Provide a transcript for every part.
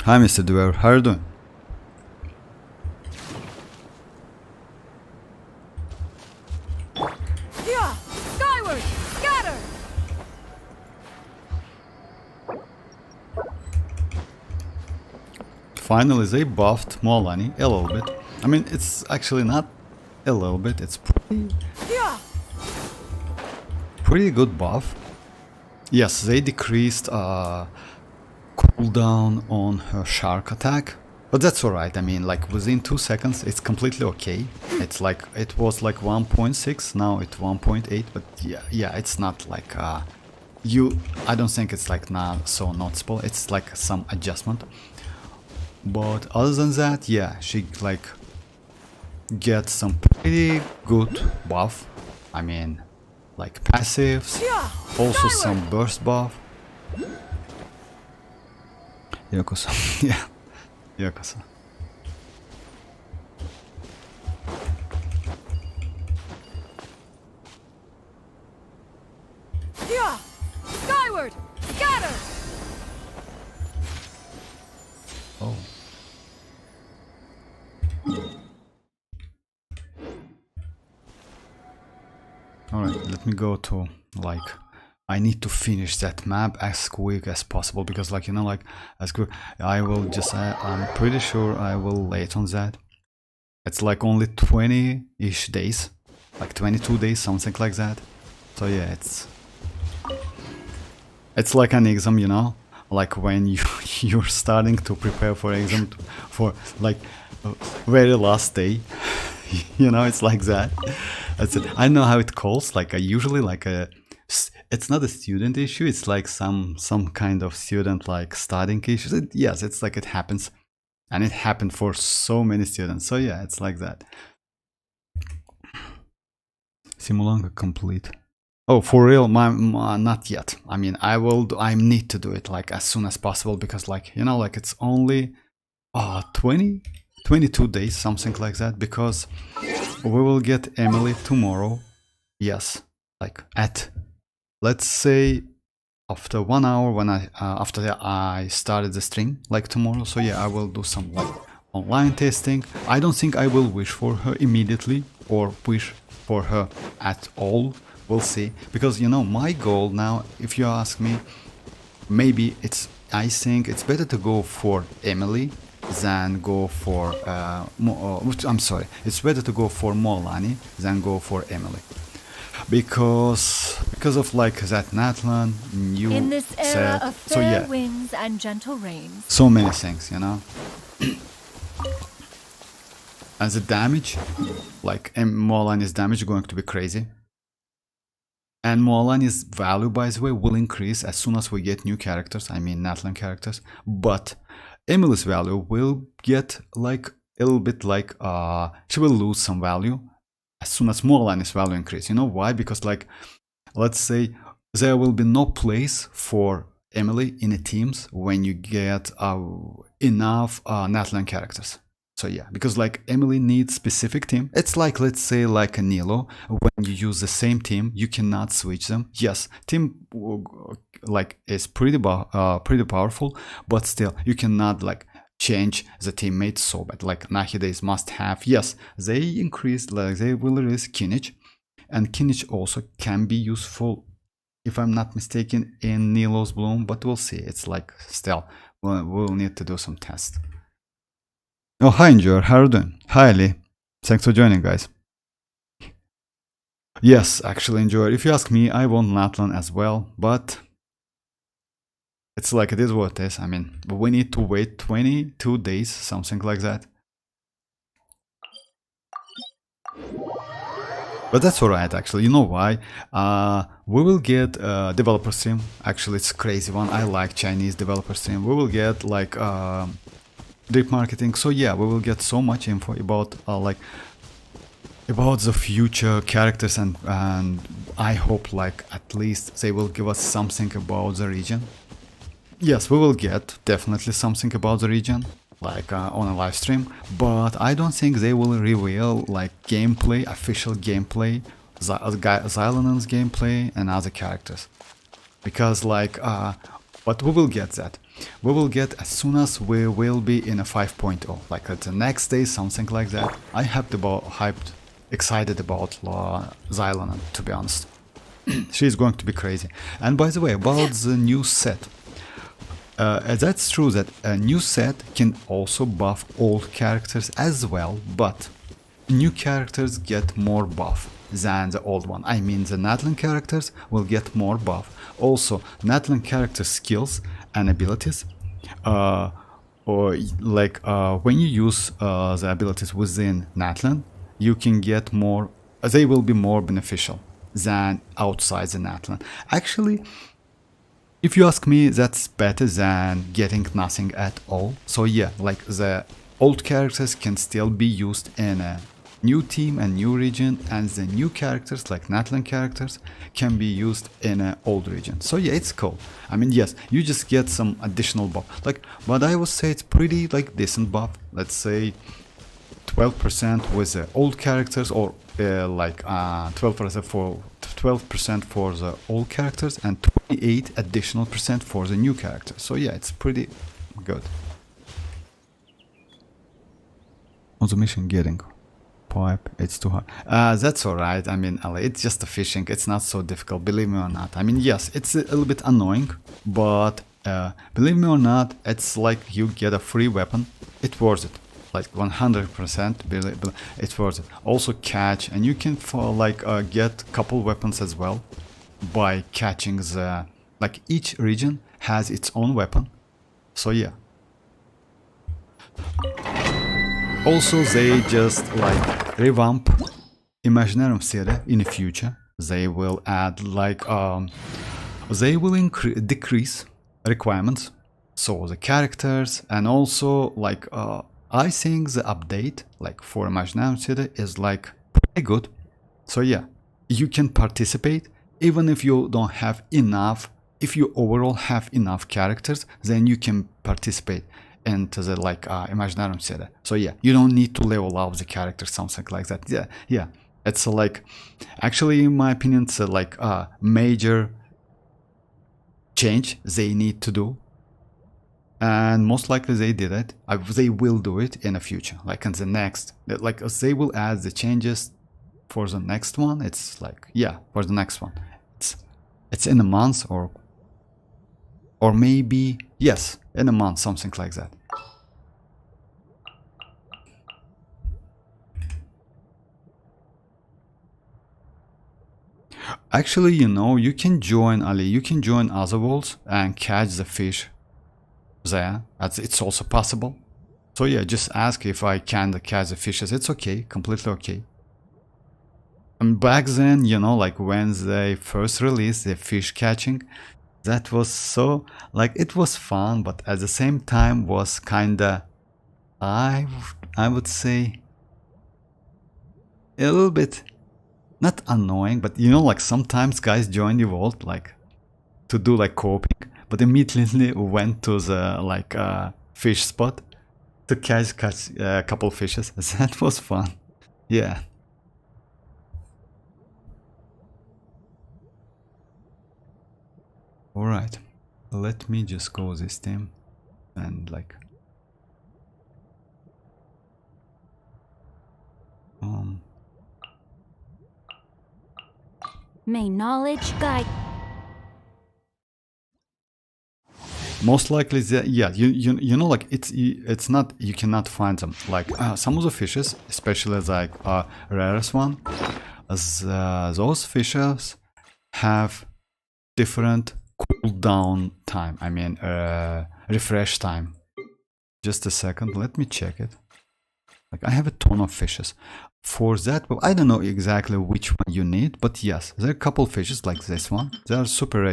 Hi, Mr. Dweller. How are you doing? Yeah! Skyward! Scatter! Finally, they buffed Mualani a little bit. I mean, it's actually not a little bit. It's Yeah! pretty good buff. Yes, they decreased cooldown on her shark attack, but that's alright. I mean, like within 2 seconds, it's completely okay. It's like it was like 1.6, now it's 1.8. But yeah, it's not like I don't think it's like not so noticeable. It's like some adjustment. But other than that, yeah, she like gets some pretty good buff. I mean, like passives, also some burst buff. Yokosa, yeah, Yokosa. Yeah! Skyward! Scatter! Oh. Alright, let me go to, like, I need to finish that map as quick as possible, because, like, you know, like, as quick, I will just, I'm pretty sure I will late on that. It's like only 20-ish days, like 22 days, something like that. So yeah, it's like an exam, you know, like when you're starting to prepare for exam for like very last day. You know, it's like that. That's it. I know how it calls. Like I usually like it's not a student issue. It's like some kind of student like studying issues. Yes, it's like it happens, and it happened for so many students. So yeah, it's like that. Simulanga complete. Oh, for real? Not yet. I mean, I need to do it like as soon as possible, because like, you know, like it's only 22 days, something like that, because we will get Emily tomorrow. Yes, like at, let's say, after 1 hour, when after I started the stream, like tomorrow. So yeah, I will do some like online testing. I don't think I will wish for her immediately or wish for her at all. We'll see, because you know, my goal now, if you ask me, maybe I think it's better to go for Emily than go for I'm sorry, it's better to go for Mualani than go for Emily, because of like that Natlan new In this era set. of So fair yeah, winds and gentle rains. so many things, you know. As a damage, like Mualani's damage is going to be crazy. And Mualani's value, by the way, will increase as soon as we get new characters, I mean Natlan characters. But Emily's value will get like a little bit like, she will lose some value as soon as Mualani's value increase. You know why? Because like, let's say there will be no place for Emily in the teams when you get enough Natlan characters. So yeah, because like Emily needs specific team. It's like, let's say like a Nilo, when you use the same team, you cannot switch them. Yes, team like is pretty powerful, but still you cannot like change the teammates so bad. Like Nahida is must have. Yes, they increased, like they will release Kinich, and Kinich also can be useful, if I'm not mistaken, in Nilo's Bloom, but we'll see. It's like still we'll need to do some tests. Oh, hi, Enjoyer. How are you doing? Hi, Ali. Thanks for joining, guys. Yes, actually, Enjoyer. If you ask me, I want Natlan as well, but it's like it is what it is. I mean, we need to wait 22 days, something like that. But that's alright, actually. You know why? We will get developer stream. Actually, it's a crazy one. I like Chinese developer stream. We will get like drip marketing. So yeah, we will get so much info about like about the future characters, and I hope like at least they will give us something about the region. Yes, we will get definitely something about the region, like on a live stream, but I don't think they will reveal like gameplay, official gameplay, Xianyun's gameplay and other characters, because like but we will get that. we will get as soon as we will be in a 5.0, like the next day, something like that. I hyped, excited about Xianyun, to be honest. She's going to be crazy. And by the way, about the new set, that's true that a new set can also buff old characters as well, but new characters get more buff than the old one. I mean, the Natlan characters will get more buff. Also, Natlan character skills and abilities, or like when you use the abilities within Natlan, you can get more. They will be more beneficial than outside the Natlan. Actually, if you ask me, that's better than getting nothing at all. So yeah, like the old characters can still be used in a new team and new region, and the new characters like Natlan characters can be used in an old region. So yeah, it's cool. I mean, yes, you just get some additional buff. Like, but I would say it's pretty like decent buff. Let's say 12% with the old characters, or like 12% for the old characters, and 28 additional percent for the new characters. So yeah, it's pretty good. On the mission getting pipe, it's too hard. That's alright. I mean, it's just a fishing. It's not so difficult, believe me or not. I mean, yes, it's a little bit annoying, but believe me or not, it's like you get a free weapon. It's worth it. Like 100%, it's worth it. Also catch, and you can for like get couple weapons as well by catching the, like each region has its own weapon. So yeah. Also, they just like revamp Imaginarium Theatre in the future. They will add like they will decrease requirements, so the characters, and also like I think the update like for Imaginarium Theatre is like pretty good. So yeah, you can participate even if you don't have enough. If you overall have enough characters, then you can participate into the like Imaginarium Theatre. So yeah, you don't need to level up the character, something like that. Yeah, it's like, actually in my opinion, it's like a major change they need to do, and most likely they did it. They will do it in the future, like in the next, like they will add the changes for the next one. It's like, yeah, for the next one, it's in a month, or maybe, yes, in a month, something like that. Actually, you know, you can join Ali, you can join other worlds and catch the fish there. It's also possible. So yeah, just ask if I can catch the fishes. It's okay, completely okay. And back then, you know, like when they first released the fish catching, that was so, like, it was fun, but at the same time was kinda, I would say, a little bit, not annoying, but you know, like sometimes guys join the world like to do like coping, but immediately went to the like fish spot to catch a couple fishes. That was fun. Yeah. Alright, let me just go this team and like May knowledge guide. most likely yeah, you know, like it's not, you cannot find them like some of the fishes, especially like rarest one, as those fishes have different cooldown time, I mean refresh time. Just a second, let me check it. Like I have a ton of fishes for that, but I don't know exactly which one you need, but yes, there are a couple fishes like this one. They are super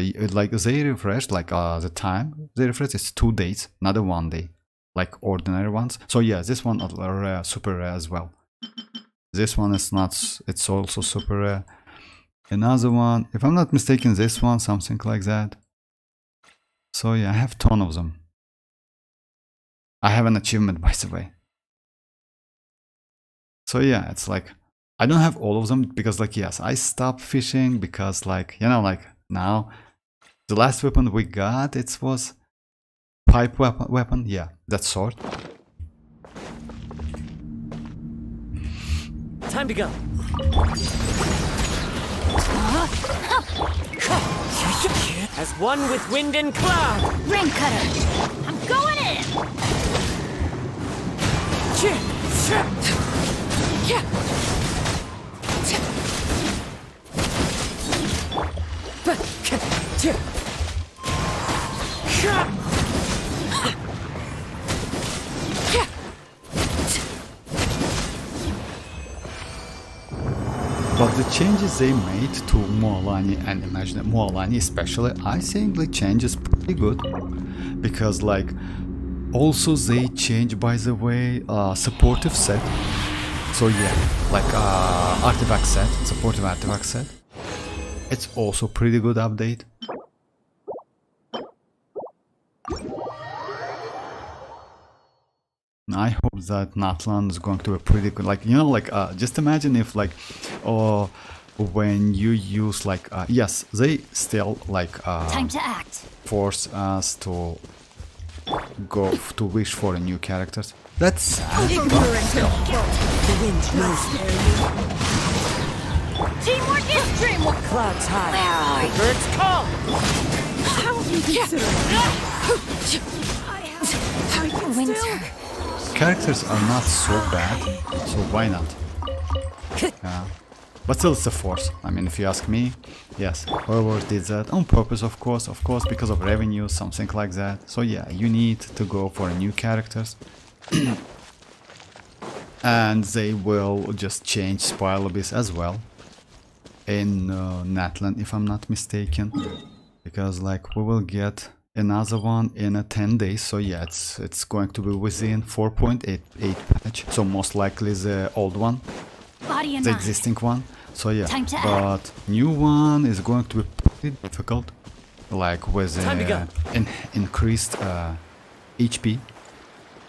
like they refresh like the time they refresh is 2 days, not a 1 day like ordinary ones. So yeah, this one are rare, super rare as well. This one is not, it's also super rare. Another one, if I'm not mistaken, this one, something like that. So yeah, I have a ton of them. I have an achievement, by the way. So yeah, it's like, I don't have all of them because like, yes, I stopped fishing because like, you know, like now the last weapon we got, it was pipe weapon, yeah, that sword. Time to go. As one with wind and cloud. Rain cutter. I'm going in. But the changes they made to Mualani and Mualani especially, I think the change is pretty good. Because like, also they change, by the way, supportive set. So yeah, like artifact set, supportive artifact set. It's also pretty good update. I hope that Natlan is going to be pretty good. Like, you know, like just imagine if like, when you use like, yes, they still like Time to act. force us to go to wish for a new characters. That's sad. The wind knows me. Teamwork is dreamwork. Clouds high. Where are The you? birds call. How have you considered? I can Winter. still... Characters are not so bad, so why not? Yeah. But still, it's a force. I mean, if you ask me, yes, Hoyoverse did that on purpose, of course, because of revenue, something like that. So yeah, you need to go for new characters. And they will just change Spiral Abyss as well in Natlan, if I'm not mistaken, because like we will get another one in 10 days. So yeah, it's going to be within 4.88 patch, so most likely the old one, Body and the mind. existing one. So yeah, Time to but new one is going to be pretty difficult, like with Time to go. increased HP,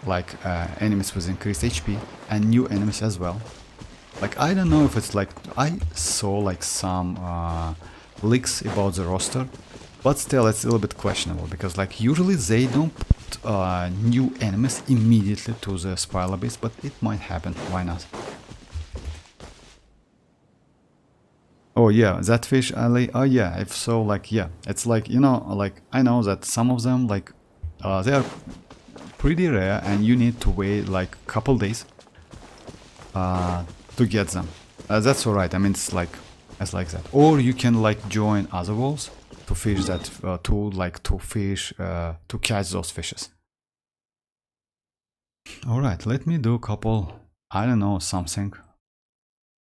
like enemies with increased HP and new enemies as well. Like, I don't know if it's like, I saw like some leaks about the roster, but still it's a little bit questionable, because like usually they don't put new enemies immediately to the Spiral Abyss, but it might happen, why not? Oh yeah, that fish alley, oh yeah, if so, like, yeah, it's like, you know, like, I know that some of them, like, they are pretty rare and you need to wait like a couple days to get them. That's alright, I mean, it's like that. Or you can like join other walls to fish that, to catch those fishes. Alright, let me do a couple, I don't know, something.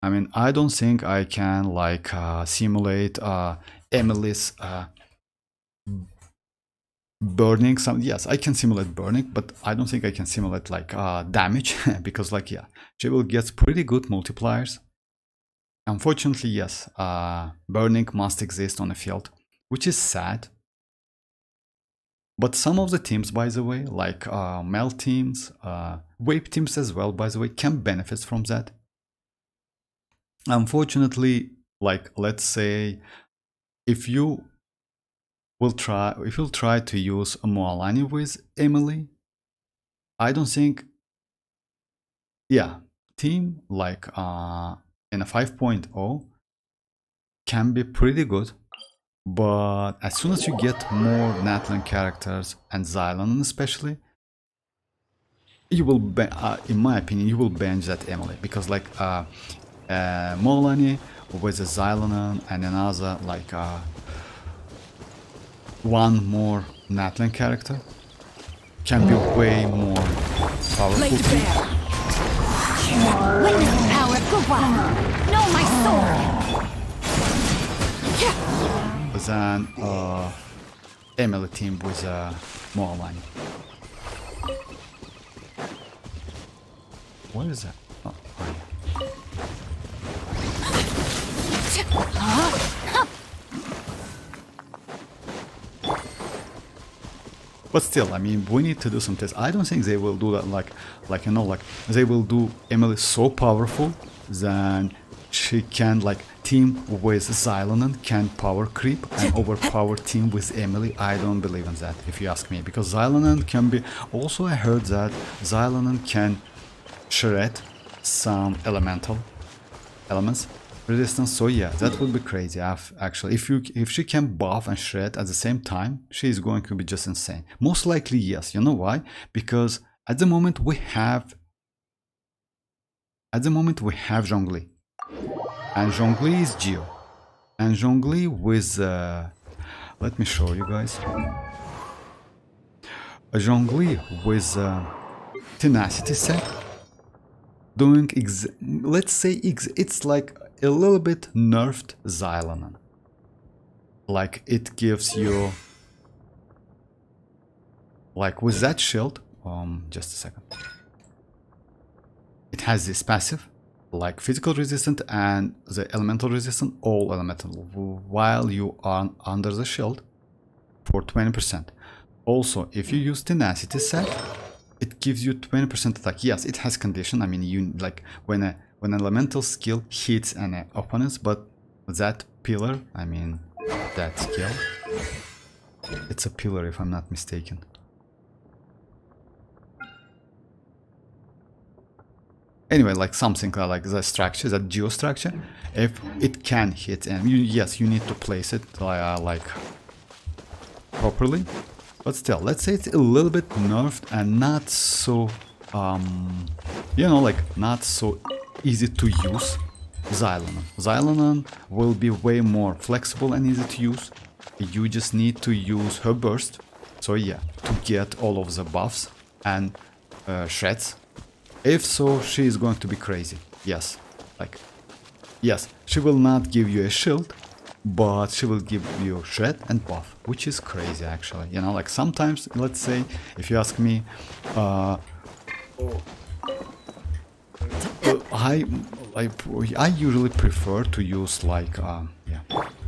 I mean, I don't think I can like simulate Emily's burning. Yes, I can simulate burning, but I don't think I can simulate like damage because like, yeah, she will get pretty good multipliers. Unfortunately, yes, burning must exist on the field, which is sad. But some of the teams, by the way, like Mel teams, Wave teams as well, by the way, can benefit from that. Unfortunately, like, let's say if you'll try to use a Mualani with Emily, I don't think, yeah, team like in a 5.0 can be pretty good, but as soon as you get more Natlan characters and Xylan especially, you will in my opinion, you will bench that Emily, because like Mualani with a Xylan and another like one more Natlan character can be way more powerful. Witness the power of Gawar. Know my sword. Than Emily team with Mualani. What is that? Oh, but still, I mean, we need to do some tests. I don't think they will do that like they will do Emily so powerful that she can like team with Xianyun can power creep and overpower team with Emily. I don't believe in that, if you ask me, because Xianyun can be. Also, I heard that Xianyun can shred some elemental elements resistance. So yeah, that would be crazy. Actually, if she can buff and shred at the same time, she is going to be just insane. Most likely, yes. You know why? Because at the moment we have Zhongli. And Zhongli is Geo. And Zhongli with... let me show you guys. A Zhongli with Tenacity set. Doing... let's say it's like a little bit nerfed Xianyun. Like it gives you... Like with that shield... just a second. It has this passive. Like physical resistant and the elemental resistant, all elemental, while you are under the shield for 20%. Also, if you use Tenacity set, it gives you 20% attack. Yes, it has condition. I mean, you like when an elemental skill hits an opponent, but that pillar, I mean, that skill, it's a pillar if I'm not mistaken. Anyway, like something like the structure, that geostructure, if it can hit, and yes, you need to place it like properly, but still, let's say it's a little bit nerfed and not so, you know, like not so easy to use. Xianyun will be way more flexible and easy to use. You just need to use her burst, so yeah, to get all of the buffs and shreds. If so, she is going to be crazy. Yes, like, yes, she will not give you a shield, but she will give you shred and buff, which is crazy actually. You know, like sometimes, let's say, if you ask me, I usually prefer to use like, yeah,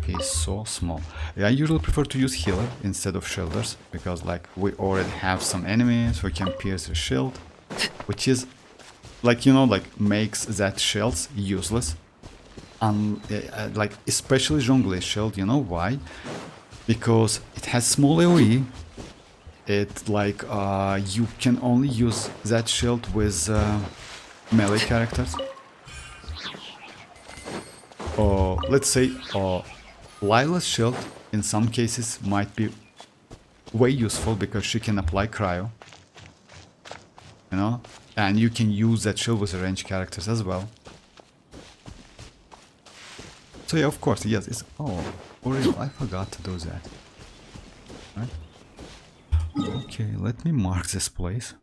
he's so small. I usually prefer to use healer instead of shielders, because like we already have some enemies who can pierce the shield, which is like, you know, like makes that shields useless. Like especially Zhongli's shield, you know why? Because it has small AoE. It like you can only use that shield with melee characters. Or let's say Lila's shield in some cases might be way useful because she can apply cryo. You know? And you can use that shield with ranged characters as well. So yeah, of course, yes, it's... Oh, for real, I forgot to do that. Right? Okay, let me mark this place.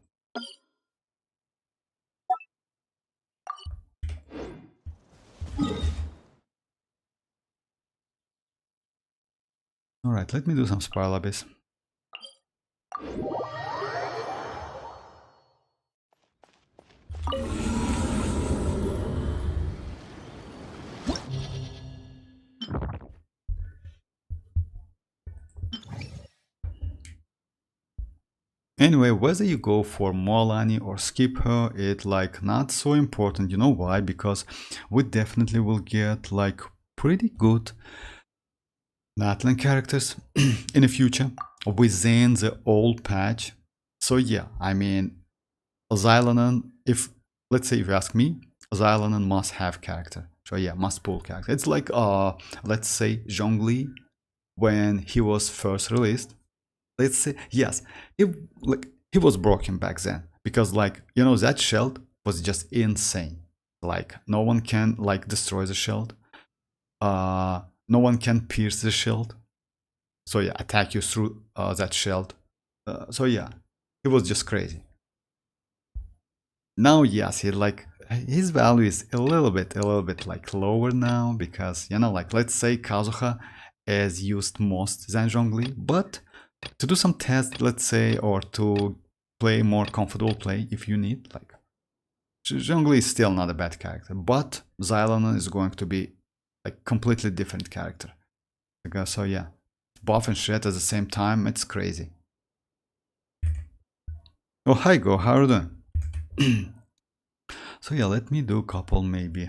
Alright, let me do some spiral abyss. Anyway, whether you go for Mualani or skip her, it's like not so important. You know why? Because we definitely will get like pretty good Natlan characters in the future within the old patch. So yeah, I mean, Xianyun, if, let's say if you ask me, Xianyun must have character. So yeah, must pull character. It's like, let's say Zhongli, when he was first released. Let's say, yes, he was broken back then. Because like, you know, that shield was just insane. Like, no one can like destroy the shield. No one can pierce the shield. So yeah, attack you through that shield. So yeah, it was just crazy. Now, yes, he like his value is a little bit like lower now because, you know, like let's say Kazuha is used most than Zhongli, but to do some tests, let's say, or to play more comfortable play if you need, like Zhongli is still not a bad character, but Xianyun is going to be a completely different character. So yeah, buff and shred at the same time, it's crazy. Oh, hi Go, how are you doing? So yeah, let me do a couple maybe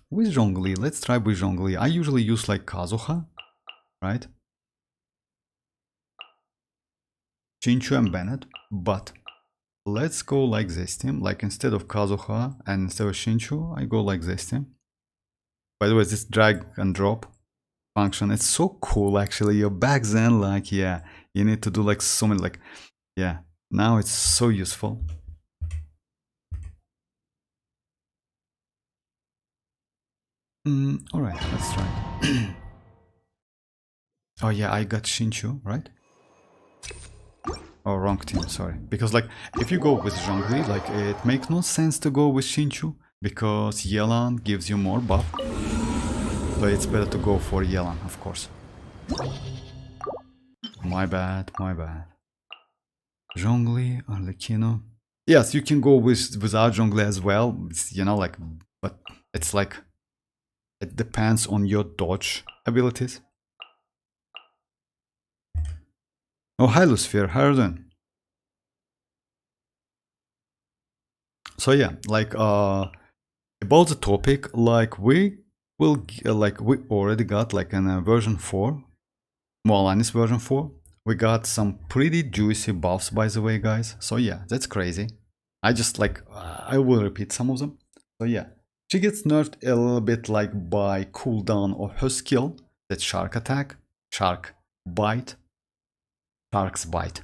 with Zhongli, let's try with Zhongli. I usually use like Kazuha, right? Xinchu and Bennett, but let's go like this team. Like instead of Kazuha and instead of Xinchu, I go like this team. By the way, this drag and drop function, it's so cool actually. Back then, like, yeah, you need to do like so many, like, yeah, now it's so useful. All right, let's try it. Oh yeah, I got Xinchu, right? Oh, wrong team, sorry. Because like, if you go with Zhongli, like, it makes no sense to go with Xinchu, because Yelan gives you more buff. So it's better to go for Yelan, of course. My bad, my bad. Zhongli, Arlecchino. Yes, you can go without Zhongli as well, you know, like, but it's like, it depends on your dodge abilities. Oh, hi Lucifer, how are you doing? So yeah, like, about the topic, like, we will, like, we already got like in version 4, Mualani's version 4. We got some pretty juicy buffs, by the way, guys. So yeah, that's crazy. I just like, I will repeat some of them. So yeah, she gets nerfed a little bit like by cooldown of her skill. That's Shark Attack, Shark Bite, Shark's Bite.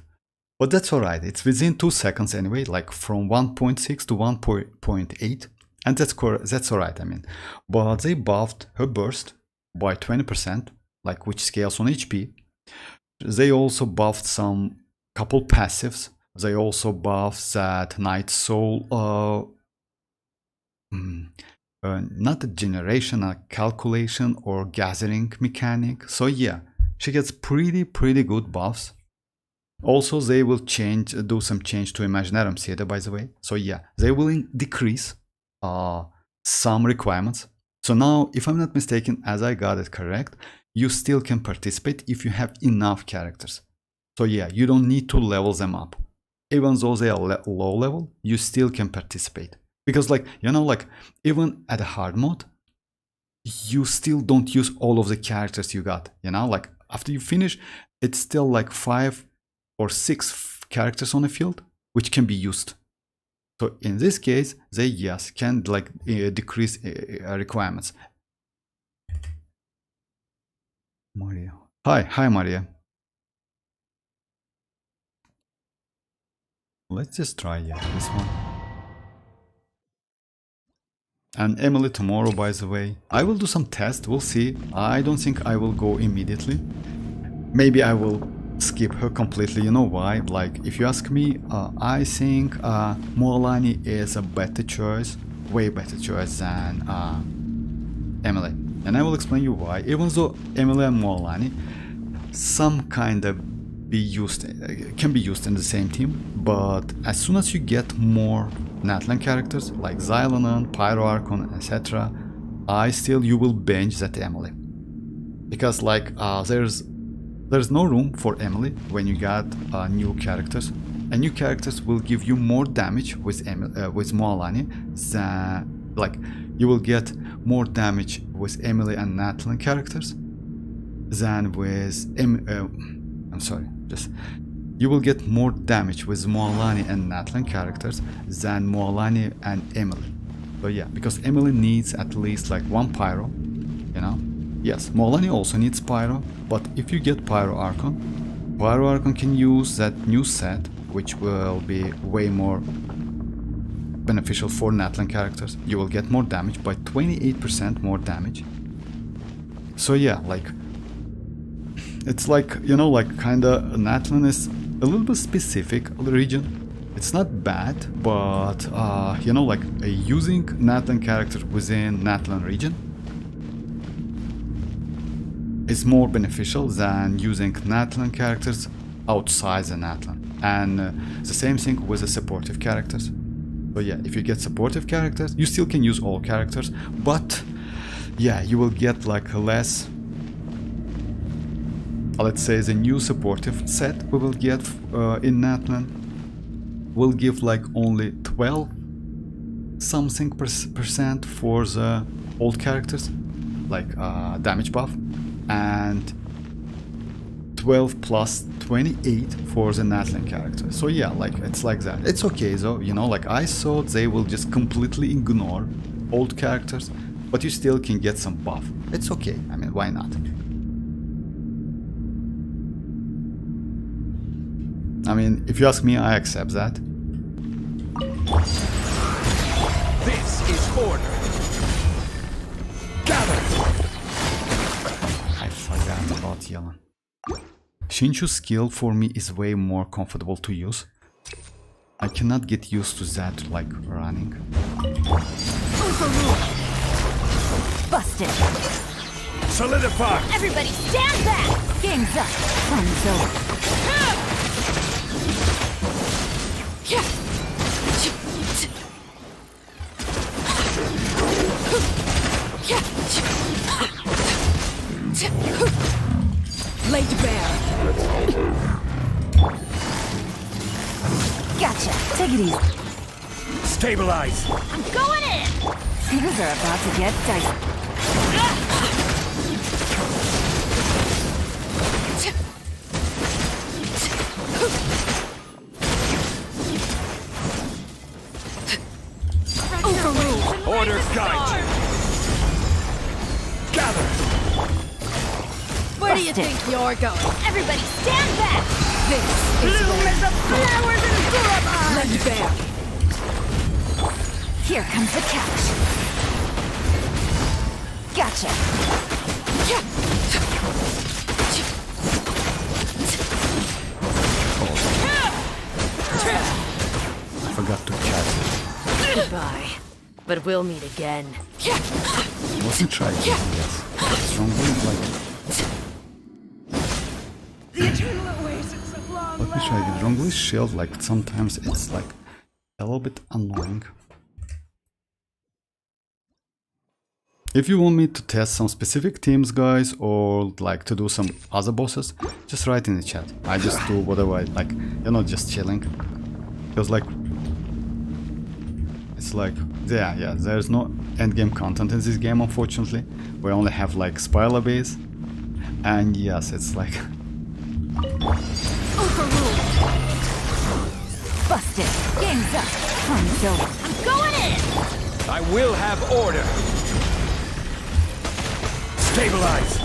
But that's alright, it's within 2 seconds anyway, like from 1.6 to 1.8. And that's alright, I mean. But they buffed her burst by 20%, like, which scales on HP. They also buffed some couple passives. They also buffed that Night Soul, not a generation, a calculation or gathering mechanic. So yeah, she gets pretty good buffs. Also, they will do some change to Imaginarium Theatre, by the way. So yeah, they will decrease some requirements. So now, if I'm not mistaken, as I got it correct, you still can participate if you have enough characters. So yeah, you don't need to level them up. Even though they are low level, you still can participate. Because like, you know, like, even at a hard mode, you still don't use all of the characters you got, you know? Like, after you finish, it's still like 5 or 6 characters on the field, which can be used. So in this case, they, yes, can like decrease requirements. Maria. Hi Maria. Let's just try, yeah, this one. And Emily tomorrow, by the way. I will do some tests, we'll see. I don't think I will go immediately. Maybe I will skip her completely. You know why? Like, if you ask me, I think Mualani is a better choice, way better choice than Emily. And I will explain you why. Even though Emily and Mualani some kind of can be used in the same team, but as soon as you get more Natlan characters like Xianyun, Pyro Archon, etc., you will bench that Emily, because like there's no room for Emily when you got new characters, and new characters will give you more damage with Mualani than, like, you will get more damage with Emily and Natlan characters than with you will get more damage with Mualani and Natlan characters than Mualani and Emily. So yeah, because Emily needs at least like 1 Pyro, you know. Yes, Mualani also needs Pyro, but if you get Pyro Archon can use that new set, which will be way more beneficial for Natlan characters. You will get more damage, by 28% more damage. So yeah, like, it's like, you know, like, kinda Natlan is a little bit specific region. It's not bad, but you know, like, using Natlan character within Natlan region is more beneficial than using Natlan characters outside the Natlan. And the same thing with the supportive characters. So yeah, if you get supportive characters, you still can use all characters, but yeah, you will get like less. Let's say the new supportive set we will get in Natlan will give like only 12 something percent for the old characters, like damage buff, and 12 plus 28 for the Natlan character. So yeah, like it's like that. It's okay though, you know, like I thought they will just completely ignore old characters, but you still can get some buff. It's okay, I mean, why not? I mean, if you ask me, I accept that. This is order. Gather. I forgot about Xianyun. Xianyun's skill for me is way more comfortable to use. I cannot get used to that, like, running. Busted. Solidify. Everybody stand back. Game's up. Fun's over. Laid bare. Gotcha. Take it easy. Stabilize. I'm going in. Things are about to get dicey. Overruled. Order guide you. Gather. Where do you think you're going? Everybody stand back. This is Bloom as the flowers in Gurama. laid bare. Here comes the catch. Gotcha. I forgot to chat. Goodbye. But we'll meet again. Wasn't trying, yes. Strongly, like... Let me try again. Strongly shield, like, sometimes it's, like, a little bit annoying. If you want me to test some specific teams, guys, or like to do some other bosses, just write in the chat. I just do whatever I like, you know, just chilling. Because like, it's like, yeah, there's no endgame content in this game, unfortunately. We only have like spoiler base. And yes, it's like... Overruled. Busted. Game's up. Fun's over. I'm going in. I will have order. Stabilize.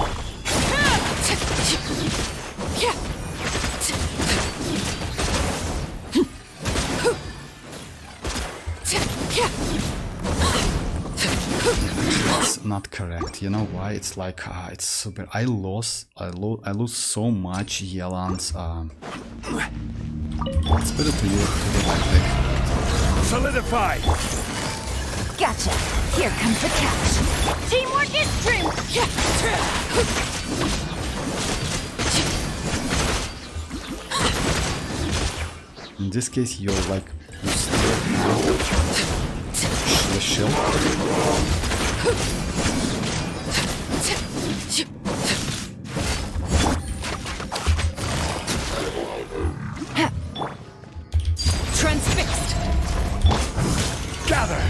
It's not correct. You know why? It's like it's super. I lose so much Yelan's. It's better to use to do like this. Solidify. Gotcha. Here comes the catch. Teamwork is dreamwork. In this case, you're like you still have the shield. Transfixed. Gather.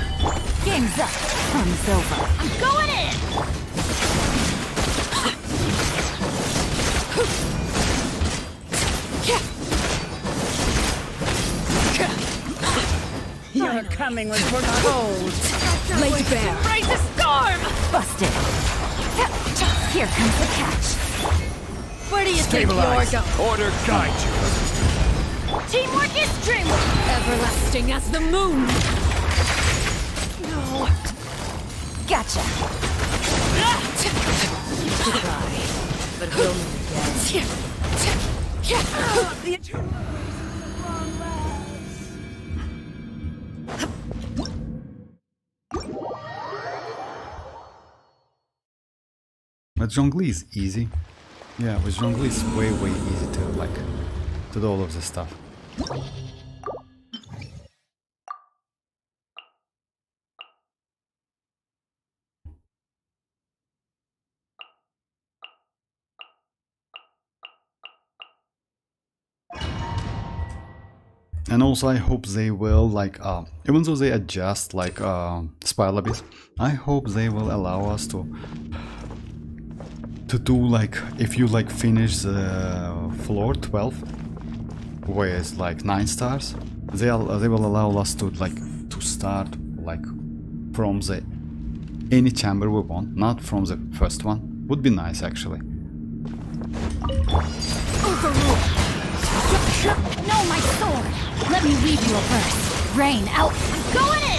Game's up. Fun's over. I'm going in. You're coming with we're cold. Laid bare. Raise the storm. Busted. Here comes the catch. Where do you Stabilize. think you're going? Order guide you. Teamwork is dreamwork. Everlasting as the moon. No. Gotcha. Goodbye. But we'll meet again. The eternal But Zhongli is easy. Yeah, with Zhongli it's way easy to like to do all of this stuff. And also I hope they will like even though they adjust like spy lobbies, I hope they will allow us to do like, if you like finish the floor 12 with like 9 stars, they will allow us to like to start like from the any chamber we want, not from the first one. Would be nice actually. Overrule! No, my sword! Let me leave you a verse. Rain out! I'm going in!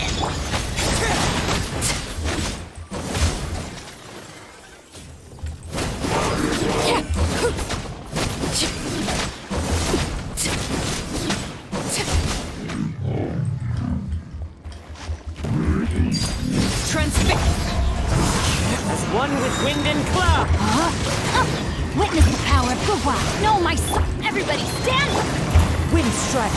As one with wind and cloud! Witness the power of Guwa! No, my son! Everybody stand! Wind strike!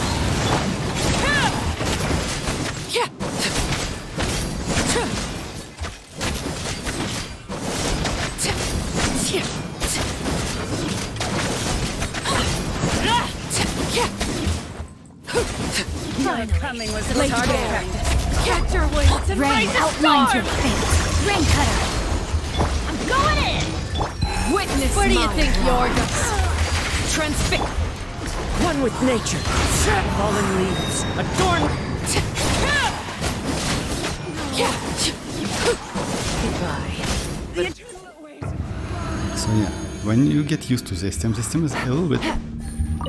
You're coming with the target practice. Capture wings and rain outlines your fate. Rain cutter! I'm going in! Witness Where do you my think power. you're going? Transfix! One with nature! Fallen leaves, adorn... Goodbye. So yeah, when you get used to this team is a little bit,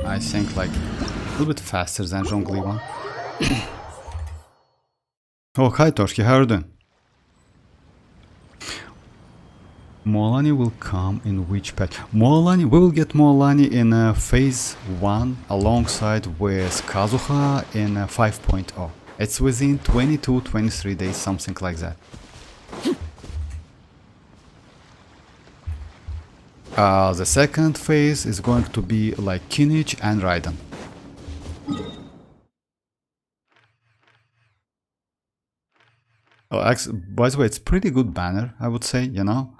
I think like a little bit faster than Zhongli one. Oh, hi Torski, how are you doing? Mualani will come in which patch? Mualani, we will get Mualani in phase 1 alongside with Kazuha in 5.0. It's within 22-23 days, something like that. The second phase is going to be like Kinich and Raiden. Oh, actually, by the way, it's pretty good banner, I would say, you know?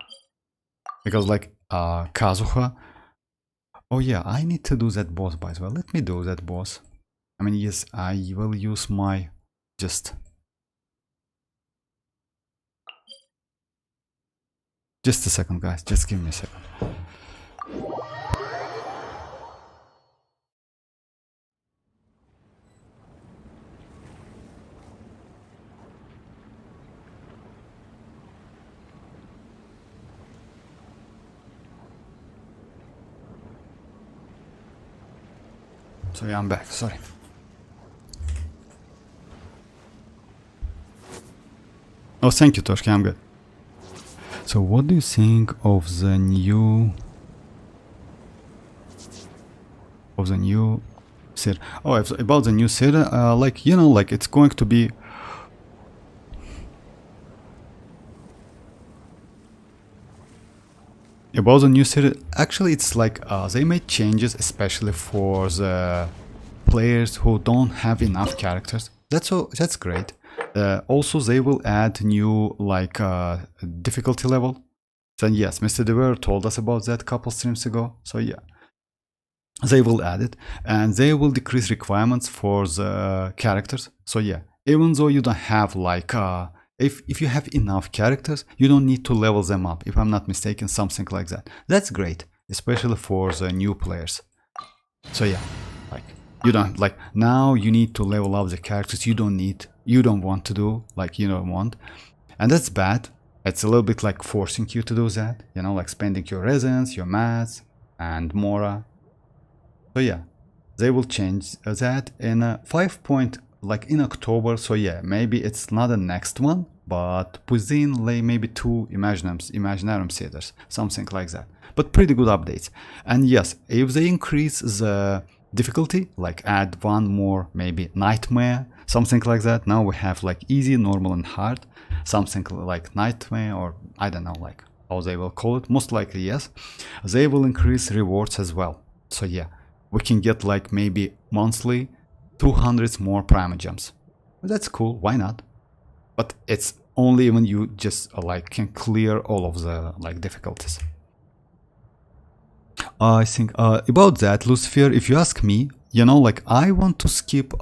Because like Kazuha. Oh yeah, I need to do that boss, by the way. Let me do that boss. I mean, yes, I will use my just a second, guys. Just give me a second. So yeah, I'm back, sorry. Oh, thank you, Toshki, I'm good. So what do you think of the new Sir? Oh, about the new Sir, like, you know, like it's going to be about the new series. Actually, it's like they made changes, especially for the players who don't have enough characters. That's great. Also, they will add new like difficulty level. So yes, Mr. Dever told us about that a couple streams ago. So yeah, they will add it, and they will decrease requirements for the characters. So yeah, even though you don't have like if you have enough characters, you don't need to level them up, if I'm not mistaken, something like that. That's great, especially for the new players. So yeah, like you don't like now you need to level up the characters you don't want to do, like you don't want, and that's bad. It's a little bit like forcing you to do that, you know, like spending your resins, your mats, and Mora. So yeah, they will change that in 5 point, like in October. So yeah, maybe it's not the next one, but within like maybe 2 Imaginarium Theaters, something like that. But pretty good updates. And yes, if they increase the difficulty, like add one more, maybe Nightmare, something like that. Now we have like easy, normal, and hard. Something like Nightmare, or I don't know, like how they will call it. Most likely yes. They will increase rewards as well. So yeah, we can get like maybe monthly 200 more Primogems. That's cool, why not? But it's only when you just like can clear all of the like difficulties. I think about that, Lucifer, if you ask me, you know, like I want to skip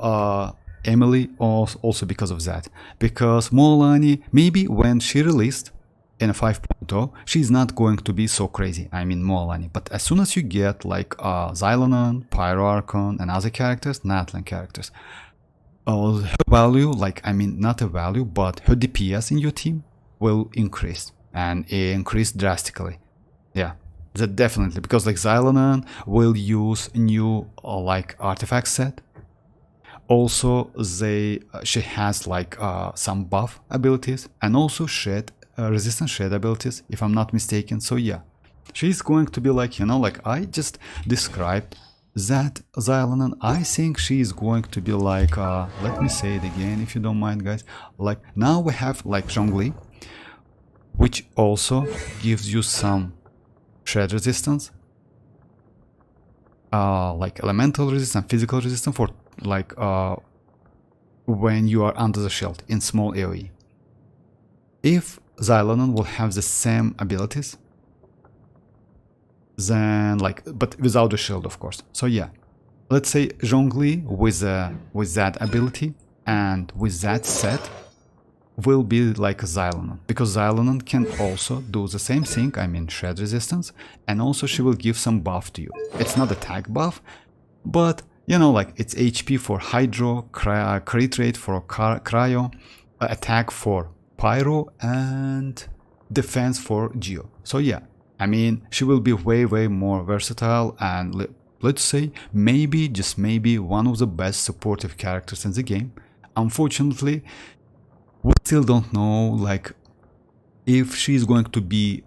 Emily also because of that. Because Mualani, maybe when she released in a 5.0, she's not going to be so crazy. I mean Mualani. But as soon as you get like Xianyun, Pyro Archon, and other characters, Natlan characters, her value, like I mean not a value, but her DPS in your team will increase, and increase drastically. Yeah, that definitely, because like Xianyun will use new like artifact set. Also, she has like some buff abilities, and also resistance shed abilities, if I'm not mistaken. So yeah, she's going to be like, you know, like I just described that Xianyun. I think she's going to be like, let me say it again if you don't mind, guys. Like now we have like Zhongli, which also gives you some shed resistance, like elemental resistance, physical resistance for like when you are under the shield in small AoE. If Xianyun will have the same abilities, then like, but without the shield, of course. So yeah, let's say Zhongli with that ability and with that set will be like Xianyun, because Xianyun can also do the same thing. I mean shed resistance, and also she will give some buff to you. It's not attack buff, but you know, like it's HP for Hydro, crit rate for Cryo, attack for Pyro, and defense for Geo. So yeah, I mean she will be way more versatile, and let's say maybe, just maybe, one of the best supportive characters in the game. Unfortunately, we still don't know like if she's going to be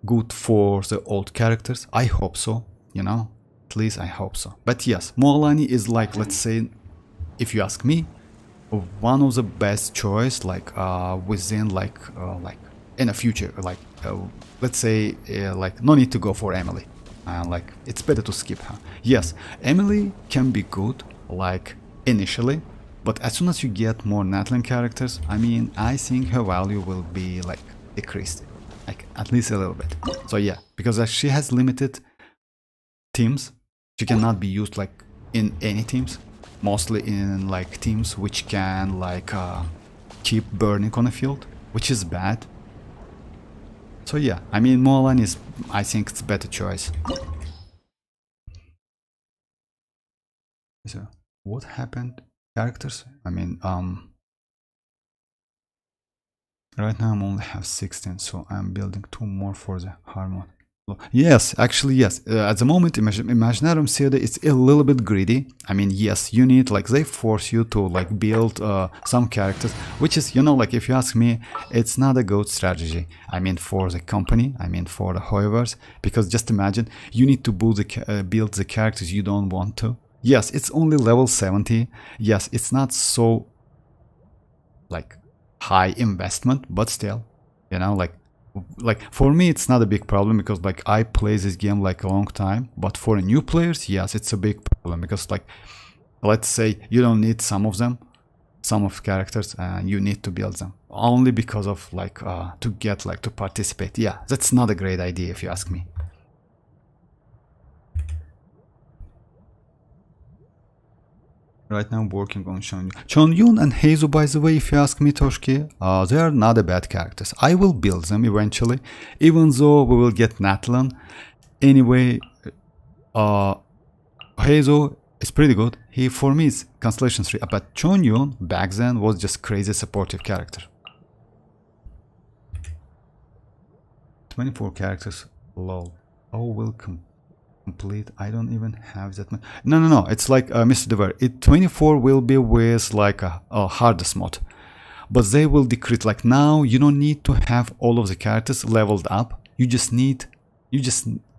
good for the old characters. I hope so, you know, at least I hope so. But yes, Mualani is like, let's say, if you ask me, one of the best choice like within like in the future, like let's say like no need to go for Emily, like it's better to skip her. Yes, Emily can be good like initially, but as soon as you get more Natlan characters, I mean I think her value will be like decreased, like at least a little bit. So yeah, because she has limited teams, she cannot be used like in any teams, mostly in like teams which can like keep burning on the field, which is bad. So yeah, I mean Mualani is, I think it's better choice. So what happened? Characters? I mean right now I only have 16, so I'm building 2 more for the hard mode. Yes, actually yes, at the moment Imaginarium Theatre is a little bit greedy. I mean yes, you need, like they force you to like build some characters, which is, you know, like if you ask me, it's not a good strategy. I mean for the company, I mean for the Hoyoverse, because just imagine you need to build the characters you don't want to. Yes, it's only level 70. Yes, it's not so like high investment, but still, you know, like for me it's not a big problem, because like I play this game like a long time. But for new players, yes, it's a big problem, because like let's say you don't need some of characters, and you need to build them only because of like to get like to participate. Yeah, that's not a great idea if you ask me. Right now I'm working on Xianyun and Heizo, by the way, if you ask me, Toshki, they are not a bad characters. I will build them eventually, even though we will get Natlan. Anyway, Heizo is pretty good. He, for me, is Constellation 3, but Xianyun back then was just crazy supportive character. 24 characters, lol. Oh, welcome. Complete. I don't even have that much. No, it's like Mr. Dever. 24 will be with like a hardest mod, but they will decrease. Like now you don't need to have all of the characters leveled up. You just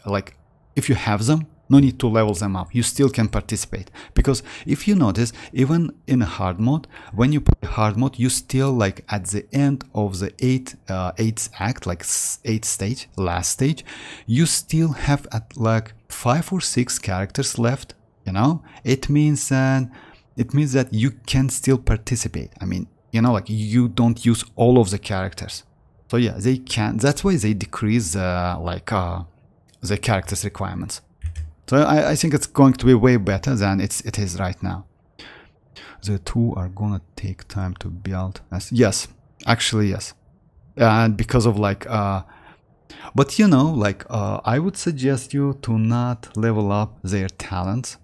like, if you have them, no need to level them up. You still can participate, because if you notice, even in a hard mode, when you play hard mode, you still like at the end of the 8th act, like 8th stage, last stage, you still have at like 5 or 6 characters left. You know, it means that you can still participate. I mean, you know, like you don't use all of the characters. So yeah, they can. That's why they decrease the characters requirements. So I think it's going to be way better than it is right now. The two are gonna take time to build. Yes, actually yes. And because of like but you know, like I would suggest you to not level up their talents.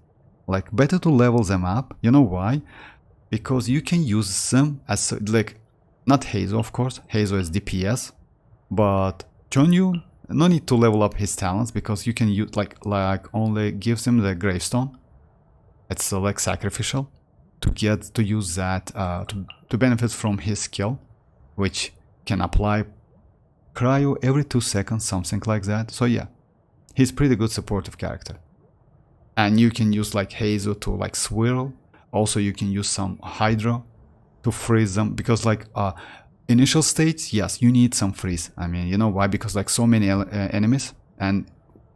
Like better to level them up. You know why? Because you can use them as like, not Heizo of course. Heizo is DPS, but Xianyun, no need to level up his talents because you can use like only gives him the gravestone. It's like sacrificial to get to use that to benefit from his skill, which can apply cryo every 2 seconds, something like that. So yeah, he's pretty good supportive character. And you can use like Heizo to like swirl. Also you can use some Hydro to freeze them, because like initial states, yes, you need some freeze. I mean, you know why? Because like so many enemies, and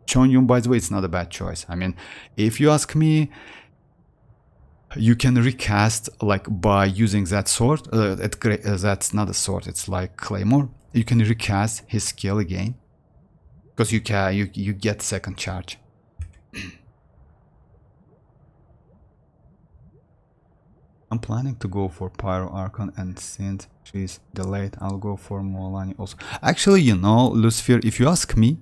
Xianyun, by the way, it's not a bad choice. I mean, if you ask me, you can recast like by using that sword. That's not a sword, it's like claymore. You can recast his skill again because you get second charge. I'm planning to go for Pyro Archon, and since she's delayed, I'll go for Mualani also. Actually, you know, Lucifer, if you ask me...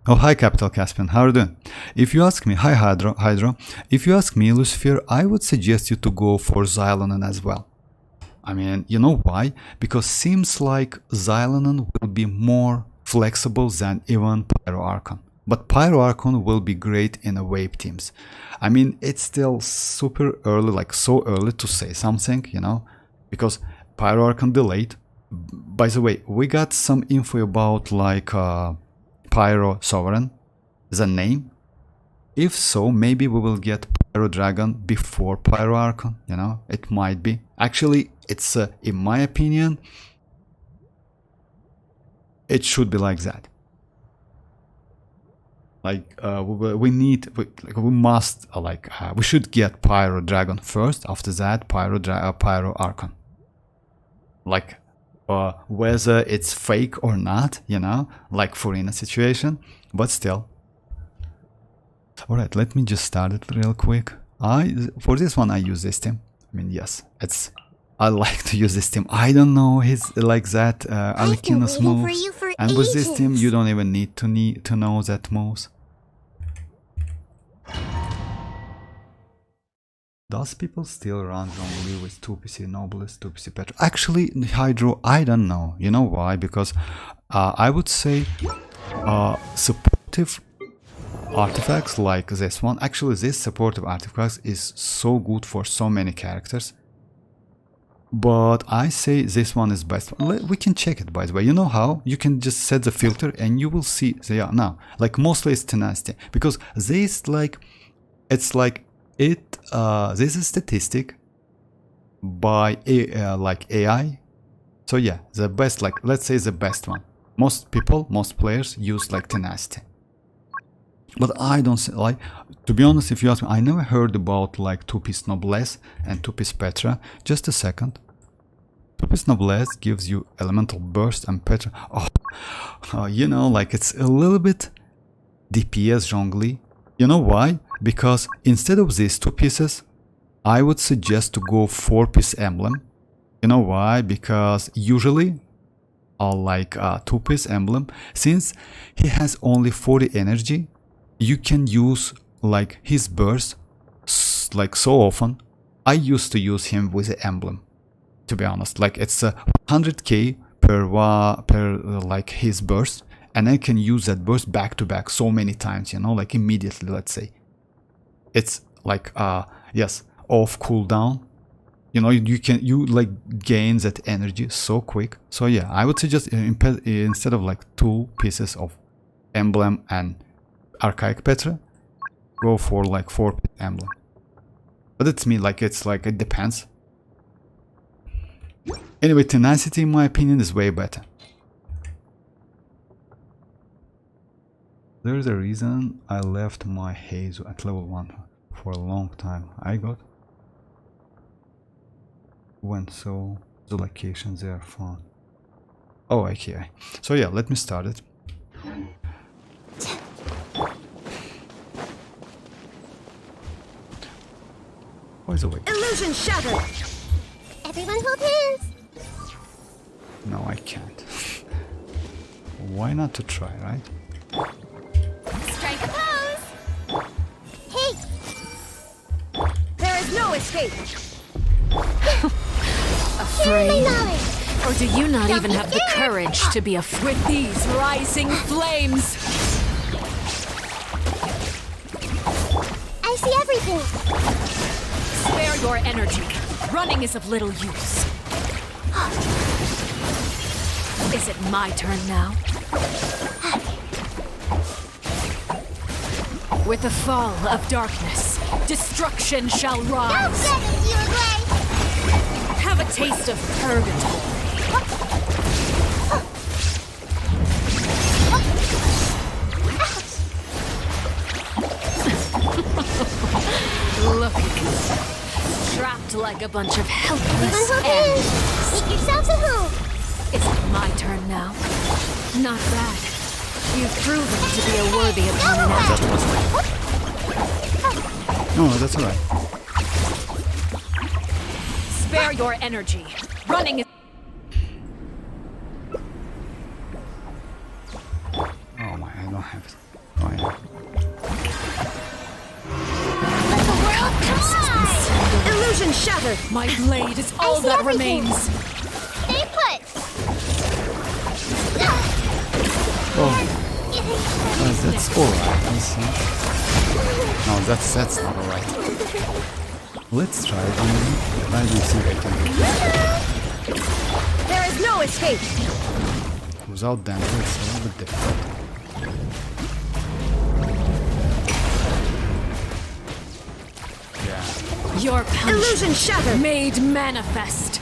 Oh, hi Capital Caspian, how are you doing? If you ask me... Hi Hydro. If you ask me, Lucifer, I would suggest you to go for Xianyun as well. I mean, you know why? Because seems like Xianyun will be more flexible than even Pyro Archon. But Pyro Archon will be great in a wave teams. I mean, it's still super early, like so early to say something, you know, because Pyro Archon delayed. By the way, we got some info about like Pyro Sovereign, the name. If so, maybe we will get Pyro Dragon before Pyro Archon, you know, it might be. Actually, it's, in my opinion, it should be like that. Like we should get Pyro Dragon first. After that, Pyro Archon. Like whether it's fake or not, you know, like Furina situation, but still. All right, let me just start it real quick. For this one I use this team. I mean, yes, I like to use this team. I don't know his like that Alekinos moves, and with this team you don't even need to know that moves. Does people still run wrongly with 2PC Noblest, 2PC Petra? Actually, Hydro, I don't know. You know why? Because I would say supportive artifacts like this one. Actually, this supportive artifacts is so good for so many characters. But I say this one is best. We can check it, by the way. You know how? You can just set the filter and you will see they are now. Like mostly it's tenacity. Because this like, it's like it, this is statistic by like AI. So yeah, the best, like let's say the best one. Most players use like tenacity. But I don't say, like, to be honest, if you ask me, I never heard about like 2-piece Noblesse and 2-piece Petra. Just a second. 2-piece Noblesse gives you elemental burst, and Petra, you know, like it's a little bit DPS jongly. You know why? Because instead of these 2 pieces, I would suggest to go 4-piece emblem. You know why? Because usually like 2-piece emblem, since he has only 40 energy, you can use like his burst like so often. I used to use him with the emblem, to be honest. Like it's 100k per like his burst, and I can use that burst back to back so many times, you know, like immediately. Let's say it's like yes, off cooldown, you know, you like gain that energy so quick. So yeah, I would suggest instead of like 2 pieces of emblem and Archaic Petra, go for like 4-piece emblem. But it's me, like it's like it depends. Anyway, tenacity in my opinion is way better. There's a reason I left my Heizo at level 1 for a long time. I got so the locations, they are fun. Oh, okay. So yeah, let me start it. Always awake. Illusion shattered! Everyone hold hands. No, I can't. Why not to try, right? Strike a pose. Hey, There is no escape! share my Afraid? knowledge. Or do you not Don't even be have the scared. courage to be afraid? With these rising flames! I see everything. Spare your energy. Running is of little use. Is it my turn now? With the fall of darkness, destruction shall Go rise. get it, you Gray. Have a taste of purgatory. Look at you. Trapped like a bunch of Everyone helpless hold ants. hands. Make yourselves at home. Is it my turn now? Not bad. You've proven to be a worthy opponent. That was no, that's alright. Spare your energy. Running is... Oh my, I don't have it. Oh yeah. Let the world come on. Illusion shattered! My blade is all see that everything. remains. Stay put. Oh, that's alright. I see. No, that's not alright. Let's try it. I don't think I can do it. There is no escape! Without damage, it's a little bit difficult. Yeah. Your punishment Illusion shattered! made manifest.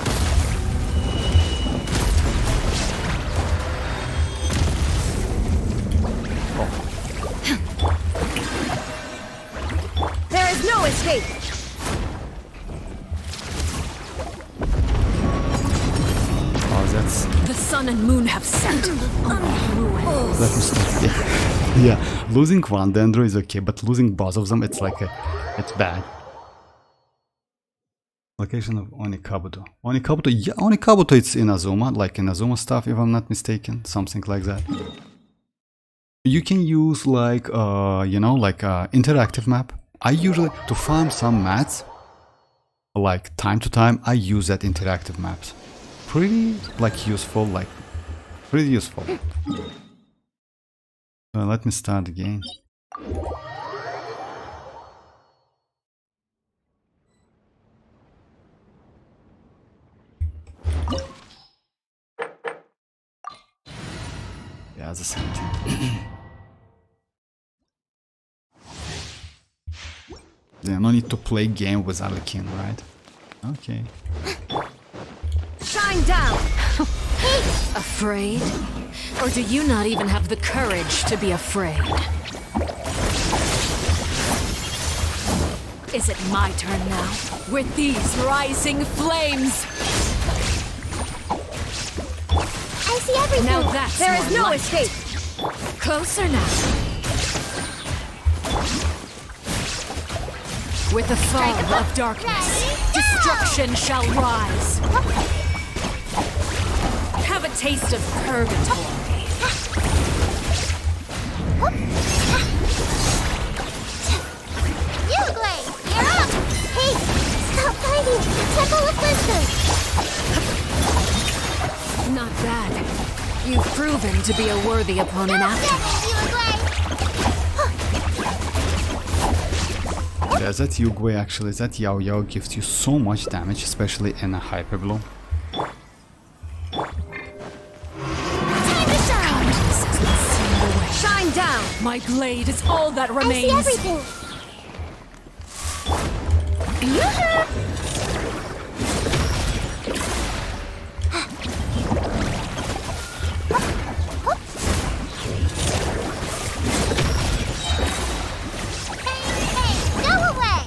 There is no escape! Oh, that's... The sun and moon have set. Let me start again. Yeah, losing one Dendro is okay, but losing both of them, it's like it's bad. Location of Onikabuto. Onikabuto, yeah, Onikabuto it's in Azuma, like in Azuma stuff, if I'm not mistaken, something like that. You can use like, you know, like interactive map. I usually, to farm some mats, like time to time, I use that interactive maps. Pretty, like, useful, like, pretty useful. So let me start again. Yeah, the same thing. Yeah, no need to play game with Alekin, right? Okay. Shine down! Afraid? Or do you not even have the courage to be afraid? Is it my turn now? With these rising flames! I see everything. Now that's There is more no like escape! it. Closer now. With the fall of darkness, destruction shall rise. Have a taste of purgatory. You Gray, you're up. Hey, stop fighting. Temple of Wisdom. Not bad. You've proven to be a worthy opponent Go after get all. it, you Gray. Yeah, that Yugwei actually, that Yao Yao gives you so much damage, especially in a Hyper Blow. Time to shine. Kindness has been sealed away. Shine down! My blade is all that I see remains. everything. Yoo-hoo. Hey, go away.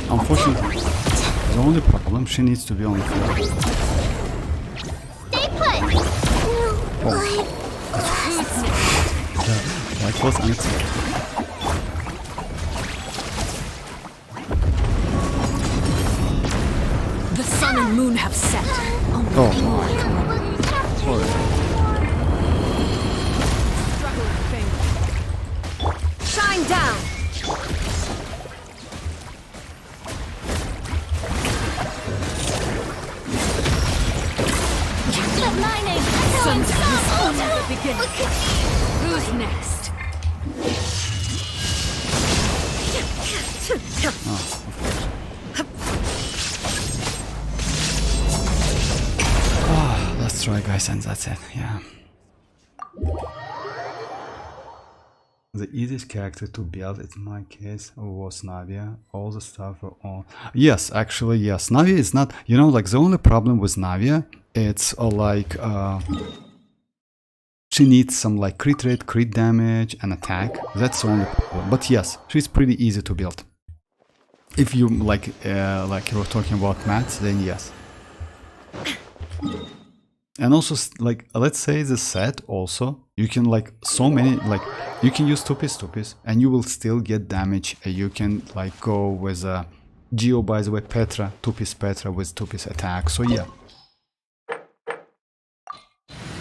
Unfortunately, the only problem, she needs to be on the floor. Stay put. No, That was unexpected. beginning. Who's next? Let's try, guys, and that's it. Yeah. The easiest character to build in my case was Navia. All the stuff were on. Yes, actually, yes. Navia is not, you know, like the only problem with Navia, it's she needs some like crit rate, crit damage, and attack. That's the only problem. But yes, she's pretty easy to build. If you like you were talking about mats, then yes. And also, like, let's say the set also, you can like so many, like you can use 2-piece and you will still get damage. You can like go with a Geo, by the way, Petra, 2-piece Petra with 2-piece attack. So yeah.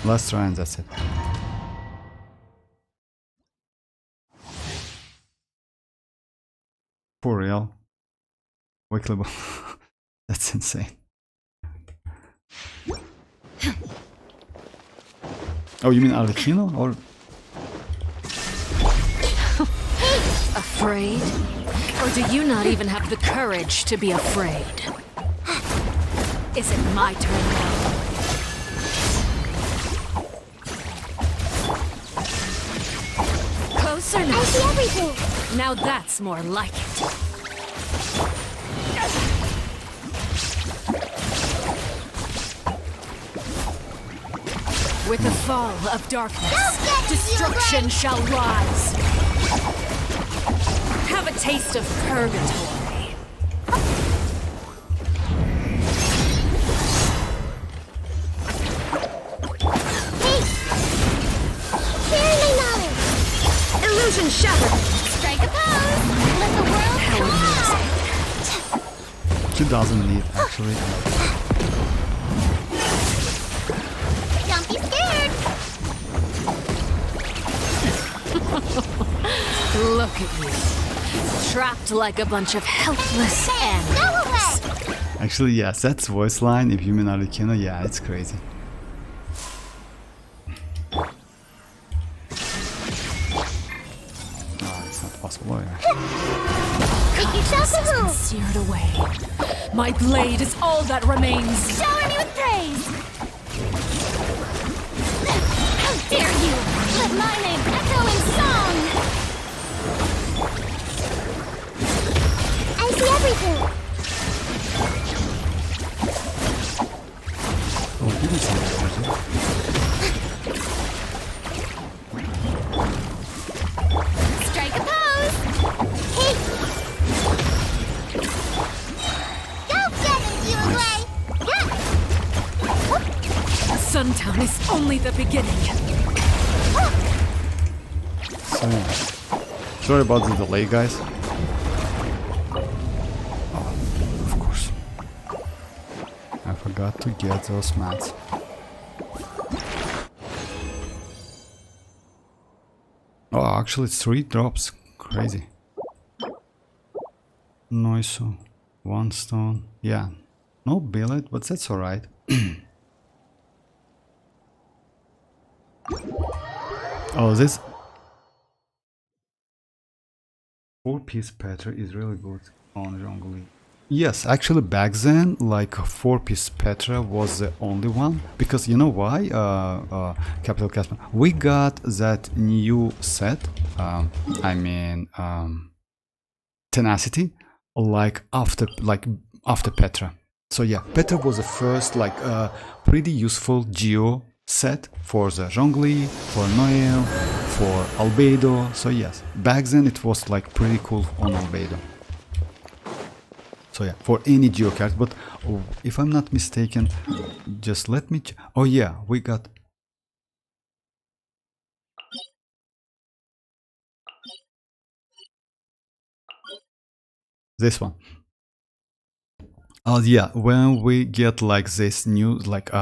Last try and that's it. For real. Weekly. That's insane. Oh, you mean Arlecchino or? Afraid? Or do you not even have the courage to be afraid? Is it my turn now? Closer now. I see everything. Now that's more like it. With the fall of darkness, destruction shall rise. Have a taste of purgatory. Hey! Share my knowledge! Illusion shattered! Strike a pose! Let the world come out! She doesn't need actually. Don't be scared! Look at you. Trapped like a bunch of helpless animals. Go away! Actually, yes, that's voice line. If you mean Arlecchino, yeah, it's crazy. No, it's not possible. Make yourself a room! Seared away. My blade is all that remains. Shower me with praise! How dare you! Let my name echo in song! I see everything! Oh, you didn't say that, Strike a pose! Hey! Go get it, you away! Suntown is only the beginning. So, sorry about the delay, guys. Oh, of course. I forgot to get those mats. Oh, actually, it's 3 drops. Crazy. Noiso. 1 stone. Yeah. No billet, but that's alright. Oh, this 4-piece Petra is really good on Zhongli. Yes, actually back then, like 4-piece Petra was the only one. Because you know why, Capital Casper? We got that new set, Tenacity, like after Petra. So yeah, Petra was the first like pretty useful Geo set for the Zhongli, for Noel, for Albedo. So yes, back then it was like pretty cool on Albedo. So yeah, for any Geo character. But if I'm not mistaken, just let me oh yeah, we got this one. Oh yeah, when we get like this new like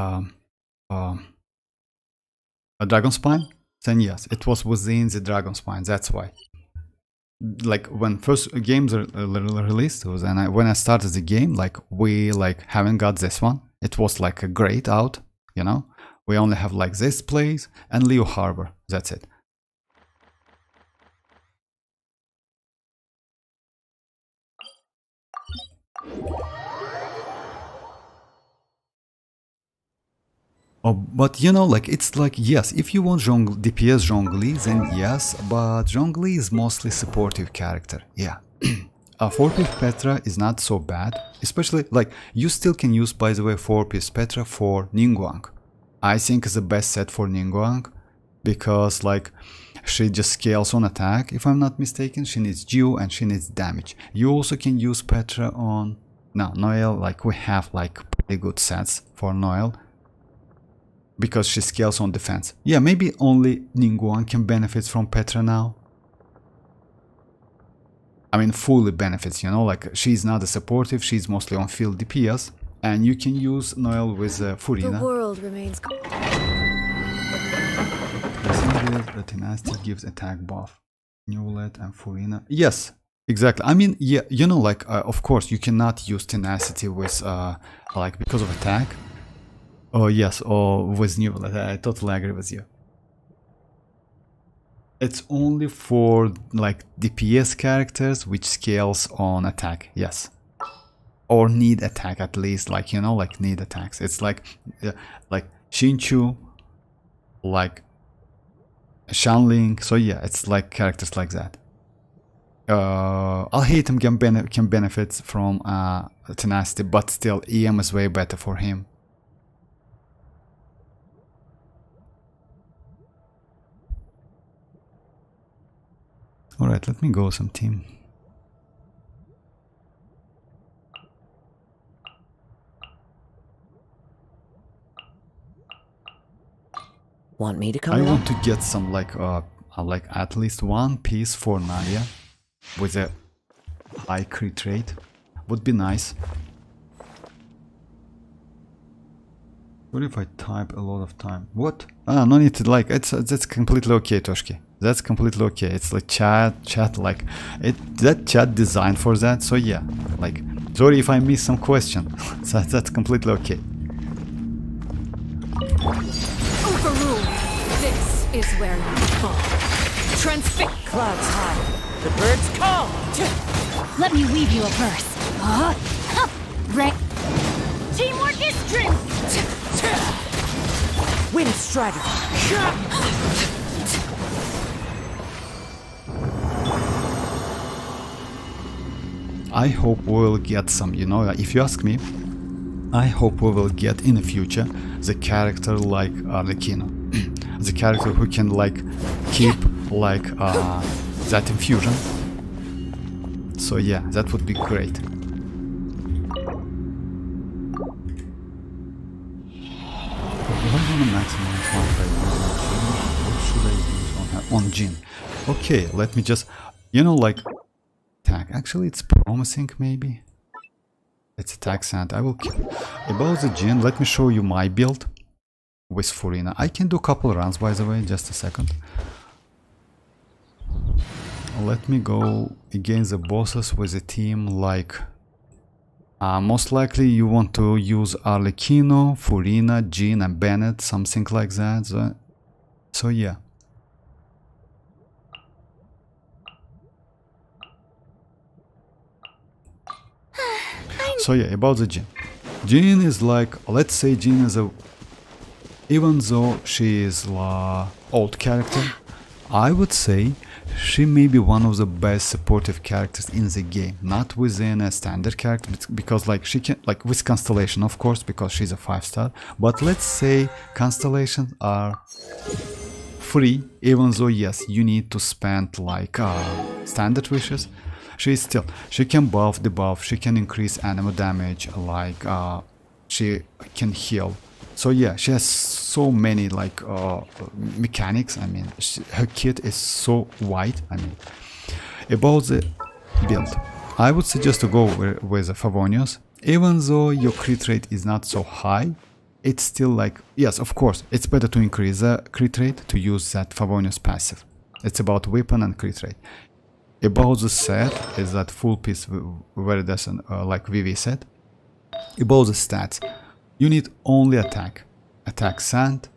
a dragon spine, then yes, it was within the dragon spine. That's why. Like when first games are released, it was, and when I started the game, like we like haven't got this one. It was like a grayed out, you know. We only have like this place and Leo Harbor. That's it. Oh, but you know, like it's like, yes, if you want DPS Zhongli, then yes, but Zhongli is mostly supportive character. Yeah. 4-piece Petra is not so bad, especially like you still can use, by the way, 4-piece Petra for Ningguang. I think is the best set for Ningguang because like she just scales on attack, if I'm not mistaken. She needs Geo and she needs damage. You also can use Petra on Noelle. Like we have like pretty good sets for Noelle because she scales on defense. Yeah, maybe only Ningguang can benefit from Petra now. I mean, fully benefits, you know, like she's not a supportive, she's mostly on field DPS, and you can use Noelle with Furina. The world remains. The tenacity gives attack buff. Neuvillette and Furina. Yes, exactly. I mean, yeah, you know, like of course you cannot use tenacity with like because of attack. Oh yes, or with Neuvillette. I totally agree with you. It's only for like DPS characters which scales on attack, yes. Or need attack at least, like, you know, like need attacks. It's like Xinchu, like Xianyun. So yeah, it's like characters like that. Alhaitham can benefit from tenacity, but still EM is way better for him. Alright, let me go some team. Want me to come I along? want to get some like at least one piece for Naya with a high crit rate. Would be nice. What if I type a lot of time? What? No need to like. That's completely okay, Toshki. That's completely okay. It's like chat like that chat designed for that. So yeah, like sorry if I miss some question. That's completely okay. Overruled. This is where you fall. Transfix. Clouds high. The birds call. Let me weave you a verse. Teamwork is strength. Wind Strider. I hope we will get some, you know, if you ask me, I hope we will get in the future the character like Arlecchino. The character who can like keep like that infusion. So yeah, that would be great. If I want to maximize one by using what should I use on her? On Jin. Okay, let me just, you know, like attack. Actually, it's promising, maybe. It's attack sand. I will kill. About the Jin, let me show you my build with Furina. I can do a couple runs, by the way, just a second. Let me go against the bosses with a team like... most likely you want to use Arlecchino, Furina, Jin and Bennett, something like that. So yeah. So yeah, about the Jin. Jin is like, let's say Jin is a... Even though she is old character, I would say she may be one of the best supportive characters in the game. Not within a standard character, because like she can, like with Constellation of course, because she's a 5-star. But let's say Constellations are free, even though yes, you need to spend like standard wishes. She can buff, debuff, she can increase enemy damage, like she can heal. So yeah, she has so many like mechanics. I mean, her kit is so wide. I mean, about the build, I would suggest to go with Favonius. Even though your crit rate is not so high, it's still like, yes, of course, it's better to increase the crit rate to use that Favonius passive. It's about weapon and crit rate. About the set is that full piece very decent like VV set. About the stats, you need only attack sand,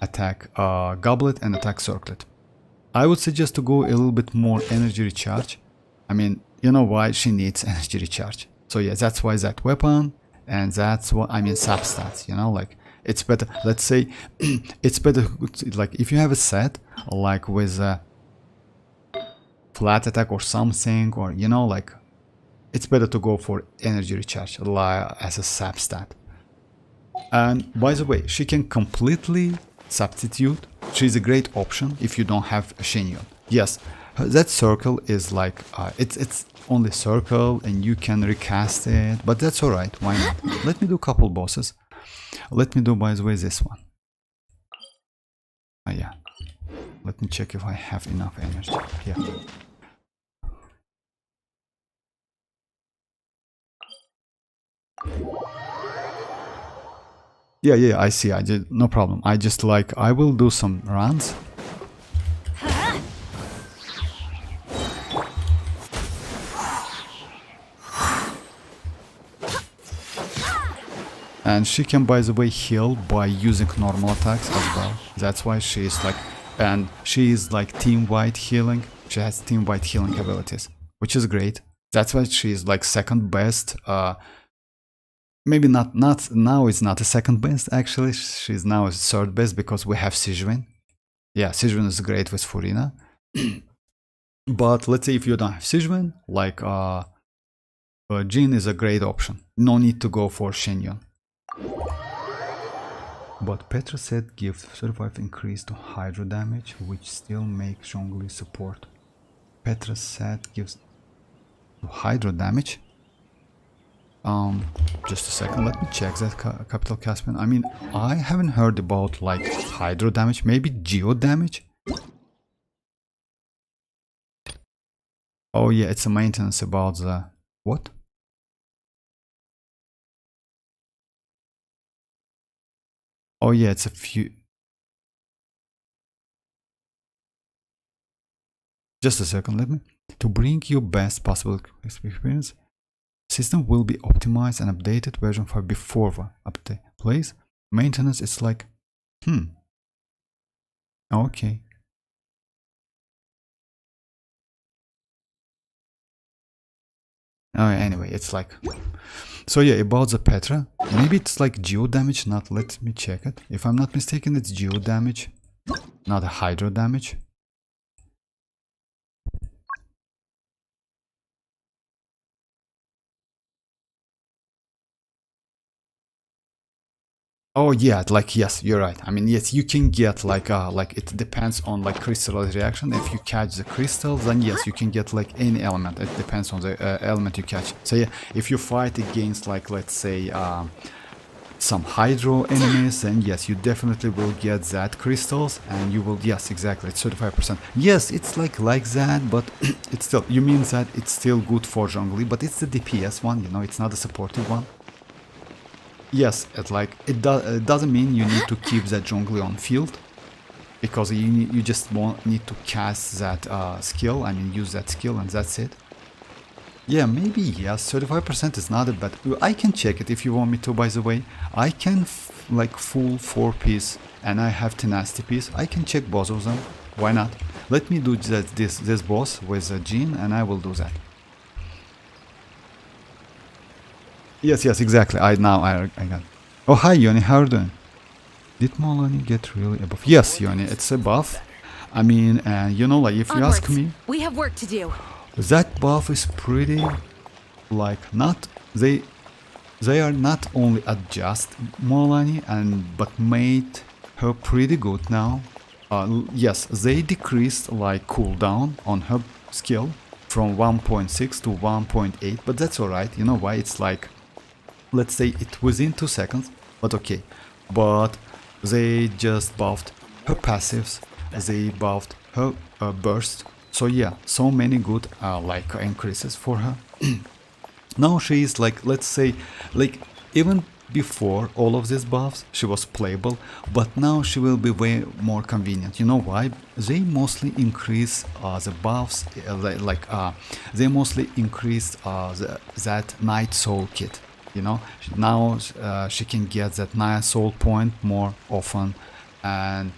attack Goblet and attack Circlet. I would suggest to go a little bit more energy recharge. I mean, you know why she needs energy recharge. So yeah, that's why that weapon, and that's what I mean sub stats, you know, like it's better. Let's say it's better like if you have a set like with a flat attack or something, or you know, like it's better to go for energy recharge as a sub stat. And by the way, she can completely substitute. She's a great option if you don't have a Xianyun. Yes, that circle is like it's only circle and you can recast it, but that's alright, why not? Let me do a couple bosses. Let me do, by the way, this one. Yeah, let me check if I have enough energy. Yeah. Yeah, I see. I did, no problem. I just like, I will do some runs. And she can, by the way, heal by using normal attacks as well. That's why she is like, and she is like team-wide healing. She has team-wide healing abilities, which is great. That's why she is like second best. Maybe not now. It's not a second best actually. She's now a third best because we have Xianyun. Yeah, Xianyun is great with Furina. But let's say if you don't have Xianyun, like Jin is a great option. No need to go for Xianyun. But Petra said gives 35 increase to hydro damage, which still makes Zhongli support. Petra said gives hydro damage. Just a second, let me check that Capital Caspian. I mean, I haven't heard about like hydro damage, maybe geo damage. Oh yeah, it's a maintenance about the what? Oh yeah, it's a few. Just a second, let me. To bring you best possible experience, system will be optimized and updated version 5 before the update. Please, maintenance is like, okay. Oh, anyway, it's like, so yeah, about the Petra, maybe it's like geo damage, not, let me check it. If I'm not mistaken, it's geo damage, not a hydro damage. Oh yeah, like yes, you're right. I mean, yes, you can get like it depends on like crystal reaction. If you catch the crystal, then yes, you can get like any element. It depends on the element you catch. So yeah, if you fight against like, let's say some hydro enemies, then yes, you definitely will get that crystals, and you will, yes, exactly, it's 35%. Yes, it's like that, but it's still, you mean that it's still good for Zhongli, but it's the DPS one, you know, it's not a supportive one. Yes, it doesn't mean you need to keep that Zhongli on field, because you just need to cast that skill, I mean use that skill, and that's it. Yeah, maybe yes, 35% is not a bad. I can check it if you want me to, by the way. I can like full 4-piece, and I have tenacity piece. I can check both of them. Why not? Let me do this boss with Jin, and I will do that. Yes, exactly. I got it. Oh, hi, Yoni. How are you doing? Did Mualani get really a buff? Yes, Yoni, it's a buff. I mean, you know, like if you ask me, we have work to do. That buff is pretty, like, not they are not only adjust Mualani but made her pretty good now. Yes, they decreased like cooldown on her skill from 1.6 to 1.8, but that's alright. You know why? It's like, let's say it within 2 seconds, but okay. But they just buffed her passives, they buffed her burst. So yeah, so many good like increases for her. Now she is like, let's say, like even before all of these buffs, she was playable, but now she will be way more convenient. You know why? They mostly increase the buffs, they mostly increased that Night Soul kit. You know, now she can get that Night Soul point more often, and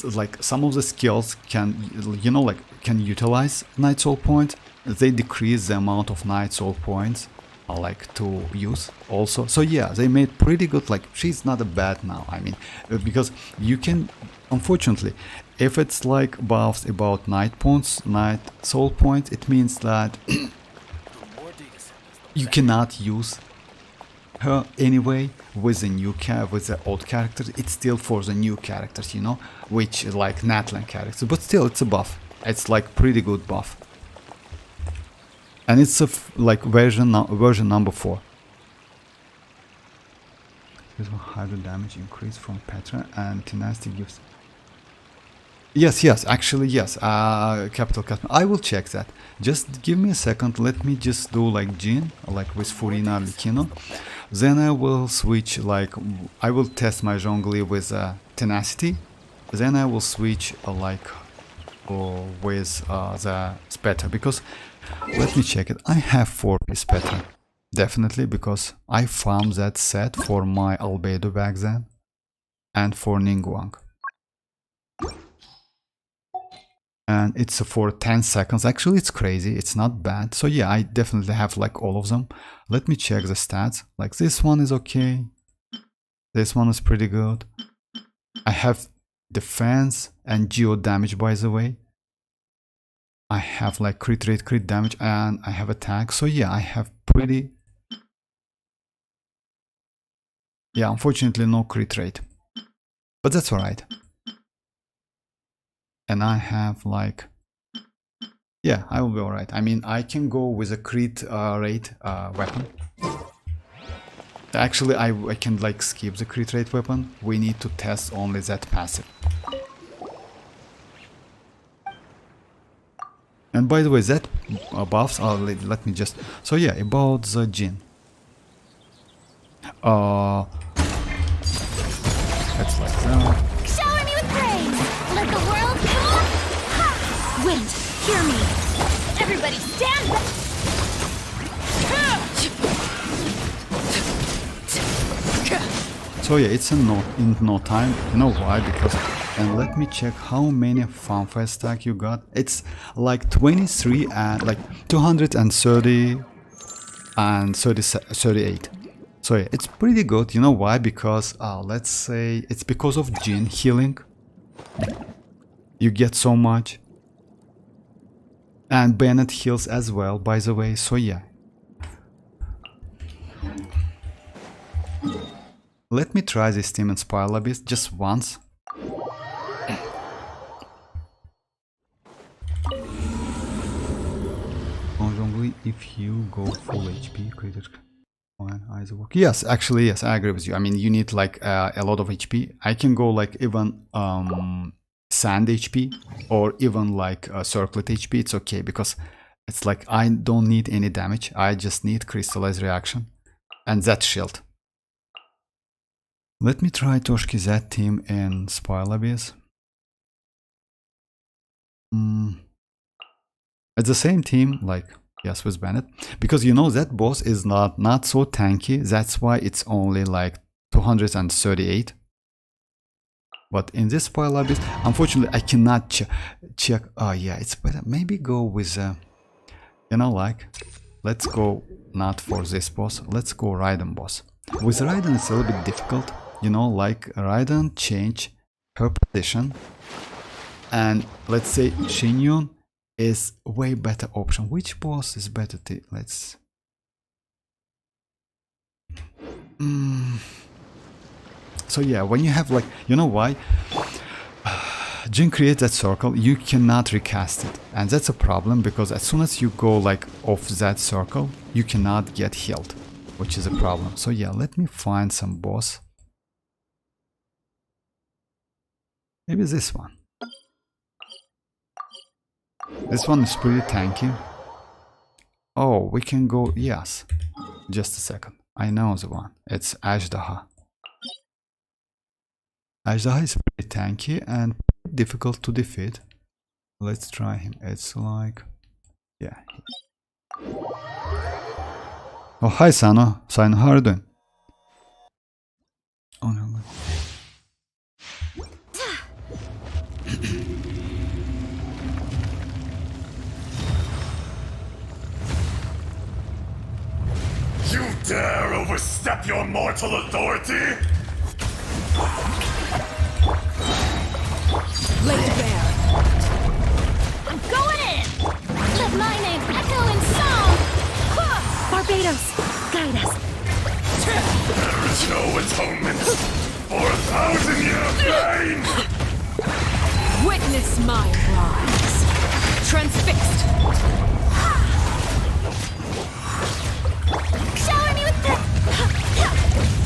like some of the skills can, you know, like can utilize Night Soul points. They decrease the amount of Night Soul points like to use also. So yeah, they made pretty good, like she's not a bad now, I mean, because you can, unfortunately, if it's like buffs about Night Soul points, it means that you cannot use her anyway with the with the old characters. It's still for the new characters, you know, which is like Natlan characters, but still it's a buff. It's like pretty good buff. And it's a like version number 4. This will hydro damage increase from Petra, and tenacity gives. Yes, actually yes. Capital. I will check that. Just give me a second. Let me just do like Jin, like with Furina Likino. Then I will switch. Like I will test my Zhongli with tenacity. Then I will switch with the Spectre, because let me check it. I have 4-piece Spectre, definitely, because I found that set for my Albedo back then and for Ningguang. And it's for 10 seconds. Actually, it's crazy. It's not bad. So yeah, I definitely have like all of them. Let me check the stats. Like this one is okay. This one is pretty good. I have defense and geo damage, by the way. I have like crit rate, crit damage, and I have attack. So yeah, I have pretty... Yeah, unfortunately no crit rate. But that's alright. And I have like... Yeah, I will be alright. I mean, I can go with a crit rate weapon. Actually, I can like skip the crit rate weapon. We need to test only that passive. And by the way, that buffs are, let me just... So yeah, about the Jin. It's like that. Shower me with praise! Let the world come! Ha! Wind, hear me! Everybody stand back! So yeah, it's in no time. You know why? Because... And let me check how many fanfare stack you got. It's like 23 and like 230 and 38. So yeah, it's pretty good. You know why? Because let's say it's because of Jin healing. You get so much. And Bennett heals as well, by the way. So yeah. Let me try this team in Spire Abyss just once. If you go full HP, created eyes work. Yes, actually, yes, I agree with you. I mean, you need like a lot of HP. I can go like even sand HP or even like circlet HP. It's okay because it's like I don't need any damage. I just need crystallized reaction and that shield. Let me try Toshki Z team in Spire Abyss. It's the same team, like, yes, with Bennett. Because you know that boss is not so tanky. That's why it's only like 238. But in this Spire Abyss, unfortunately, I cannot check. Oh yeah, it's better. Maybe go with, you know, like, let's go not for this boss. Let's go Raiden boss. With Raiden, it's a little bit difficult. You know, like Raiden change her position. And let's say Xianyun is way better option. Which boss is better? Let's... So yeah, when you have like, you know why? Jin creates that circle, you cannot recast it. And that's a problem because as soon as you go like off that circle, you cannot get healed, which is a problem. So yeah, let me find some boss. Maybe this one. This one is pretty tanky. Oh, we can go... Yes. Just a second. I know the one. It's Ajdaha. Ajdaha is pretty tanky and difficult to defeat. Let's try him. It's like... Yeah. Oh, hi Sano. Sano, how are you doing? Oh no. sidestep your mortal authority? Laid bare. I'm going in! Let my name echo in song! Barbados, guide us. There is no atonement for 1,000-year pain! Witness my rise. Transfixed. Shower me with the...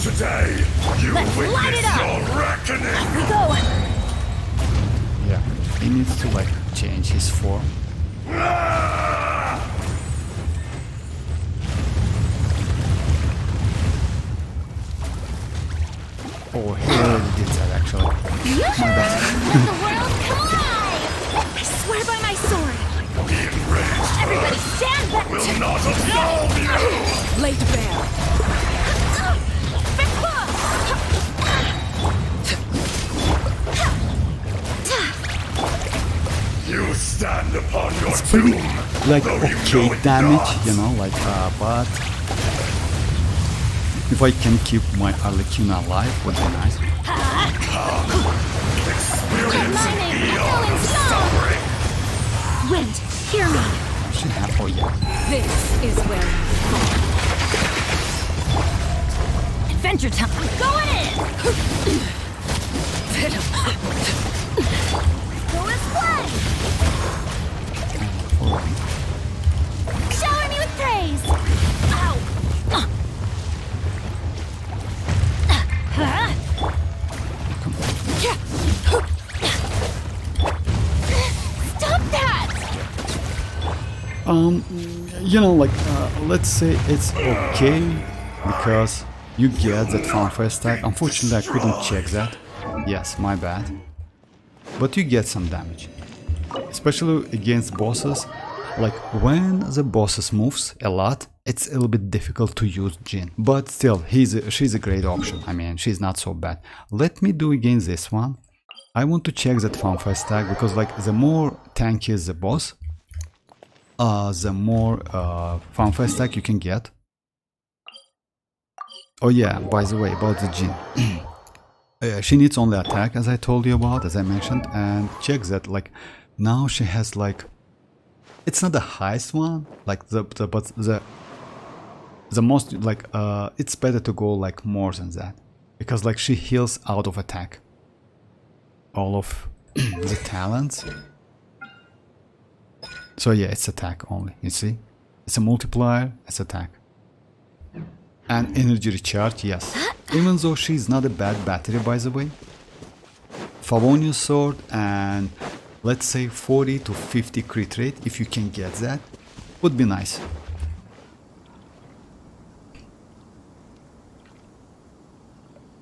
Today, you Let's light witness it up. your reckoning! We go! Yeah, he needs to like change his form. Oh, he already did that actually. Let the world come alive! I swear by my sword. The enraged Everybody earth stand back! will not absolve you! Laid bare. You stand upon your Pretty doom, like though you okay know it damage, not. you know, like but if I can keep my Arlequin alive would be nice. Experience My an name eon echo in of song! suffering. Wind, hear me. Should have oh yeah. This is where you fall. Adventure time! I'm going in! Go this way! Shower me with praise! Ow! Stop that! You know, like let's say it's okay because you get that fanfare stack. Unfortunately, I couldn't check that. Yes, my bad. But you get some damage, especially against bosses. Like when the bosses moves a lot, it's a little bit difficult to use Jin. But still, she's a great option. I mean, she's not so bad. Let me do against this one. I want to check that fanfare stack because like the more tanky is the boss, the more fanfare stack you can get. Oh yeah, by the way, about the Jin. She needs only attack, as I told you about, as I mentioned, and check that like now she has like, it's not the highest one, like but the most like it's better to go like more than that because like she heals out of attack. All of the talents. So yeah, it's attack only, you see? It's a multiplier, it's attack. And energy recharge, yes. Even though she's not a bad battery, by the way. Favonius sword and let's say 40 to 50 crit rate, if you can get that, would be nice.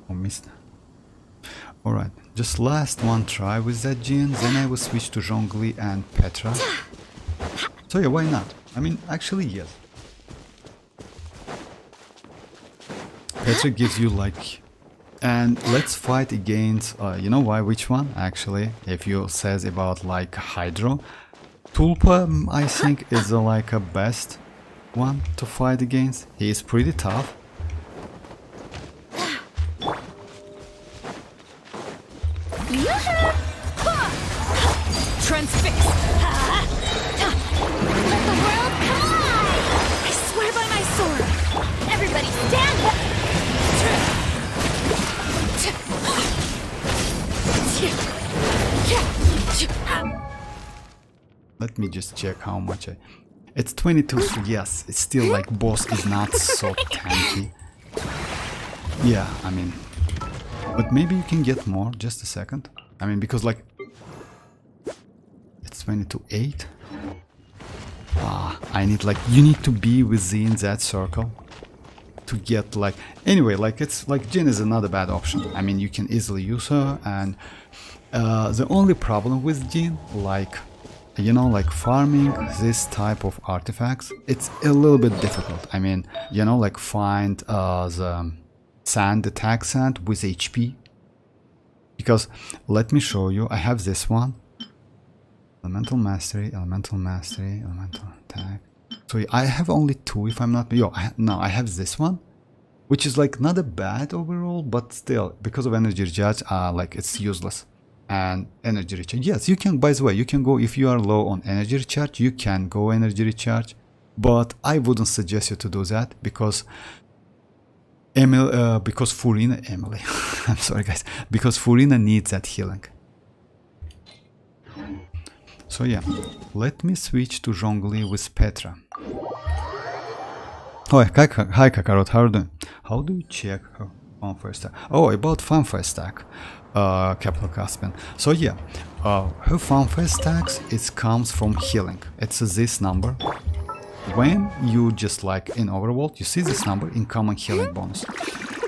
Oh, missed. Alright, just last one try with that Jin, then I will switch to Zhongli and Petra. So yeah, why not? I mean, actually yes. Petra gives you like... And let's fight against, you know why, which one? Actually, if you says about like Hydro, Tulpa I think is like a best one to fight against. He is pretty tough. Transfixed. Let the world come alive! I swear by my sword. Everybody stand back! Let me just check how much I... It's 22, so yes, it's still like boss is not so tanky. Yeah, I mean... But maybe you can get more, just a second. I mean, because like... It's 22.8. I need like... You need to be within that circle to get like... Anyway, like it's like Jin is another bad option. I mean, you can easily use her and... the only problem with Jin, like... You know, like farming this type of artifacts, it's a little bit difficult. I mean, you know, like find the sand, attack sand with HP. Because, let me show you, I have this one. Elemental Mastery, Elemental Mastery, Elemental Attack. So I have only two if I'm not... no, I have this one. which is like not a bad overall, but still because of energy recharge, like it's useless. And energy recharge, yes, you can, by the way, you can go if you are low on energy recharge, you can go energy recharge, but I wouldn't suggest you to do that because because Furina, Emily, I'm sorry guys, because Furina needs that healing. So yeah, let me switch to Zhongli with Petra. Oh, hi Kakarot, how are you doing? How do you check her fanfare stack? Oh, about fanfare stack, Capital Caspian. So yeah, her fanfare stacks, it comes from healing. It's this number. When you just like in Overworld, you see this number in common healing bonus.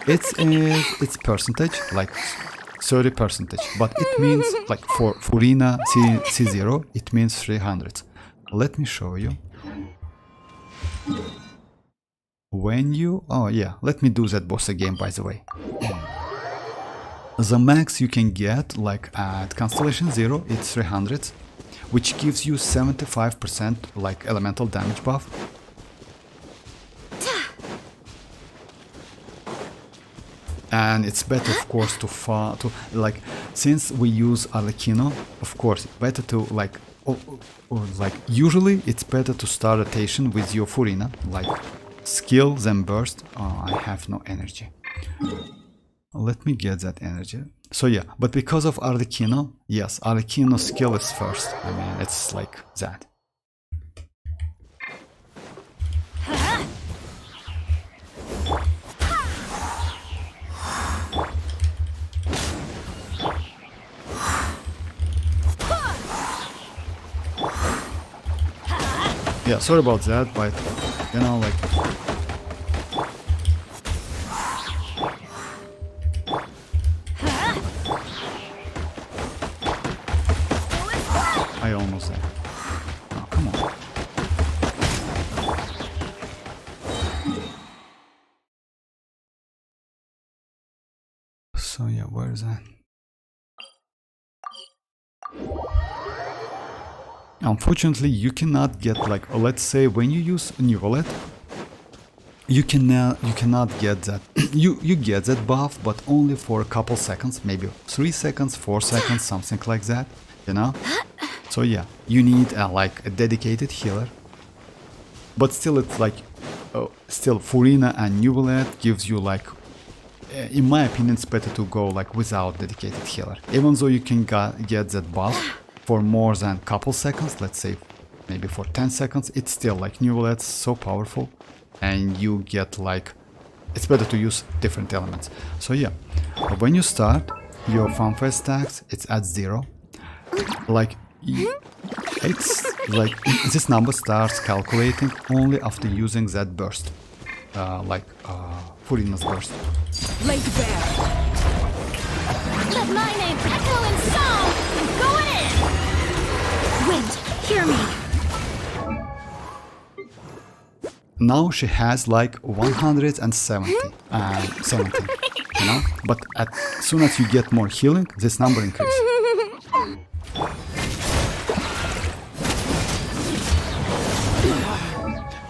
It's percentage, like 30%, but it means like for Furina C0, it means 300. Let me show you. When you, oh yeah, let me do that boss again, by the way. The max you can get, like at Constellation 0, it's 300, which gives you 75% like elemental damage buff. And it's better, of course, to like, since we use Arlecchino, of course, better to like, or like, usually it's better to start rotation with your Furina, like skill, then burst. Oh, I have no energy. Let me get that energy. So yeah, but because of Arlecchino, yes, Arlecchino skill is first. I mean, it's like that. Yeah, sorry about that, but you know, like, I almost there. Oh, come on. So yeah, where is that? Unfortunately, you cannot get like, let's say when you use Neuvillette, you cannot get that. you get that buff, but only for a couple seconds, maybe 3 seconds, 4 seconds, something like that, you know. So yeah, you need like a dedicated healer. But still, it's like, still Furina and Neuvillette gives you like, in my opinion, it's better to go like without dedicated healer, even though you can get that buff for more than a couple seconds, let's say maybe for 10 seconds, it's still like Neuvillette's so powerful, and you get like, it's better to use different elements. So yeah, when you start your fanfare stacks, it's at 0. Like, it's like this number starts calculating only after using that burst, like Furina's burst. Laid bare. Let my name echo in song! I'm going in! Wind, hear me! Now she has like 170, 17, you know? But as soon as you get more healing, this number increases.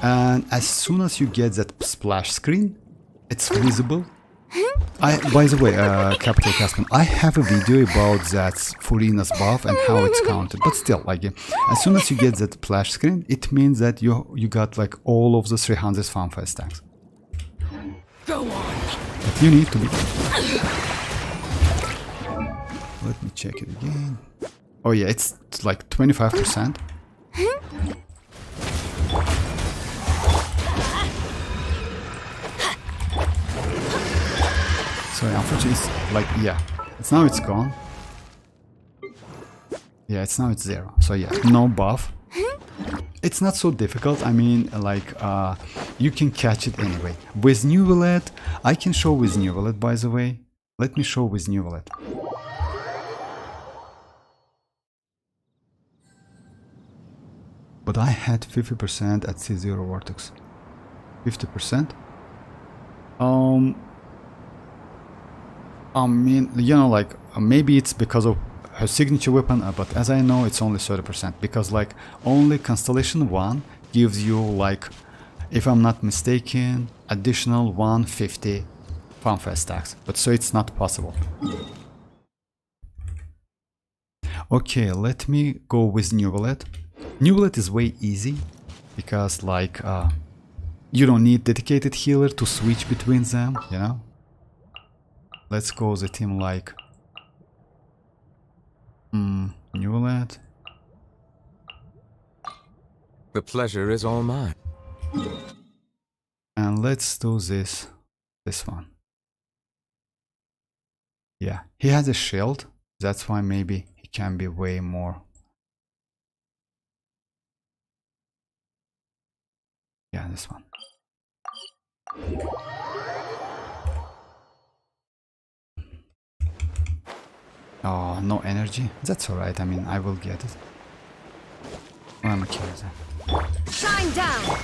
And as soon as you get that splash screen, it's visible. By the way, Capital Caspian, I have a video about that Furina's buff and how it's counted. But still, like, as soon as you get that splash screen, it means that you got like all of the 300 fanfare stacks. Go on. But you need to be. Let me check it again. Oh yeah, it's like 25%. So unfortunately, it's like, yeah, now it's gone. Yeah, now it's 0. So yeah, no buff. It's not so difficult. I mean, like, you can catch it anyway. With Neuvillette, I can show with Neuvillette, by the way. Let me show with Neuvillette. But I had 50% at C0 Vortex. 50%? I mean, you know, like, maybe it's because of her signature weapon, but as I know, it's only 30%, because like only Constellation 1 gives you like if I'm not mistaken, additional 150 fanfare stacks. But so it's not possible. Okay, let me go with Neuvillette. Neuvillette is way easy because like you don't need dedicated healer to switch between them, you know. Let's go the team like Neuvillette. The pleasure is all mine. And let's do this one. Yeah, he has a shield, that's why maybe he can be way more. Yeah, this one. Oh, no energy. That's alright, I mean, I will get it. Oh, I'm okay with that. Shine down!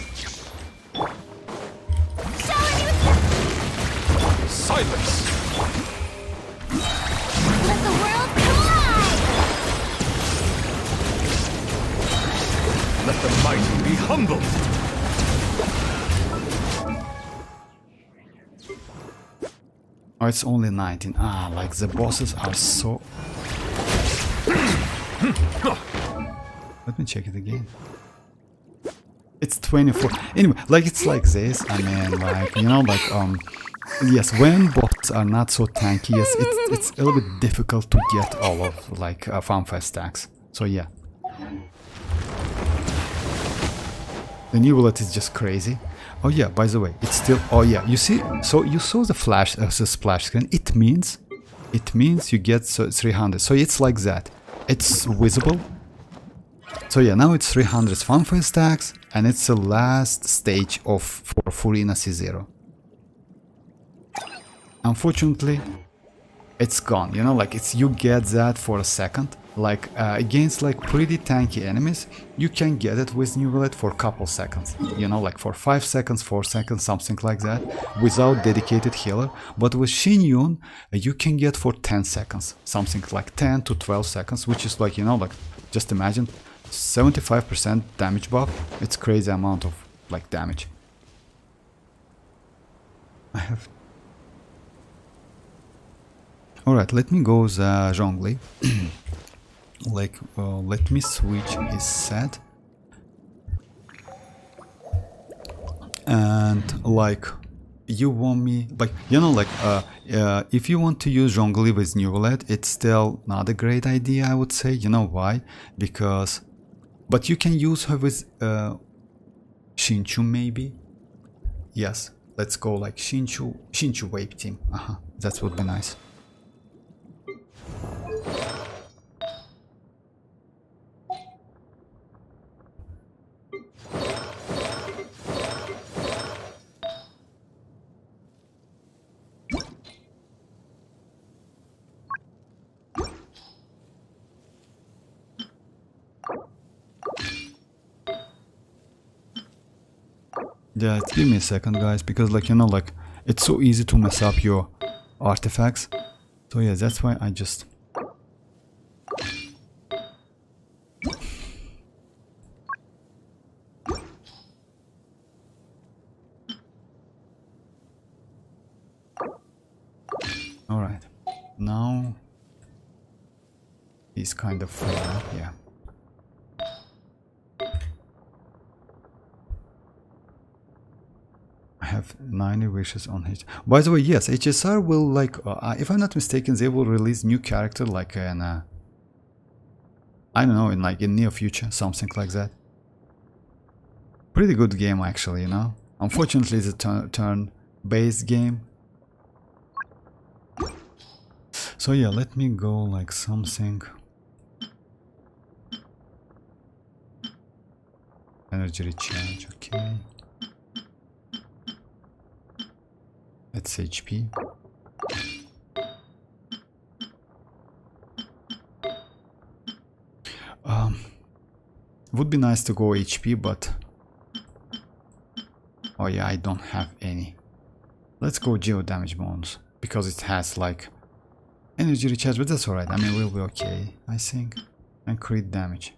Silence! Let the world collide! Let the mighty be humbled! Oh, it's only 19. Ah, like the bosses are so... Let me check it again. It's 24. Anyway, like it's like this. I mean, like, you know, like, yes, when bosses are not so tanky, yes, it's a little bit difficult to get all of, like, fanfare stacks. So, yeah. The Neuvillette is just crazy. Oh yeah, by the way, it's still... Oh yeah, you see... So you saw the flash, the splash screen. It means you get 300. So it's like that. It's visible. So yeah, now it's 300 fanfare stacks, and it's the last stage for Furina C0. Unfortunately, it's gone. You know, like you get that for a second. Like against like pretty tanky enemies, you can get it with Neuvillette for a couple seconds. You know, like for 5 seconds, 4 seconds, something like that, without dedicated healer. But with Xianyun, you can get for 10 seconds, something like 10 to 12 seconds, which is like, you know, like just imagine 75% damage buff. It's crazy amount of like damage. I have... Alright, let me go the Zhongli. Like, let me switch his set. And like, you want me, like, you know, like, if you want to use Zhongli with Neuvillette, it's still not a great idea, I would say. You know why? Because, but you can use her with Xinchu maybe. Yes, let's go like Xinchu wave team. That would be nice. Yeah, give me a second, guys, because like, you know, like it's so easy to mess up your artifacts. So yeah, that's why I just... Alright, now he's kind of free now, yeah. I have 90 wishes on his... By the way, yes, HSR will like, if I'm not mistaken, they will release new character like in, I don't know, in like in near future, something like that. Pretty good game actually, you know. Unfortunately, it's a turn-based game. So yeah, let me go like something. Energy recharge, okay. That's HP. Would be nice to go HP, but oh yeah, I don't have any. Let's go geo damage bonus because it has like energy recharge, but that's alright. I mean, we'll be okay, I think. And crit damage.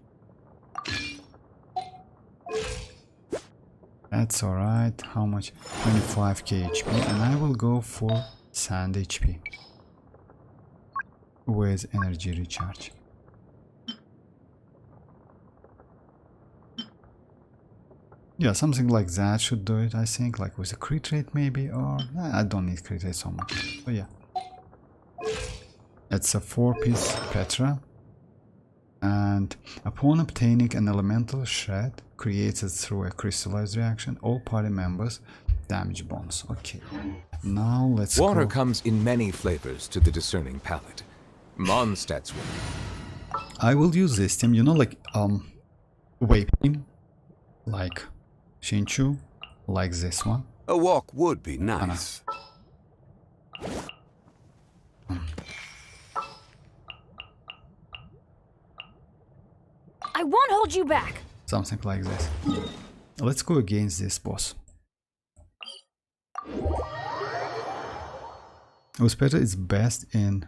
That's alright. How much? 25k HP. And I will go for sand HP. With energy recharge. Yeah, something like that should do it, I think. Like with a crit rate maybe. Or I don't need crit rate so much. So yeah. It's a 4-piece Petra. And upon obtaining an elemental shred created through a crystallized reaction, all party members damage bonus. Okay. Now let's Water go. comes in many flavors to the discerning palate. Mondstadt's one. I will use this team, you know, like wave team, like Shinchu, like this one. A walk would be nice. I won't hold you back. Something like this. Let's go against this boss. With Petra it's best in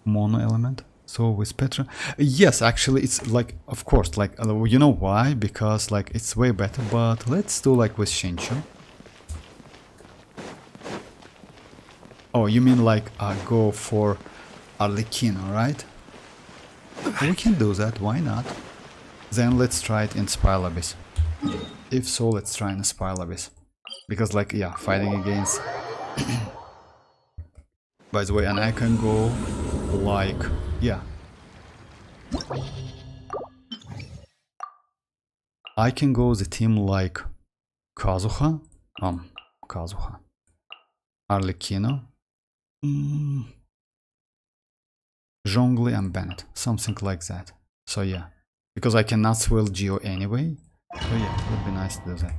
mono element. So with Petra, yes, actually it's like, of course, like, you know why? Because like it's way better, but let's do like with Shinchu. Oh, you mean like go for Arlecchino, right? We can do that, why not? Then let's try it in Spiral Abyss. If so, let's try in Spiral Abyss. Because like, yeah, fighting against... By the way, and I can go like, yeah. I can go the team like Kazuha, Arlecchino, Zhongli and Bennett, something like that. So yeah, because I cannot swill Geo anyway. So yeah, it would be nice to do that.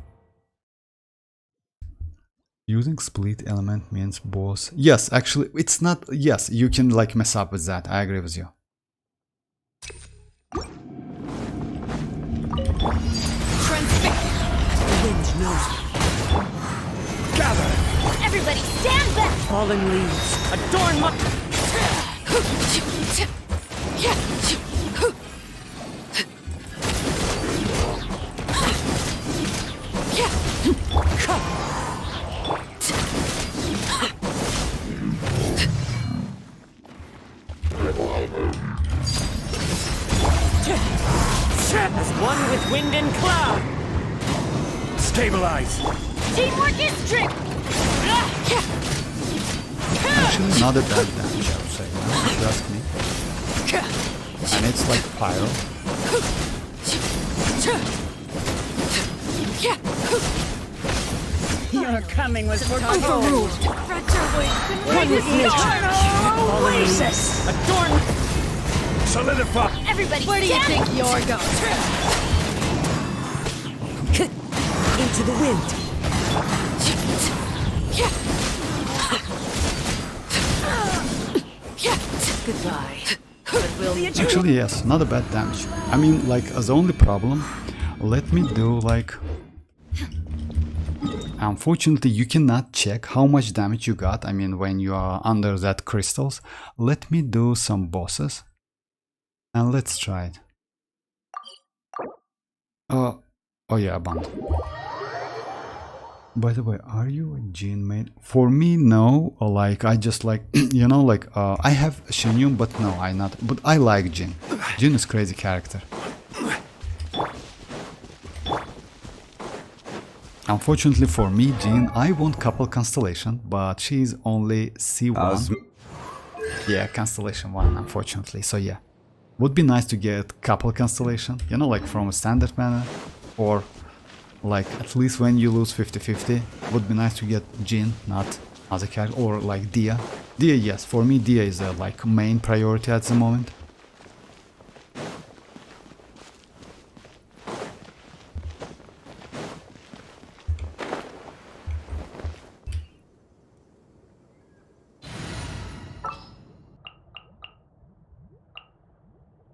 Using split element means boss. Yes, actually, it's not. Yes, you can like mess up with that. I agree with you. Gather! Everybody stand back! Fallen leaves, adorn my... As one with wind and cloud! Stabilize! Teamwork is trick! Actually, not a bad damage, I would say. If you ask me. And it's like pyro. Your coming was foretold. Overruled. One with nature! Fallen leaves, adorn... Solidify! Everybody Where do you stand think you're going? Into the wind! Goodbye. But will Actually, yes, not a bad damage. I mean, like, the only problem, let me do like... Unfortunately, you cannot check how much damage you got, I mean, when you are under that crystals. Let me do some bosses. And let's try it. Oh yeah, Bond. By the way, are you a Jin main? For me, no. Like, I just like, you know, like, I have Xianyun, but no, I not. But I like Jin. Jin is crazy character. Unfortunately for me, Jin, I want couple constellation, but she's only C1. Yeah, constellation 1, unfortunately. So yeah, would be nice to get couple constellation, you know, like from a standard manner, or like at least when you lose 50-50, would be nice to get Jin, not other character, or like Dia. Dia, yes, for me Dia is a like main priority at the moment.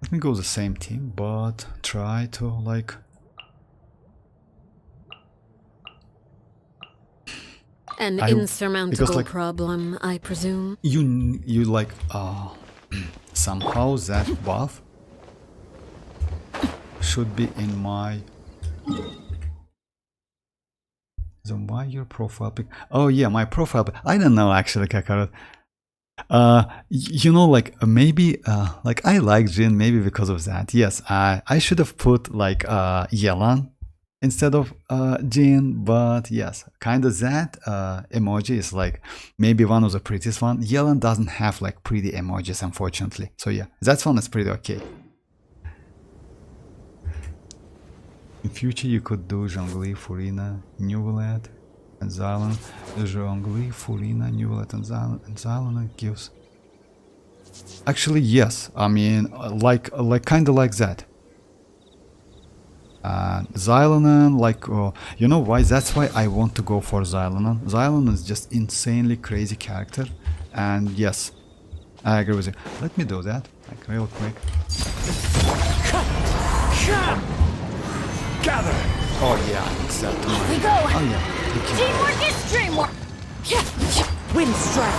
Let me go the same team, but try to like... An because, insurmountable like, problem, I presume. You like somehow that buff should be in my Then why your profile pic? Oh yeah, my profile pic. I don't know actually, Kakarot. You know, like maybe like I like Jin maybe because of that. Yes, I should have put like Yelan instead of Jin, but yes, kind of that emoji is like maybe one of the prettiest one. Yelan doesn't have like pretty emojis, unfortunately. So yeah, that one is pretty okay. In future, you could do Zhongli, Furina, Neuvillette, and Xianyun. Zhongli, Furina, Neuvillette, and Xianyun gives. Actually, yes. I mean, like kind of like that. Xianyun, like you know why? That's why I want to go for Xianyun. Xianyun is just insanely crazy character, and yes, I agree with you. Let me do that, like real quick. Gather! Oh yeah, exactly. Here we go. Oh yeah. Okay. Teamwork is dreamwork. Wind strike.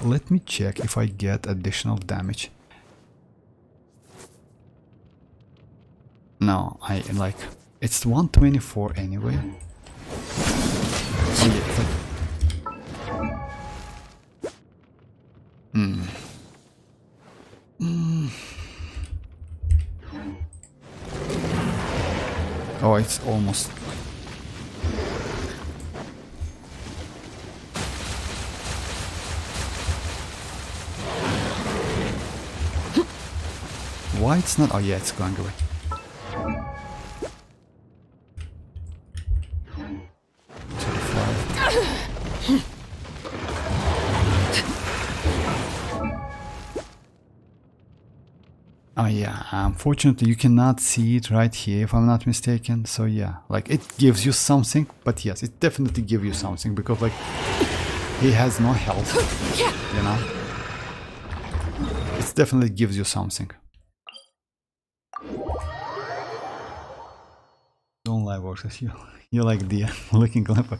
Let me check if I get additional damage. No, I like it's 124 anyway. Oh, yeah, it's like, oh, it's almost. Why it's not? Oh yeah, it's going away. Oh yeah, unfortunately you cannot see it right here if I'm not mistaken. So yeah, like it gives you something, but yes, it definitely gives you something because like he has no health, you know. It definitely gives you something. Don't lie, Vortex. You like the looking leopard.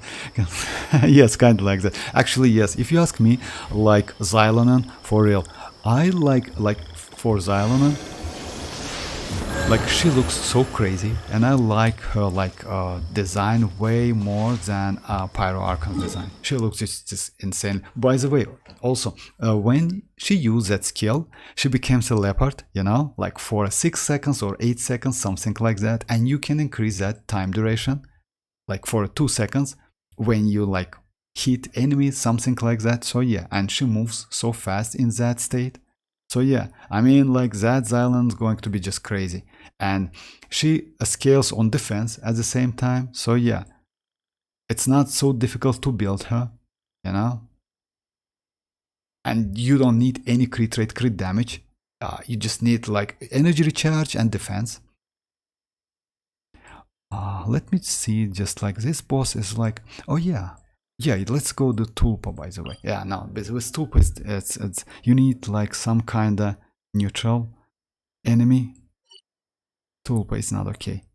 Yes, kind of like that. Actually, yes. If you ask me, like Xianyun for real, I like for Xianyun. Like she looks so crazy, and I like her like design way more than Pyro Archon's design. She looks just insane. By the way, also when she used that skill, she becomes a leopard, you know, like for 6 seconds or 8 seconds, something like that, and you can increase that time duration, like for 2 seconds when you like hit enemies, something like that. So yeah, and she moves so fast in that state. So yeah, I mean like that Xianyun is going to be just crazy, and she scales on defense at the same time. So yeah, it's not so difficult to build her, you know, and you don't need any crit rate, crit damage. You just need like energy recharge and defense. Let me see, just like this boss is like, oh yeah. Yeah, let's go to Tulpa, by the way. Yeah, no, but with Tulpa, it's you need like some kind of neutral enemy. Tulpa is not okay.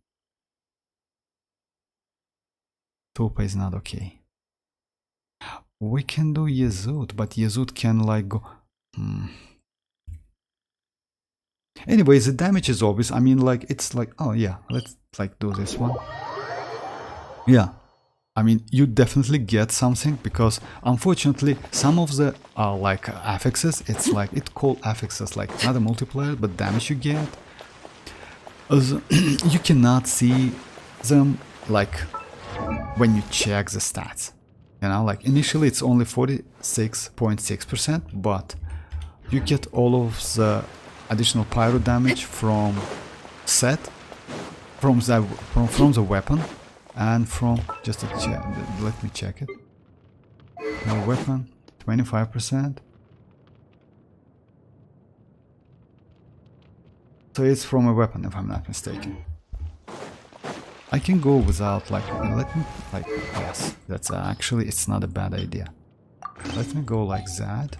Tulpa is not okay. We can do Yezud, but Yezud can like go. Anyways, the damage is obvious. I mean, like it's like, oh yeah, let's like do this one. Yeah. I mean, you definitely get something because unfortunately some of the like affixes, it's like it called affixes, like not a multiplier, but damage you get. You cannot see them like when you check the stats. You know, like initially it's only 46.6%, but you get all of the additional pyro damage from set, from the weapon. And from just a check, let me check it. No weapon, 25%. So it's from a weapon, if I'm not mistaken. I can go without like. Let me like. Yes, that's actually it's not a bad idea. Let me go like that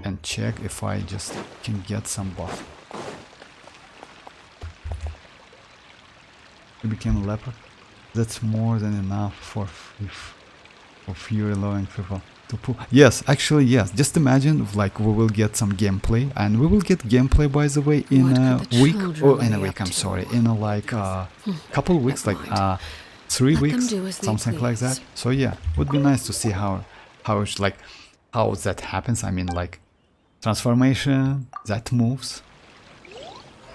and check if I just can get some buff. You became a leopard. That's more than enough for Fury loving people. to pull. Yes, actually, yes. Just imagine like we will get some gameplay, and we will get gameplay, by the way, in What a could the week, children or in a be week. up I'm to? sorry, in a like couple weeks, like mind. 3 Let them weeks, do as they something like that. please. So yeah, would be nice to see how it's like how that happens. I mean, like transformation that moves.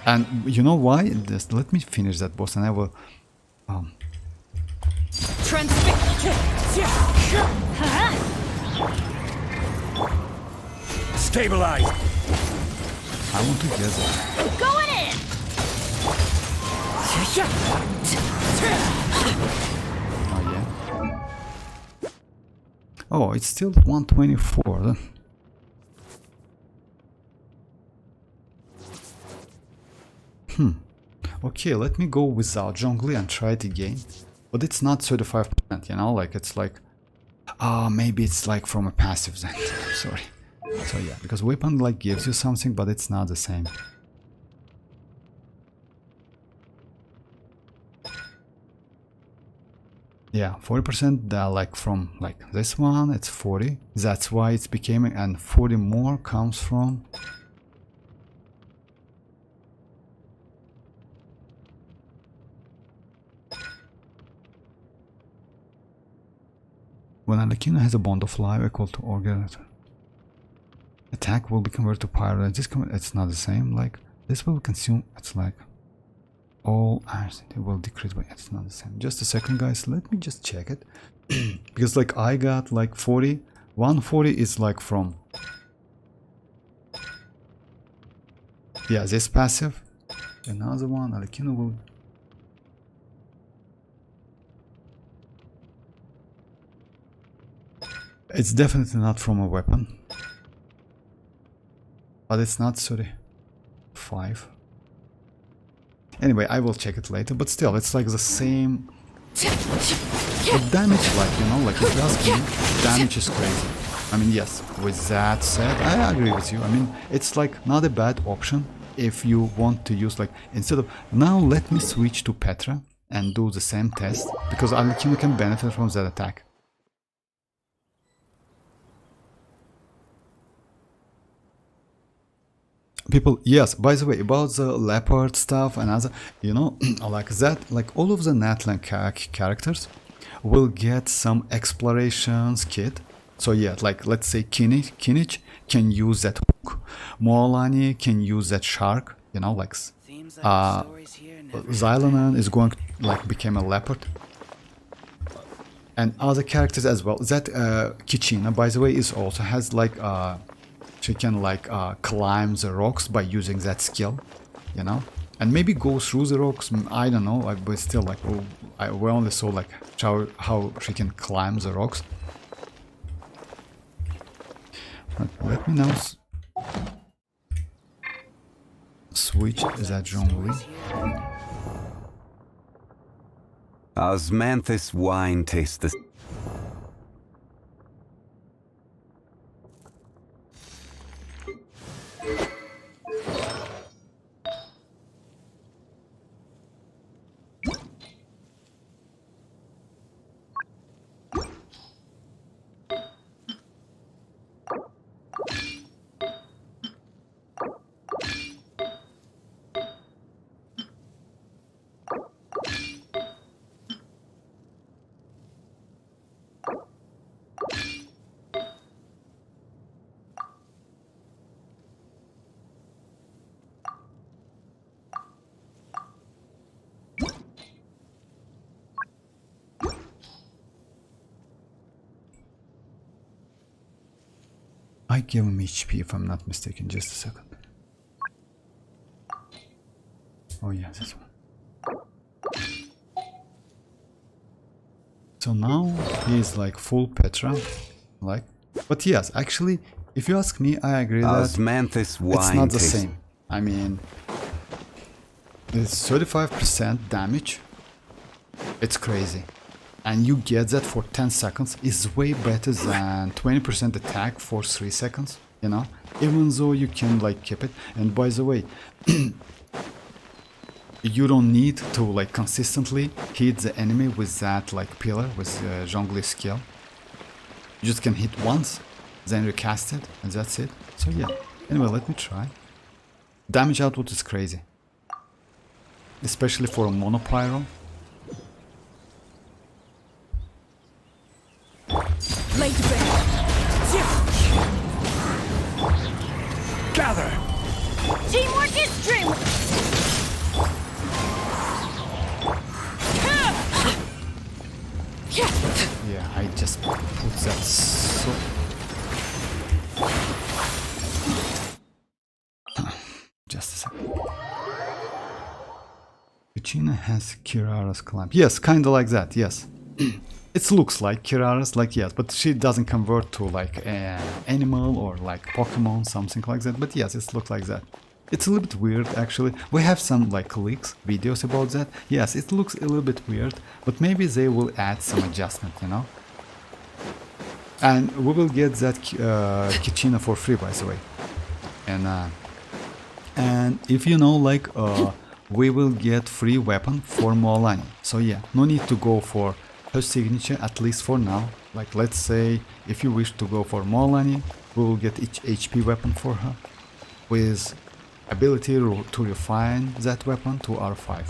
And you know why? Just let me finish that boss, and I will. Stabilize. I want to get that. Going in! Oh yeah. Oh, it's still 124. Okay, let me go without Zhongli and try it again. But it's not 35%, you know, like it's like maybe it's like from a passive then. Sorry. So yeah, because weapon like gives you something, but it's not the same. Yeah, 40% like from like this one, it's 40. That's why it's became, and 40 more comes from when Alekina has a bond of life equal to organ, attack will be converted to pyro. This it's not the same. Like this will consume. It's like all iron. It will decrease by. It's not the same. Just a second, guys. Let me just check it because like I got like 40. 140 is like from. Yeah, this passive. Another one. Alekina will. It's definitely not from a weapon. But it's not 35. Anyway, I will check it later, but still, it's like the same. But damage, like, you know, like if you ask me, damage is crazy. I mean, yes, with that said, I agree with you. I mean, it's like not a bad option if you want to use like, instead of, now let me switch to Petra and do the same test, because Alekina can benefit from that attack. People, yes, by the way, about the leopard stuff and other, you know, like that, like all of the Natlan characters will get some explorations kit. So yeah, like let's say Kinich can use that hook, Mualani can use that shark, you know, like Xianyun is going to like become a leopard. And other characters as well. That Kichina, by the way, is also has like she can like climb the rocks by using that skill, you know, and maybe go through the rocks. I don't know, but still, like we only saw like how she can climb the rocks. But let me now switch that Zhongli. Osmanthus wine tastes the... I give him HP if I'm not mistaken. Just a second. Oh yeah, this one. So now he's like full Petra, like. But yes, actually, if you ask me, I agree that Osmanthus wine it's not the tastes... same. I mean, it's 35% damage. It's crazy. And you get that for 10 seconds is way better than 20% attack for 3 seconds, you know, even though you can like keep it. And by the way, you don't need to like consistently hit the enemy with that like pillar, with Zhongli skill. You just can hit once, then recast it, and that's it. So yeah. Anyway, let me try. Damage output is crazy. Especially for a monopyro. Late bang. Gather! Teamwork is dreamwork! Yeah, I just put that so... Just a second. Kuchina has Kirara's clamp. Yes, kinda like that, yes. It looks like Kirara's, like yes, but she doesn't convert to like an animal or like Pokemon, something like that. But yes, it looks like that. It's a little bit weird actually. We have some like leaks, videos about that. Yes, it looks a little bit weird, but maybe they will add some adjustment, you know. And we will get that Kuchina for free, by the way. And if you know, like, we will get free weapon for Mualani. So yeah, no need to go for her signature, at least for now. Like, let's say if you wish to go for Mualani, we will get each HP weapon for her with ability to refine that weapon to R5.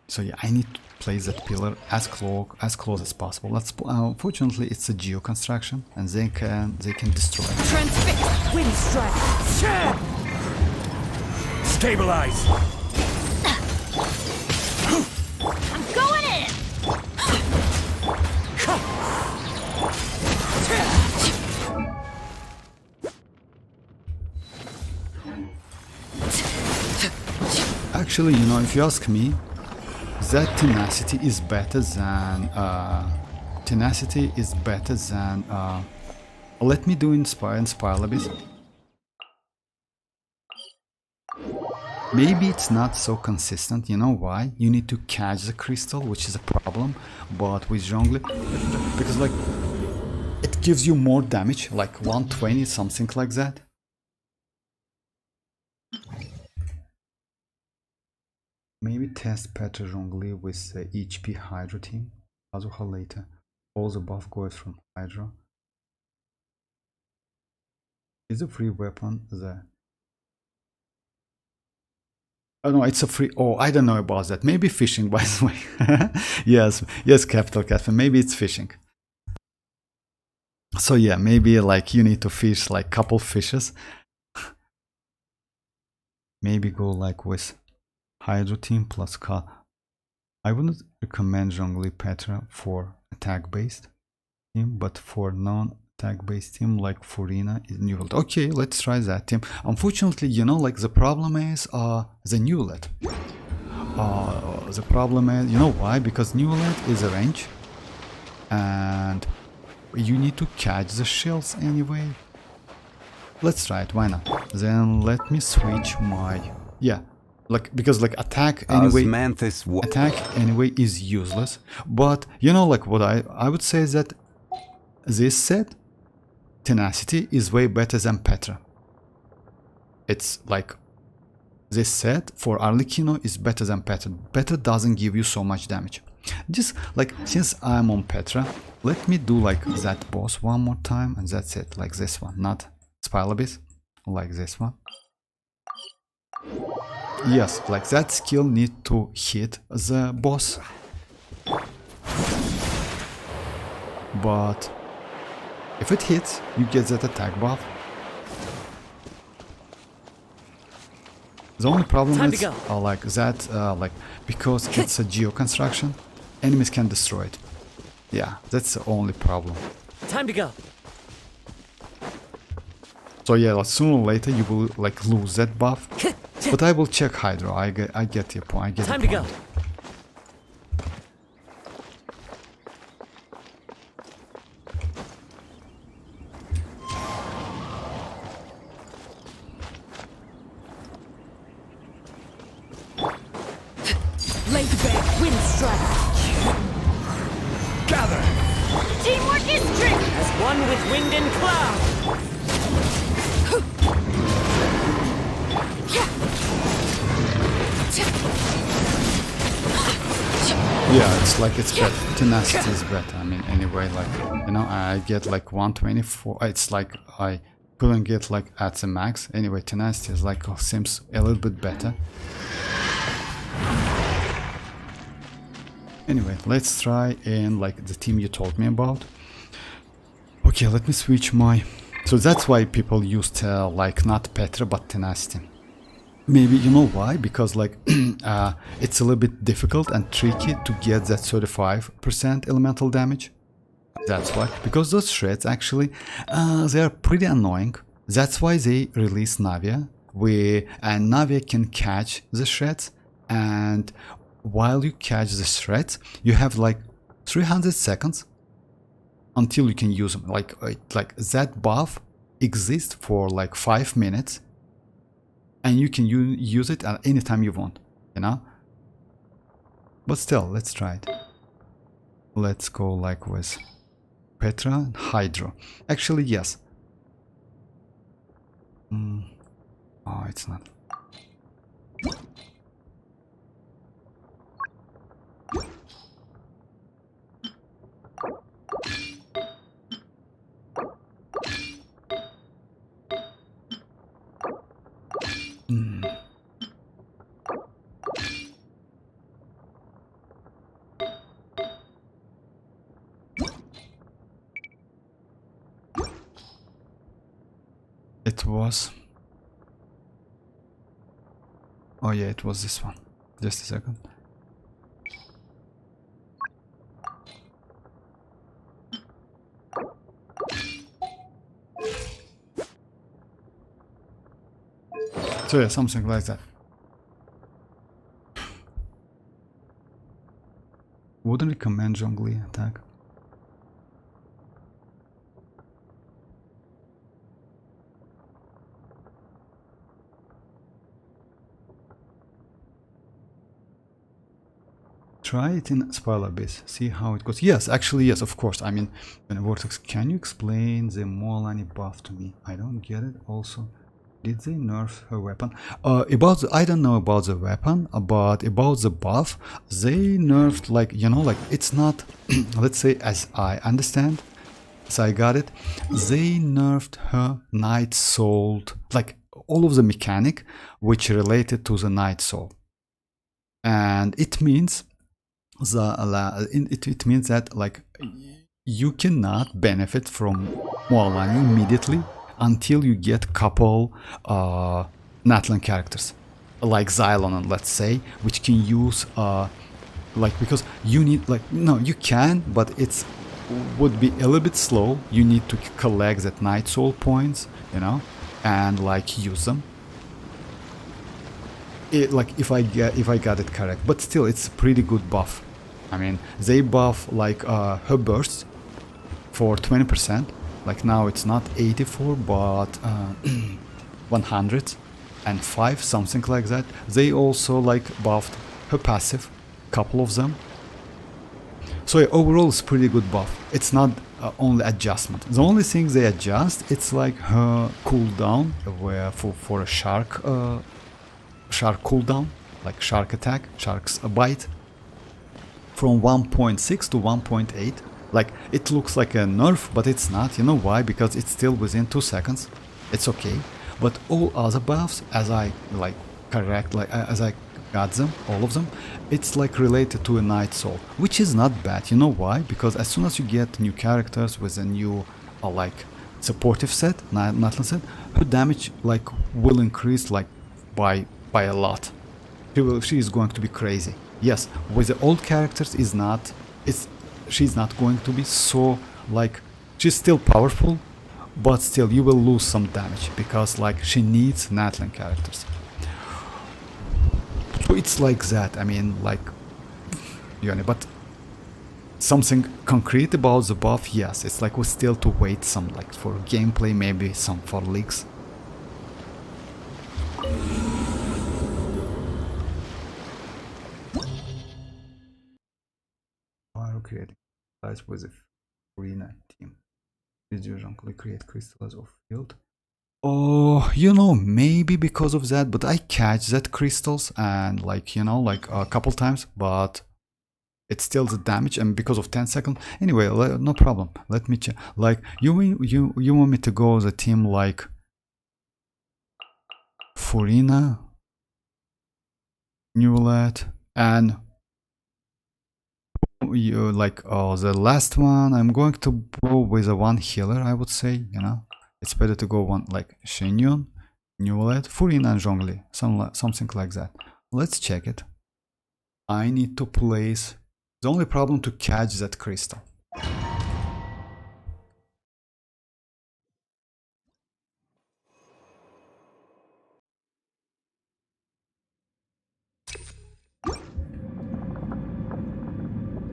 So yeah, I need to place that pillar as close as possible. Unfortunately, it's a geo construction, and they can destroy it. Transfix. Wind strike. Stabilize! I'm going in! Actually, you know, if you ask me, that tenacity is better than let me do inspire a bit. Maybe it's not so consistent, you know why? You need to catch the crystal, which is a problem, but with Zhongli, because like it gives you more damage, like 120, something like that. Maybe test Petra Zhongli with the HP Hydro team. Kazuha later. All the buff goes from Hydro. Is a free weapon there? Oh no, it's a free... Oh, I don't know about that. Maybe fishing, by the way. yes, Capital Catman. Maybe it's fishing. So yeah, maybe like you need to fish like couple fishes. Maybe go like with Hydro team plus Ka. I wouldn't recommend Zhongli Petra for attack-based team, but for non-attack-based team like Furina is Neuvillette. Okay, let's try that team. Unfortunately, you know, like the problem is the Neuvillette. The problem is, you know why? Because Neuvillette is a range, and you need to catch the shells anyway. Let's try it. Why not? Then let me switch my like because like attack anyway is useless. But you know, like what I would say is that this set tenacity is way better than Petra. It's like this set for Arlecchino is better than Petra. Petra doesn't give you so much damage. Just like since I'm on Petra, let me do like that boss one more time, and that's it. Like this one, not Spilabis, like this one. Yes, like that skill need to hit the boss. But if it hits, you get that attack buff. The only problem is like that, like because it's a geo construction, enemies can destroy it. Yeah, that's the only problem. Time to go. So yeah, like, sooner or later you will like lose that buff. But I will check Hydro. I get your point. Time to go. Late back, wind strike. Gather! Teamwork is strength! As one with wind and cloud. Yeah, it's like it's better. Tenacity is better. I mean, anyway, like, you know, I get like 124. It's like I couldn't get like at the max. Anyway, tenacity is like seems a little bit better. Anyway, let's try in like the team you told me about. Okay, let me switch my. So that's why people used like not Petra but tenacity. Maybe you know why? Because like it's a little bit difficult and tricky to get that 35% elemental damage. That's why. Because those shreds actually they are pretty annoying. That's why they release Navia. And Navia can catch the shreds, and while you catch the shreds, you have like 300 seconds until you can use them. Like that buff exists for like 5 minutes. And you can use it at any time you want, you know? But still, let's try it. Let's go like with Petra and Hydro. Actually, yes. Oh, it's not. It was. Oh yeah, it was this one. Just a second. So yeah, something like that. Wouldn't recommend Zhongli attack. Try it in Spoiler Base, see how it goes. Yes, actually, yes, of course. I mean, Vortex, can you explain the Mualani buff to me? I don't get it. Also, did they nerf her weapon? I don't know about the weapon, but about the buff, they nerfed, like, you know, like, it's not, let's say, as I understand, so I got it, they nerfed her Night Soul, like, all of the mechanic which related to the Night Soul. And it means it means that like you cannot benefit from Mualani immediately until you get couple Natlan characters like Xylon, let's say, which can use like, because you need, like, no, you can, but it's would be a little bit slow. You need to collect that Night Soul points, you know, and like use them. Like if I got it correct, but still it's a pretty good buff. I mean, they buff like her burst for 20%. Like now it's not 84 but 105, something like that. They also like buffed her passive, couple of them. So yeah, overall it's pretty good buff. It's not only adjustment. The only thing they adjust, it's like her cooldown, where for a shark cooldown, like shark attack, shark's bite, from 1.6 to 1.8. Like, it looks like a nerf, but it's not. You know why? Because it's still within 2 seconds. It's okay. But all other buffs, as I like as I got them, all of them, it's like related to a Night Soul, which is not bad. You know why? Because as soon as you get new characters with a new like supportive set, Natlan set, her damage like will increase like by a lot. She is going to be crazy. Yes, with the old characters she's not going to be so, like, she's still powerful, but still you will lose some damage because like she needs Natlan characters. So it's like that. I mean, like, but something concrete about the buff, yes, it's like we still to wait some, like, for gameplay, maybe some for leaks. Creating with the Furina team. Did you create crystals of field? Oh, you know, maybe because of that, but I catch that crystals and, like, you know, like a couple times, but It's still the damage, and because of 10 seconds. Anyway, no problem. Let me check. Like you want me to go the team like Furina, Neuvillette, and you like the last one. I'm going to go with a one healer, I would say. You know, it's better to go one like Xianyun, Neuvillette, Furina, and Zhongli, something like that. Let's check it. I need to place. The only problem to catch that crystal.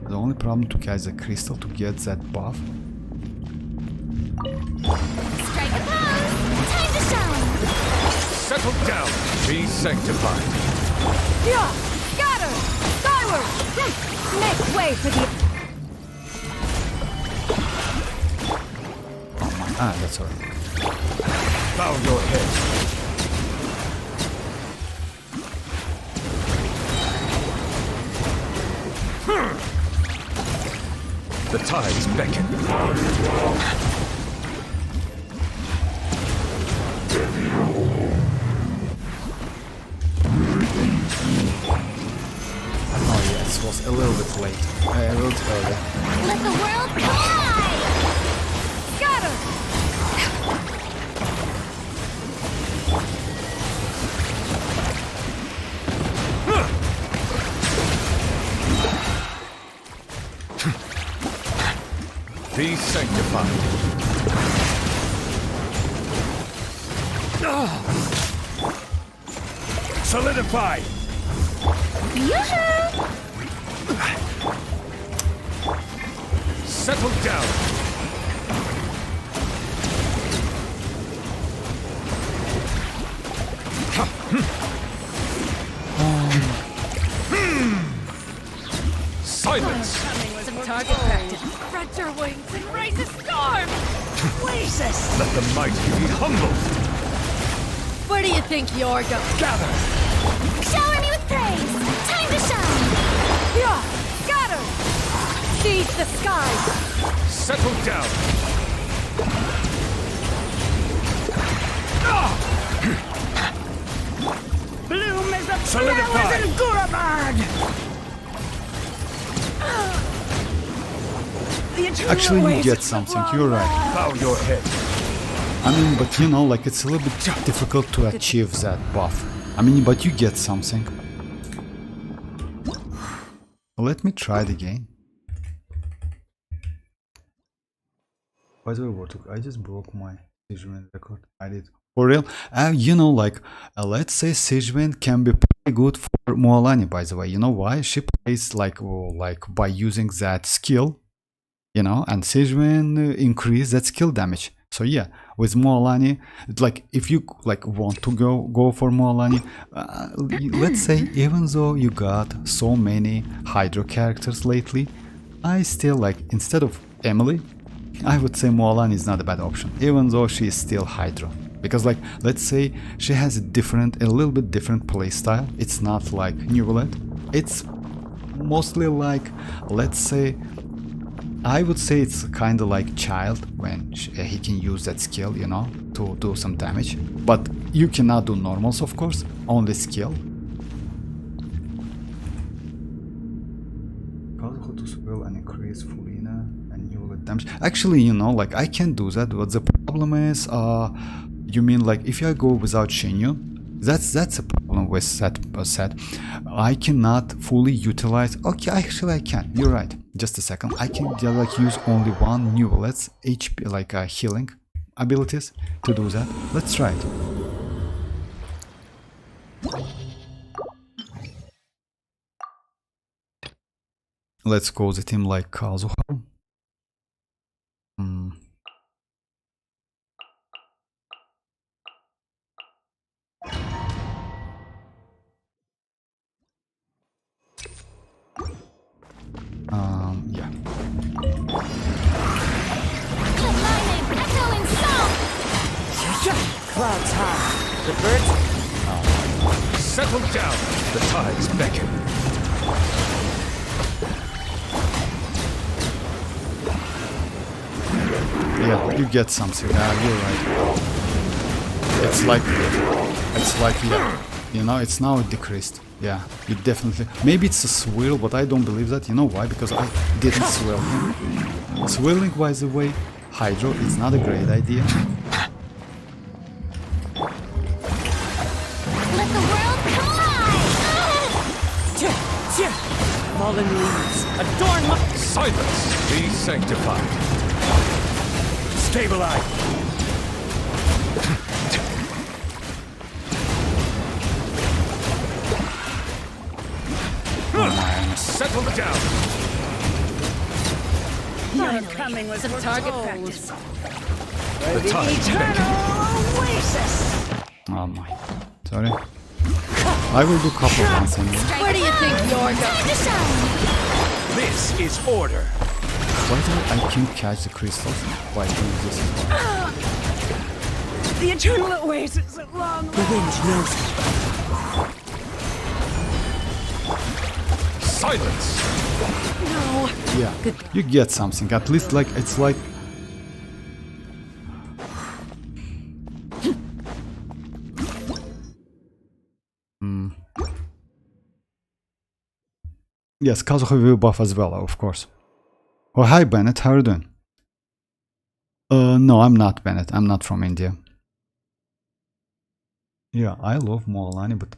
The only problem to catch the crystal to get that buff. Strike a pose! Time to shine! Settle down. Be sanctified. Yeah! Scatter! Skyward! Make way for the... Ah, that's alright. Bow your head. The tides beckon. Oh yes, it was a little bit late. A little bit early. Let the world collide! Scatter! Be sanctified. Solidify. Yoo-hoo! Settle down. Silence. Target practice. Spread your wings and raise a storm! Jesus! Let the mighty be humbled. Where do you think you're going? Gather. Shower me with praise! Time to shine! Yeah! Scatter! Seize the skies! Settle down. Bloom is the Solidify. flowers in Guramad! Actually, you get something. You're right. Bow your head. I mean, but you know, like it's a little bit difficult to achieve that buff. I mean, but you get something. Let me try it again. By the way, what? I just broke my Xianyun record. I did. For real? You know, like, let's say Xianyun can be pretty good for Mualani, by the way. You know why? She plays like by using that skill, you know, and Xianyun increase that skill damage. So yeah, with Mualani, like if you like want to go for Mualani, let's say even though you got so many Hydro characters lately, I still like instead of Emily, I would say Mualani is not a bad option, even though she is still Hydro. Because like let's say she has a little bit different playstyle. It's not like Neuvillette. It's mostly like, let's say, I would say it's kind of like Child when he can use that skill, you know, to do some damage. But you cannot do normals, of course, only skill. Cause how to spell and increase Furina and Neuvillette damage. Actually, you know, like I can do that, but the problem is, you mean like if I go without Xianyun? That's a problem with that set. I cannot fully utilize. Okay, actually I can. You're right. Just a second. I can like use only one Neuvillette's HP, like healing abilities to do that. Let's try it. Let's go the team like Kazuha. Yeah. Let lightning echo in song! Clouds high. The birds... Settle down. The tides beckon. you get something. Yeah, you're right. It's like yeah, you know, it's now decreased. Yeah, you definitely. Maybe it's a swirl, but I don't believe that. You know why? Because I didn't swirl him. Swirling, by the way, Hydro is not a great idea. Let the world collide! Fallen leaves, adorn my... Silence! Be sanctified. Stabilize. Settle down. You're coming with Some target practice. The tide's Eternal oasis! Oh my. Sorry. I will do couple rounds anyway. Where do you think you're going? To shine! This is order. Why do I can't catch the crystals? Why doing this? The eternal oasis at long The wind knows me. Silence! No. Yeah, you get something. At least like it's like. Yes, Kazuha buff as well, of course. Oh, hi Bennett, how are you doing? No, I'm not Bennett. I'm not from India. Yeah, I love Mualani, but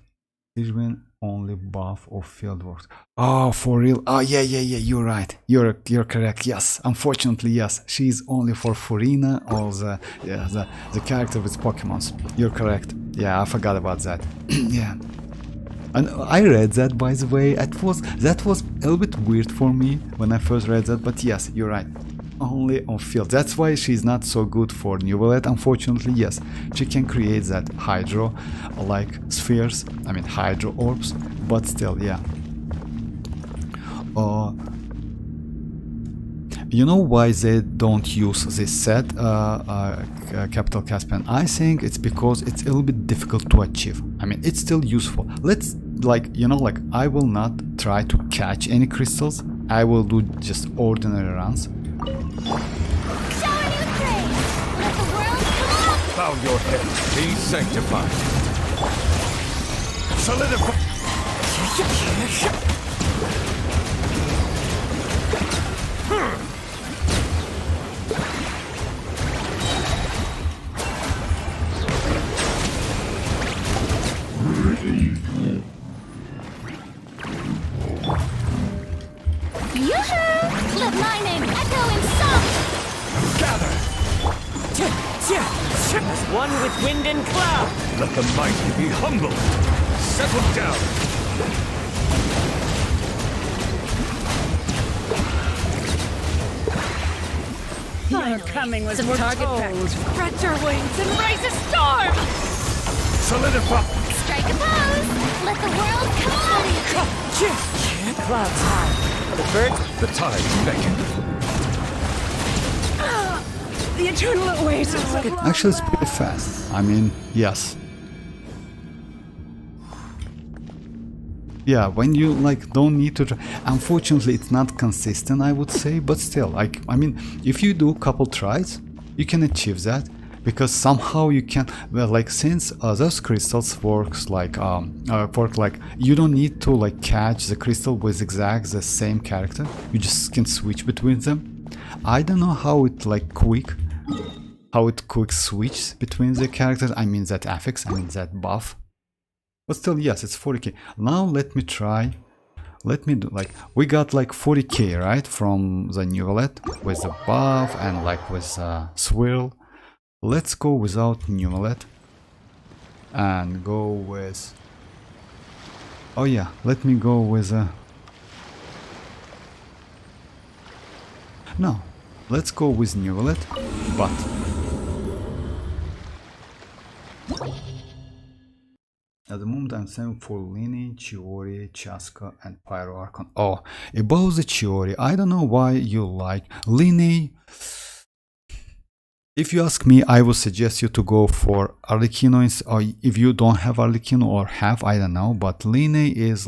Xianyun only buff of fieldworks. Oh, for real? Oh, yeah. You're right. You're correct. Yes, unfortunately, yes. She's only for Furina or the character with Pokemons. You're correct. Yeah, I forgot about that. Yeah. And I read that, by the way. That was a little bit weird for me when I first read that, but yes, you're right. Only on field. That's why she's not so good for Neuvillette. Unfortunately, yes, she can create that hydro like spheres. I mean hydro orbs, but still, yeah. You know why they don't use this set, Capital Caspian? I think it's because it's a little bit difficult to achieve. I mean, it's still useful. Let's I will not try to catch any crystals. I will do just ordinary runs. Showing you praise! Let the world collide! Bow your head. Be sanctified. Solidify. Yoo-hoo! Let my name echo in song! Gather. As one with wind and cloud. Let the mighty be humble. Settle down. You're coming with Some more target told. practice. Stretch your wings and raise a storm! Solidify. Strike a pose! Let the world collide! Clouds high. The birds. The tide's beckon. The eternal oasis at long Actually, it's pretty fast. I mean, yes. Yeah, when you don't need to try. Unfortunately, it's not consistent, I would say, but still, I mean, if you do a couple tries, you can achieve that, because somehow you can, since those crystals works you don't need to catch the crystal with exact the same character. You just can switch between them. I don't know how it quick switch between the characters. I mean that affix, I mean that buff. But still, yes, it's 40k. Now let me try. Let me do we got 40k, right, from the Neuvillette with the buff and with swirl. Let's go without Neuvillette and go with. Oh yeah, let me go with no, let's go with Neuvillette, but. At the moment I'm saving for Lini, Chiori, Chaska and Pyro Archon. Oh, about the Chiori, I don't know why you like Lini. If you ask me, I would suggest you to go for Arlecchino, or if you don't have Arlecchino or have, I don't know, but Lini is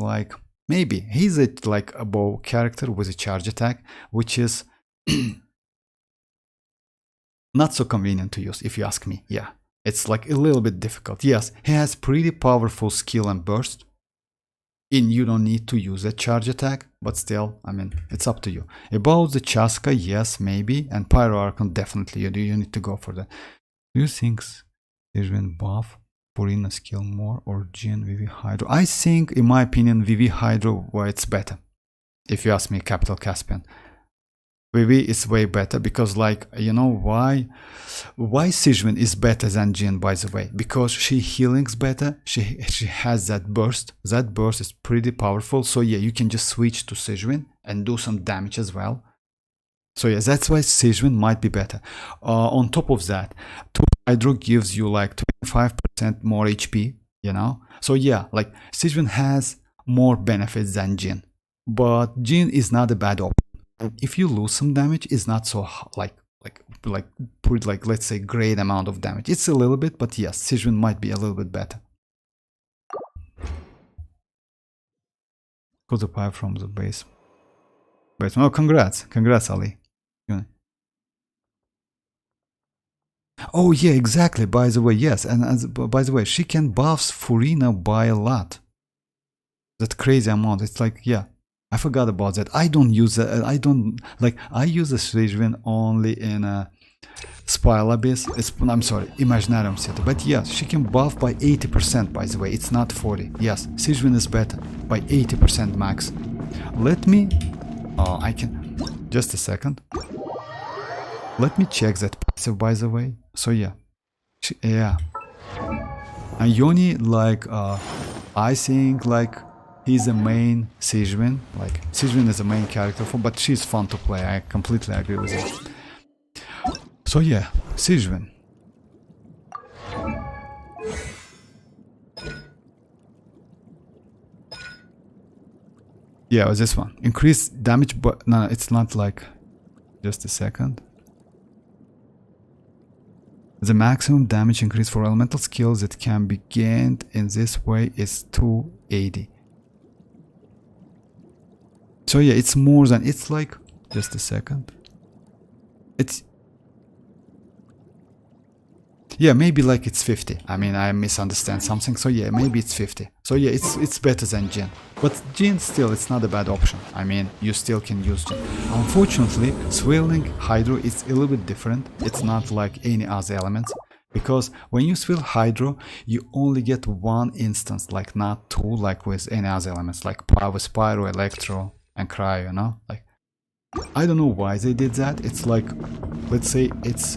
maybe, he's a bow character with a charge attack, which is not so convenient to use if you ask me. Yeah, it's like a little bit difficult. Yes, he has pretty powerful skill and burst. And you don't need to use a charge attack, but still, I mean, it's up to you. About the Chaska, yes, maybe, and Pyro Archon, definitely, you need to go for that. Do you think Xianyun buff Furina skill more or Jin Vivi Hydro? I think, in my opinion, Vivi Hydro, well, it's better. If you ask me, Capital Caspian. Vivi is way better because, like, you know why? Why Xianyun is better than Jin, by the way? Because she healings better. She has that burst. That burst is pretty powerful. So yeah, you can just switch to Xianyun and do some damage as well. So yeah, that's why Xianyun might be better. On top of that, 2 Hydro gives you like 25% more HP, you know? So yeah, like Xianyun has more benefits than Jin. But Jin is not a bad option. If you lose some damage, it's not so like let's say great amount of damage. It's a little bit, but yes, Xianyun might be a little bit better. Got the pipe from the base. Oh, congrats, Ali. Oh yeah, exactly. By the way, yes, and by the way, she can buff Furina by a lot. That crazy amount. It's like, yeah. I forgot about that. I don't use it. I use the Xianyun only in a Spiral Abyss. I'm sorry, Imaginarium Theatre. But yes, she can buff by 80%, by the way. It's not 40. Yes, Xianyun is better by 80% max. Let me... I can... Just a second. Let me check that passive, by the way. So yeah. Yeah. And Yoni, like, I think, like... He's a main Xianyun, like Xianyun is a main character, but she's fun to play. I completely agree with it. So yeah, Xianyun. Yeah, it was this one. Increased damage, but no, it's not like. Just a second. The maximum damage increase for elemental skills that can be gained in this way is 280. So yeah, it's more than, it's like, just a second. It's, yeah, maybe like it's 50. I mean, I misunderstand something. So yeah, maybe it's 50. So yeah, it's better than Jin. But Jin still, it's not a bad option. I mean, you still can use Jin. Unfortunately, swirling Hydro is a little bit different. It's not like any other elements. Because when you swirl Hydro, you only get one instance, like not two, like with any other elements, like Power, Spyro, Electro, and Cryo, you know? Like, I don't know why they did that. It's like, let's say it's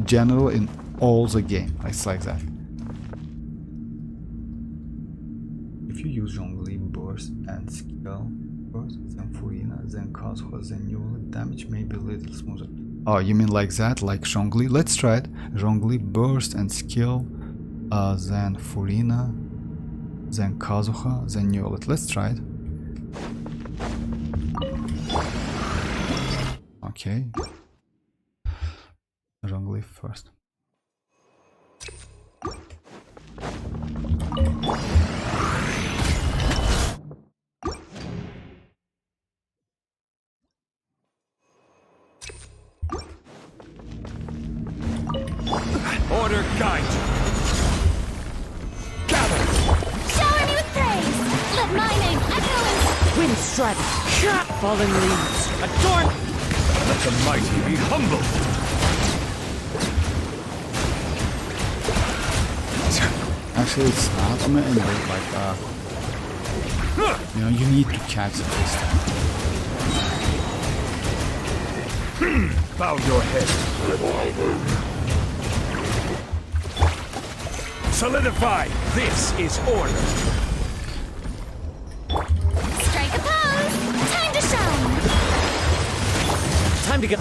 general in all the game. It's like that. If you use Zhongli, Burst, and Skill first, then Furina, then Kazuha, then Neuvillette, damage may be a little smoother. Oh, you mean like that? Like Zhongli? Let's try it. Zhongli, Burst, and Skill, then Furina, then Kazuha, then Neuvillette. Let's try it. Okay. Zhongli first. Order guide. Gather. Shower me with praise. Let my name echo in Wind strike. Fallen leaves. Adorn. Let the mighty be humbled. Actually, it's not anyway, like, you know, you need to catch the crystal. Bow your head. Solidify. This is order. strike a pose. Time to shine. Time to get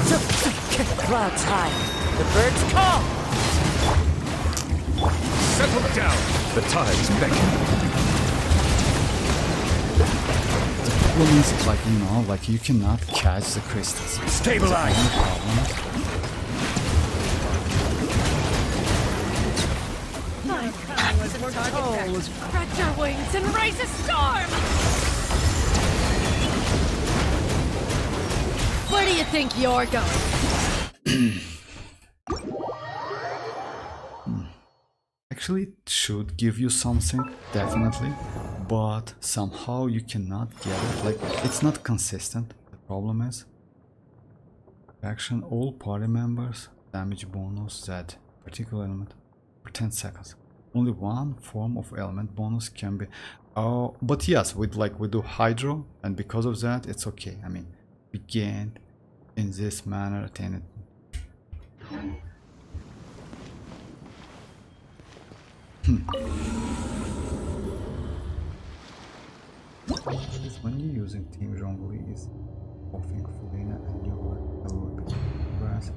clouds high. The birds call. Settle down. The tides beckon. The problem is, like, you know, like you cannot catch the crystals. Stabilize. That's the only problem. Spread your wings and raise a storm! Where do you think you're going? Actually, it should give you something, definitely, but somehow you cannot get it. Like, it's not consistent. The problem is, action all party members, damage bonus that particular element for 10 seconds. Only one form of element bonus can be. Oh, but yes, we do hydro, and because of that, it's okay. I mean, we gained in this manner attain it. When you're using Team Zhongli is offering Furina and Neuvillette a little bit grass.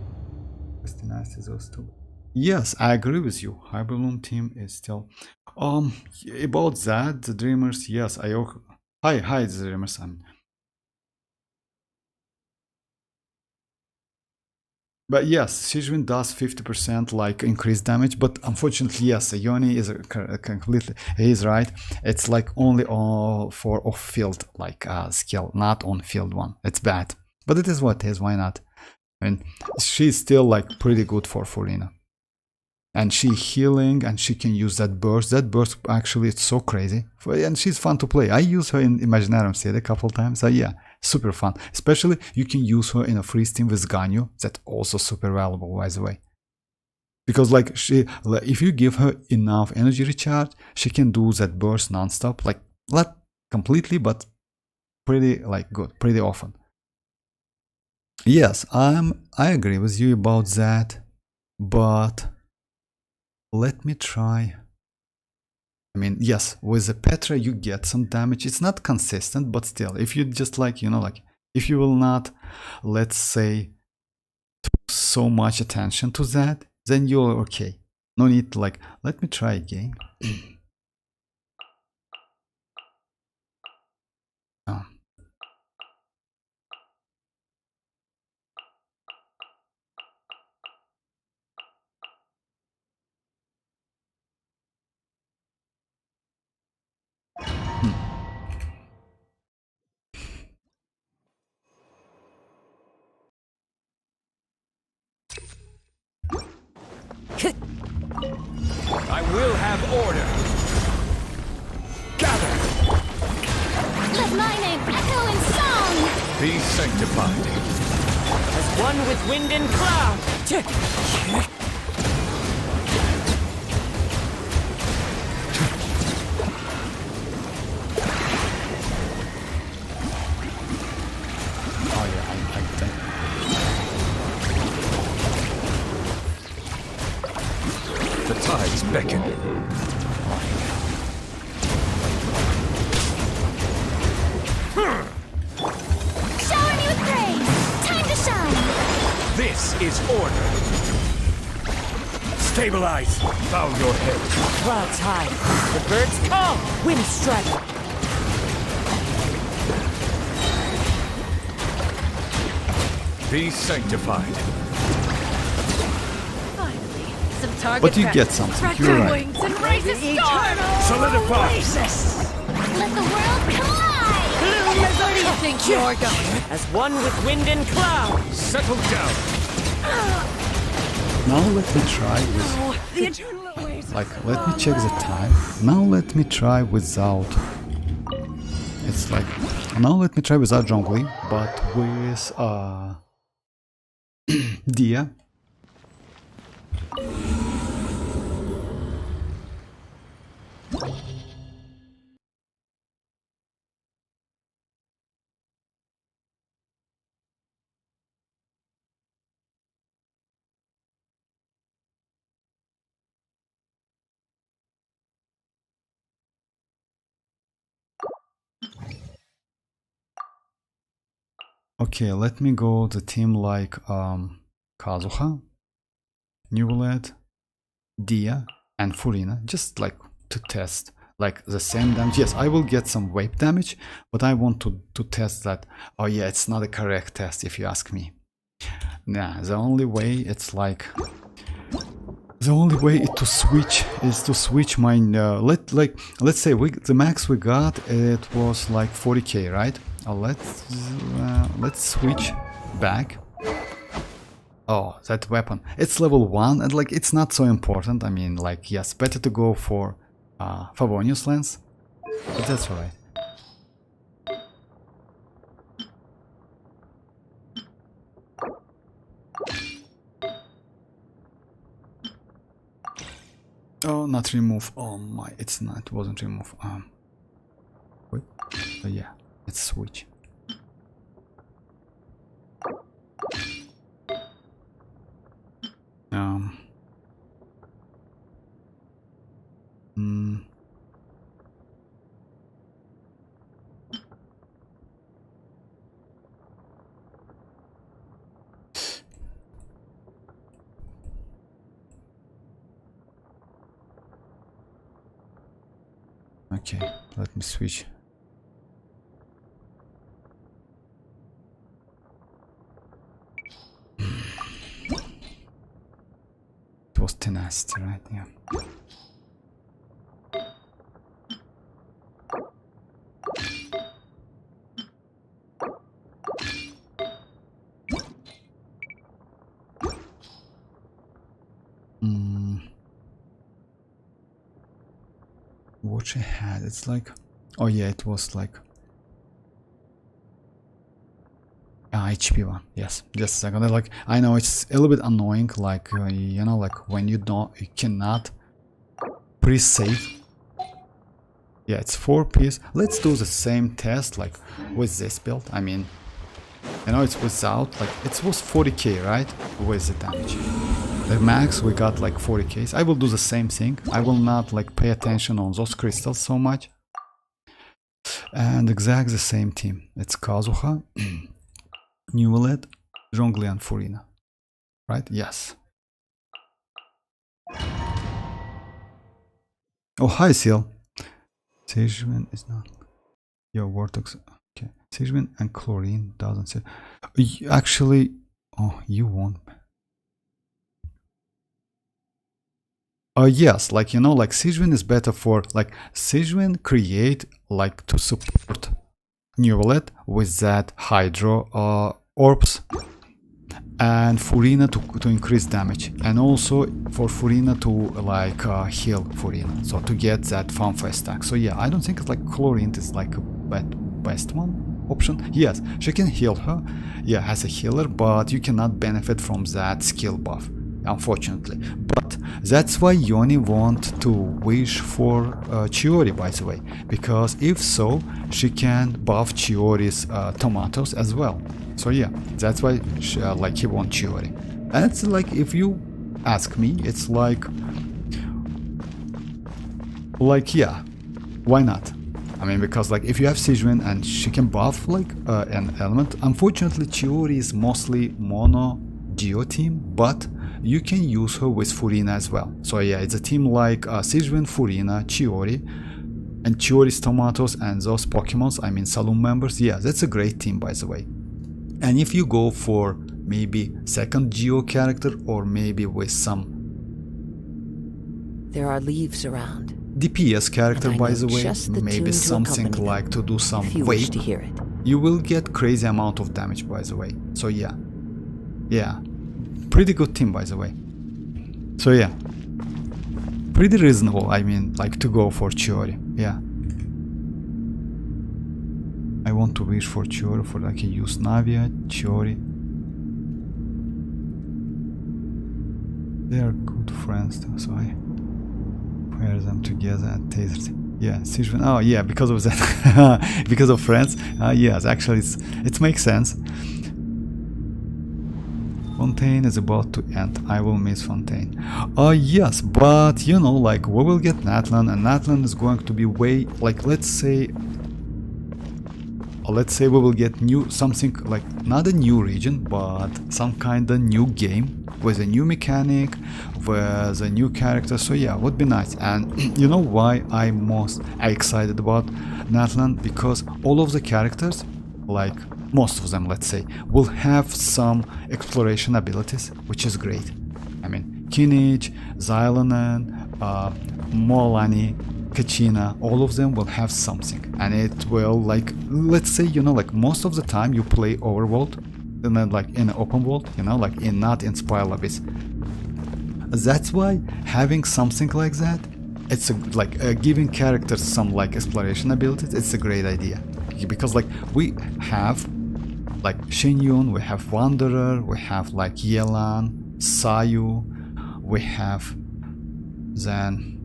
Nice is those two. Yes, I agree with you. Hyperbloom team is still about that, the Dreamers, yes, hi the Dreamers. But yes, Xianyun does 50% like increased damage, but unfortunately, yes, Yoni is completely, he is right. It's like only for off-field like skill, not on-field one. It's bad, but it is what it is. Why not? I mean, she's still like pretty good for Furina, and she healing, and she can use that burst. That burst actually, it's so crazy, and she's fun to play. I use her in Imaginarium Theatre a couple times. So yeah. Super fun, especially you can use her in a freeze team with Xianyun. That's also super valuable, by the way, because like if you give her enough energy recharge, she can do that burst non-stop, like not completely, but pretty like good, pretty often. Yes, I agree with you about that, but let me try. I mean, yes, with the Petra you get some damage. It's not consistent, but still, if you just like, you know, like if you will not, let's say, put so much attention to that, then you're okay. No need to like, let me try again. Oh. I will have order. Gather. Let my name echo in song! Be sanctified. As one with wind and cloud. Oh yeah, I think. The tides beckon. Shower me with praise! Time to shine! This is order. Stabilize. Bow your head. Clouds high. The birds call. Wind strike. Be sanctified. Finally, some target But you practice. get something. Spread You're your right. wings and raise a storm! Solidify. Let the world collide! Where do you think you're going? As one with wind and cloud. Settle down. Now let me try with. Oh, the eternal ways. Like, let me check the time. Now let me try without. It's like, now let me try without Zhongli, but with Dia. Okay, let me go the team like Kazuha, Neuvillette, Dia, and Furina, just like to test like the same damage. Yes, I will get some wave damage, but I want to test that. Oh yeah, it's not a correct test if you ask me. Nah, the only way it's like the only way to switch is to switch my let's say the max we got, it was like 40k, right? Let's switch back Oh, that weapon. It's level 1 and like it's not so important. I mean, like, yes, better to go for Favonius lens. But that's alright. Oh, not remove. Oh my, it's not, it wasn't remove. Wait. So yeah, let's switch. Okay, let me switch. It was tenacity, right? Yeah. What she had, it's like, oh yeah, it was like HP one. Yes, just a second. Like, I know it's a little bit annoying, like you know, like when you cannot pre-save. Yeah, it's 4 piece. Let's do the same test like with this build. I mean, you know, it's without, like, it was 40k, right? With the damage. The max we got like 40k. I will do the same thing. I will not like pay attention on those crystals so much. And exact the same team. It's Kazuha, Neuvillette, Zhongli and Furina. Right? Yes. Oh, hi Seal. Xianyun is not. Your vortex. Okay. Xianyun and chlorine doesn't say. Actually, oh, you won't. Yes, like, you know, like Xianyun is better for, like, Xianyun create, like, to support Neuvillette with that Hydro orbs, and Furina to increase damage, and also for Furina to, like, heal Furina, so to get that Fanfare stack. So yeah, I don't think it's like Chlorine is like a best one option. Yes, she can heal her, yeah, as a healer, but you cannot benefit from that skill buff, unfortunately. But that's why Yoni want to wish for Chiori, by the way, because if so, she can buff Chiori's tomatoes as well. So yeah, that's why she, like, he want Chiori. And it's like, if you ask me, it's like yeah, why not? I mean, because like if you have Xianyun and she can buff like an element, unfortunately Chiori is mostly mono Geo team, but you can use her with Furina as well. So yeah, it's a team like Xianyun, Furina, Chiori, and Chiori's tomatoes and those Pokemons, I mean Saloon members. Yeah, that's a great team, by the way. And if you go for maybe second Geo character, or maybe with some, there are leaves around. DPS character, by the way, maybe something like to do some wave, you will get crazy amount of damage, by the way. So yeah, yeah, pretty good team, by the way. So yeah, pretty reasonable, I mean, like, to go for Chiori. Yeah, I want to wish for Chiori, for like a use Navia, Chiori. They are good friends too, so I pair them together and taste. Yeah, Xianyun. Oh yeah, because of that, because of friends. Yes, actually, it makes sense. Fontaine is about to end. I will miss Fontaine. Yes, but you know, like, we will get Natlan, and Natlan is going to be way, like, let's say we will get something like, not a new region, but some kind of new game with a new mechanic, with a new character. So yeah, would be nice. And you know why I'm most excited about Natlan? Because all of the characters, like most of them, let's say, will have some exploration abilities, which is great. I mean, Kinich, Xianyun, Mualani, Kachina, all of them will have something, and it will, like, let's say, you know, like, most of the time you play Overworld, and then like in an open world, you know, like in not in Spiral Abyss. That's why having something like that, it's giving characters some like exploration abilities. It's a great idea because like we have like Xianyun, we have Wanderer, we have like Yelan, Sayu, we have then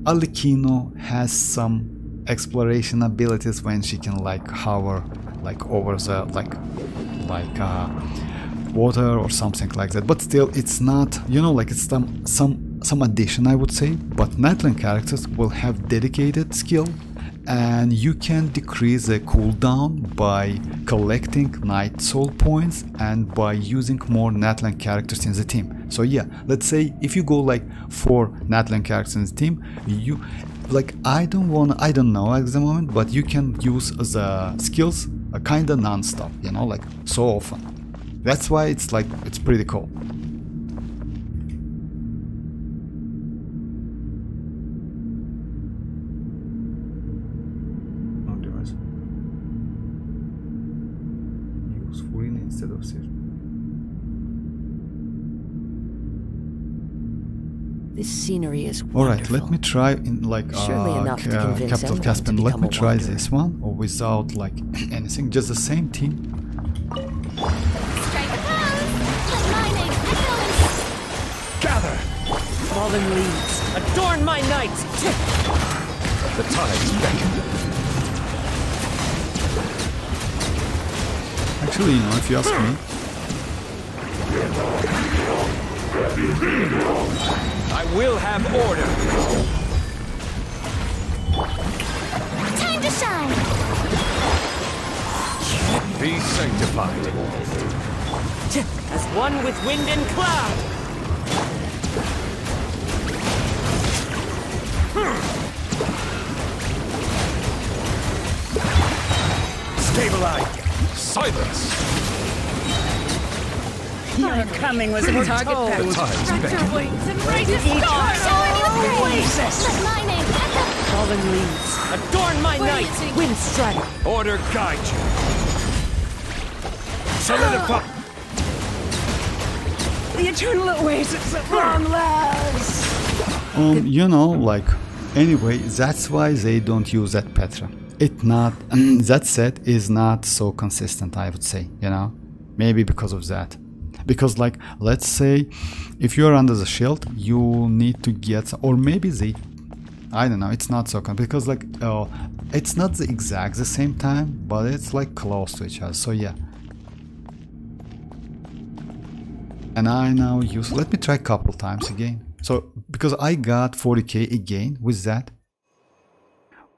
Alikino has some exploration abilities when she can like hover like over the water or something like that, but still it's not, you know, like it's some addition, I would say. But Nightline characters will have dedicated skill, and you can decrease the cooldown by collecting Night Soul points and by using more Nightline characters in the team. So yeah, let's say if you go like 4 Nightline characters in the team, you like I don't know at the moment, but you can use the skills kinda non-stop, you know, like so often. That's why it's like it's pretty cool. Use Furina instead of Sir. This scenery is All right, wonderful. let me try in like Surely enough to convince Capital anyone to Caspian. Let become me a try wanderer. this one, or without like anything, just the same team. Strike a pose! Let my name echo in Gather! Fallen leaves, adorn my night! The tides beckon. Actually, you know, if you ask me, I will have order. time to shine! Be sanctified. As one with wind and cloud! Stabilize. Silence. Your coming was foretold. The tides beckon. Wings and raise a star! Shower me with praise! Let my name echo! Fallen leaves, adorn my night! Wind strider! Order guide you. Solidify. The eternal oasis at long last. you know, like anyway, that's why they don't use that Petra. It not that set is not so consistent, I would say, you know, maybe because of that. Because like let's say if you're under the shield, you need to get, or maybe they, I don't know, it's not so because like it's not the exact the same time, but it's like close to each other. So yeah. And I now use, let me try a couple times again. So because I got 40k again with that.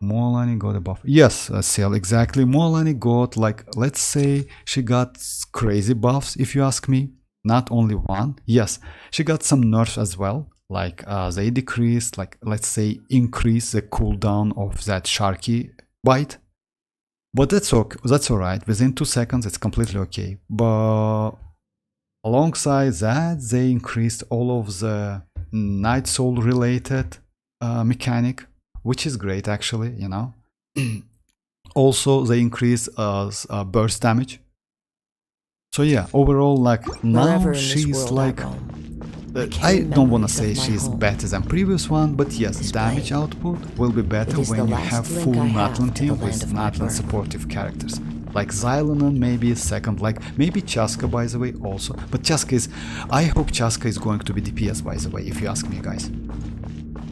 Mualani got a buff. Yes, Seal, exactly. Mualani got like, let's say she got crazy buffs, if you ask me. Not only one. Yes, she got some nerfs as well. Like they decreased, like let's say increase the cooldown of that Sharky bite. But that's okay. That's alright. Within 2 seconds, it's completely okay. But alongside that, they increased all of the Night Soul related mechanic, which is great actually, you know. Also, they increase burst damage. So yeah, overall, like now Wherever in this she's world like, I don't want to say she's better than previous one, but yes, damage output will be better is when the you last have link full I have Natlan to team the land with of my Natlan birth. supportive characters. Like Xianyun maybe second, like maybe Chaska by the way also. But Chaska is, I hope Chaska is going to be DPS by the way, if you ask me guys.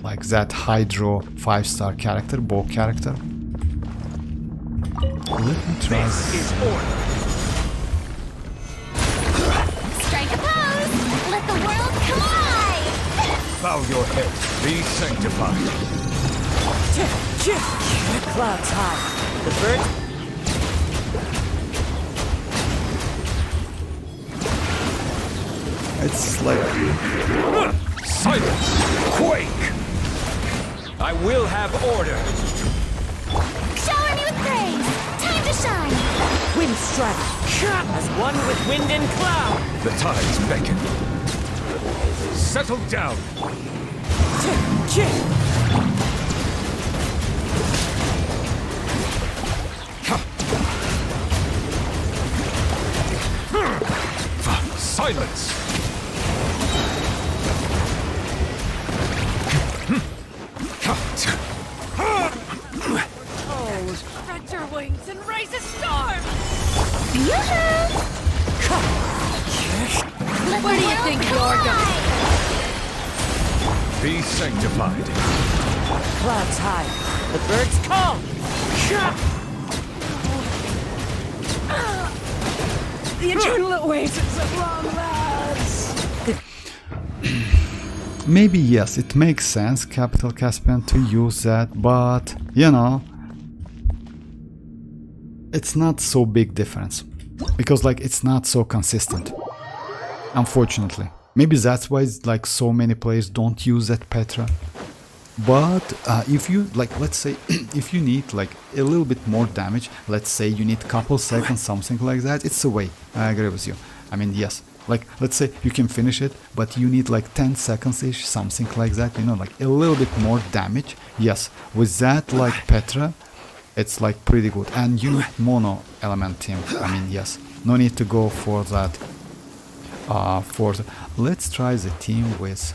Like that Hydro 5-star character, bow character. Let me try This is order. Strike a pose! Let the world come alive! Bow your head. Be sanctified. The clouds high. The birds. It's like, Silence. Quake. I will have order. Shower me with praise! Time to shine! Wind strider. As one with wind and cloud. The tides beckon. Settle down. Silence! Stretch your wings and raise a storm! Where do you think you're going? Be sanctified. Clouds high. The birds call. The eternal oasis at long last. Maybe yes, it makes sense, Capital Caspian, to use that, but you know, it's not so big difference because like it's not so consistent, unfortunately. Maybe that's why like so many players don't use that Petra. But if you like, let's say if you need like a little bit more damage, let's say you need couple seconds, something like that, it's a way. I agree with you. I mean, yes, like let's say you can finish it, but you need like 10 seconds ish, something like that, you know, like a little bit more damage. Yes, with that like Petra, it's like pretty good. And you need mono element team. I mean, yes, no need to go for that. Let's try the team with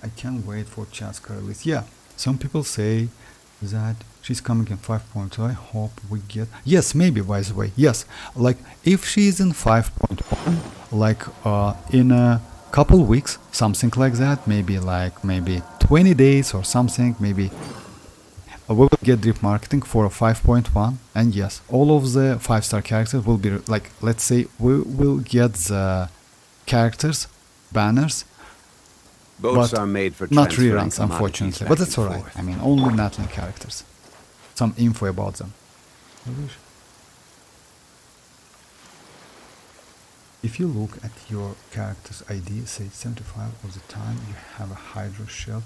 I can't wait for Chaska release. Yeah, some people say that she's coming in 5.2. I hope we get. Yes, maybe, by the way. Yes, like if she's in 5.1, like in a couple weeks, something like that, maybe 20 days or something, maybe we will get drip marketing for a 5.1. And yes, all of the 5-star characters will be like, let's say we will get the characters, banners, Boats but are made for not transferring reruns, commodities unfortunately. back But that's and alright. forth. I mean, only Natlan characters. Some info about them. If you look at your character's ID, say 75 of the time you have a Hydro Shield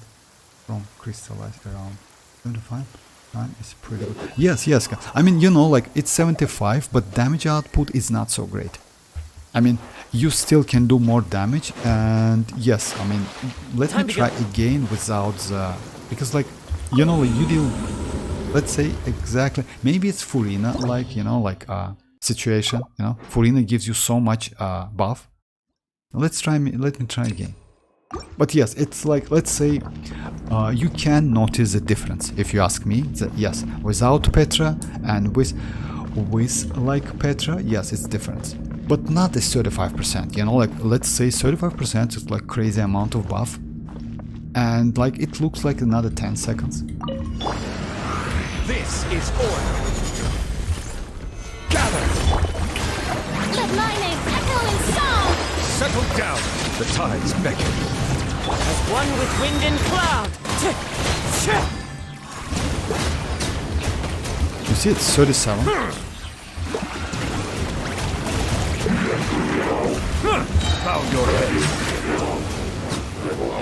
from crystallized around 75 time is pretty good. Yes, yes. I mean, you know, like it's 75, but damage output is not so great. I mean, you still can do more damage, and yes, I mean, let me try again without the, because like, you know, you deal, let's say exactly, maybe it's Furina, like, you know, like situation, you know, Furina gives you so much buff. Let me try again. But yes, it's like, let's say, you can notice the difference, if you ask me. Yes, without Petra and with like Petra, yes, it's different. But not a 35%, you know, like let's say 35% is like crazy amount of buff. And like it looks like another 10 seconds. This is order. Gather! Let my name echo in song! Settle down. The tides beckon. As one with wind and cloud. You see, it's 37. Bow your head.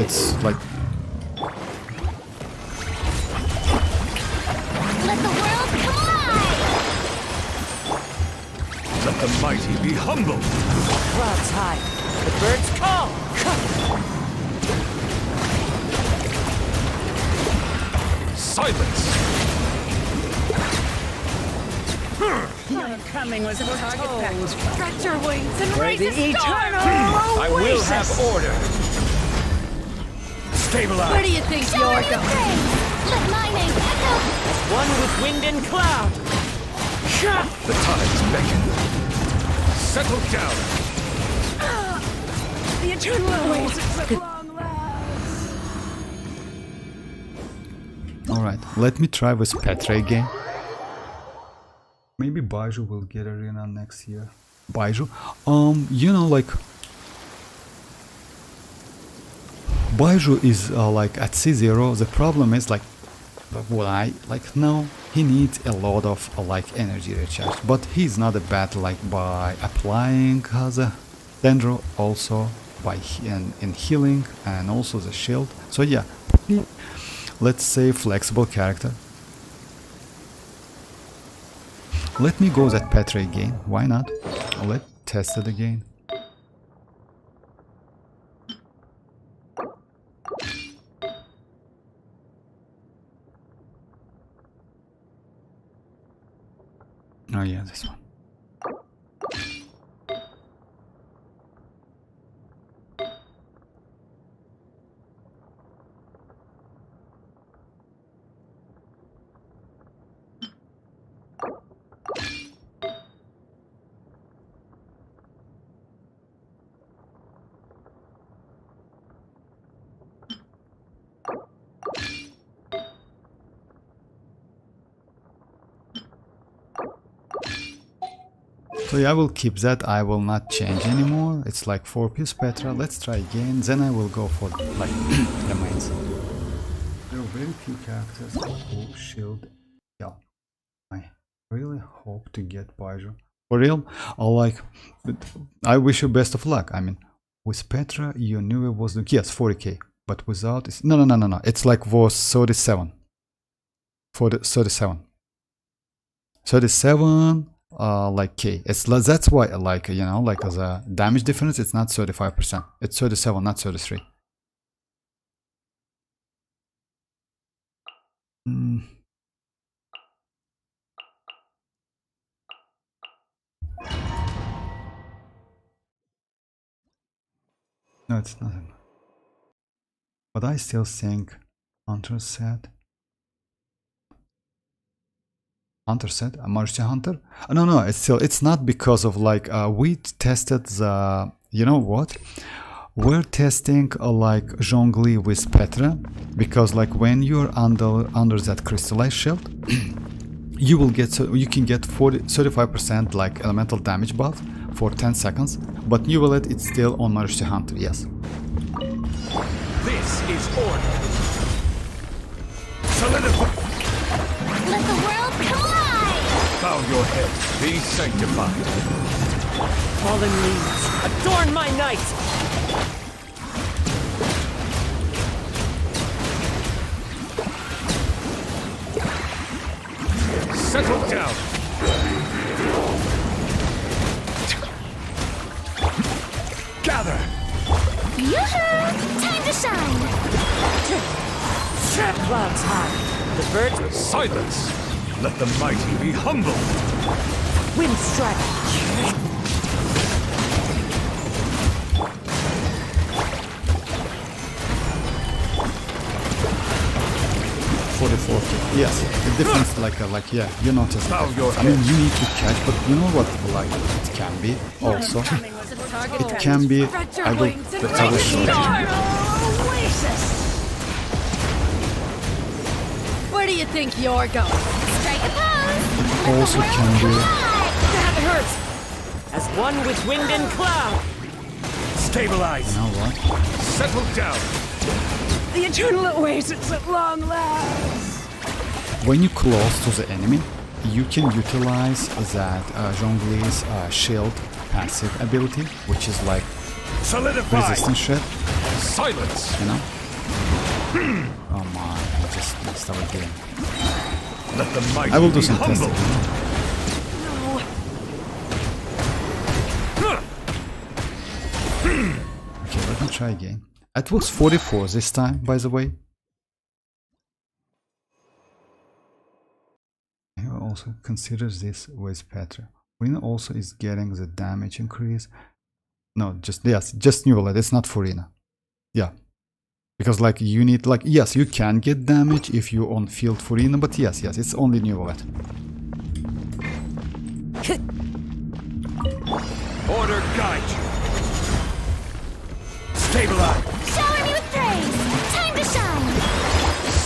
It's like, Let the world collide! Let the mighty be humble. Clouds high. The birds call. Silence. Your coming was foretold. Stretch your wings and For raise the a storm! eternal I will have oasis. order. Stabilize. Where do you think Show you're me the going? praise! Let my name echo! As one with wind and cloud. The tides beckon. Settle down. The eternal oasis at long last. alright, let me try with Petra again. Maybe Baiju will get arena next year. Baiju? You know, like Baiju is like at C0. The problem is like, why? Like, no, he needs a lot of like energy recharge, but he's not a bad like by applying the Dendro, also by in healing and also the shield. So yeah, let's say flexible character. Let me go that Petra again. Why not? Let's test it again. Oh yeah, this one. So yeah, I will keep that. I will not change anymore. It's like 4-piece Petra. Let's try again. Then I will go for like the mains. There are very few characters who shield. Yeah, I really hope to get Baijo. For real, I wish you best of luck. I mean, with Petra, you knew it was yes 40k, but without it's no. It's like was 37. For the 37. 37. Like K. That's why like you know like as a damage difference it's not 35%. It's 37, not 33. No, it's nothing. But I still think Hunter said. Hunter said, Marushi Hunter? No, it's not because of like, we tested the, you know what? We're testing like Zhongli with Petra, because like when you're under that crystallized shield, you will get, so you can get 35% like elemental damage buff for 10 seconds, but Neuvillette it's still on Marushi Hunter, yes. This is order. Let the world collide! Bow your head. Be sanctified. Fallen leaves, adorn my night! Settle down. Gather. Yoo-hoo! Time to shine! Clouds high. The birds Silence. Let the mighty be humble. wind strike. 44. Yes, the difference like yeah, you notice. Bow your I mean, you need to catch, but you know what? Like it can be also. It can be. I will show you. Where do you think you're going? Strike a pose! It also can be. That hurts! As one with wind and cloud. Stabilize. You know what? Settle down. The eternal oasis at long last. When you close to the enemy, you can utilize that Zhongli's shield passive ability, which is like Solidify. resistance shit, Silence. you know? Oh my, I just messed up again. Let the mighty I will do be some humble. testing. Okay, let me try again. It was 44 this time, by the way. He also considers this with Petra. Furina also is getting the damage increase. No, just Neuvillette. It's not Furina. Yeah, because like you need like yes, you can get damage if you on field Furina, but yes, it's only Neuvillette. Order guide you. Stabilize. Shower me with praise! Time to shine!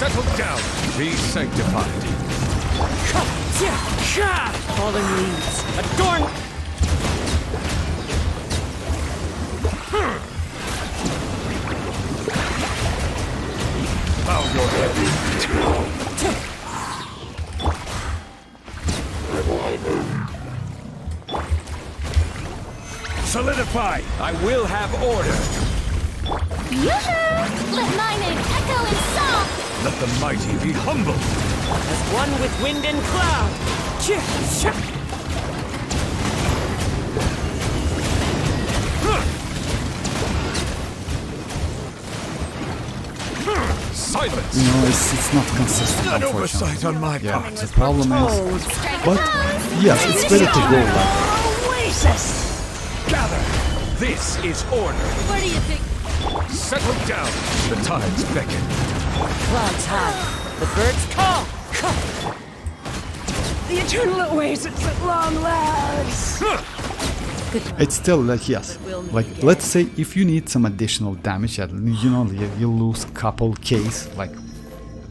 Settle down. Be sanctified. Fallen leaves, adorn. Bow your head. Solidify. I will have order. Yoo-hoo! Let my name echo in song! Let the mighty be humble. As one with wind and cloud. toilets. you know, it's not consistent, An unfortunately. oversight on my Yeah, part. the problem is, but yes, it's better to go like, Oasis! Gather. This is order. What do you think? Settle down. The tides beckon. Clouds high. The birds call. The eternal oasis at long last! it's still like, yes, like, let's say if you need some additional damage, you know, you lose couple Ks, like,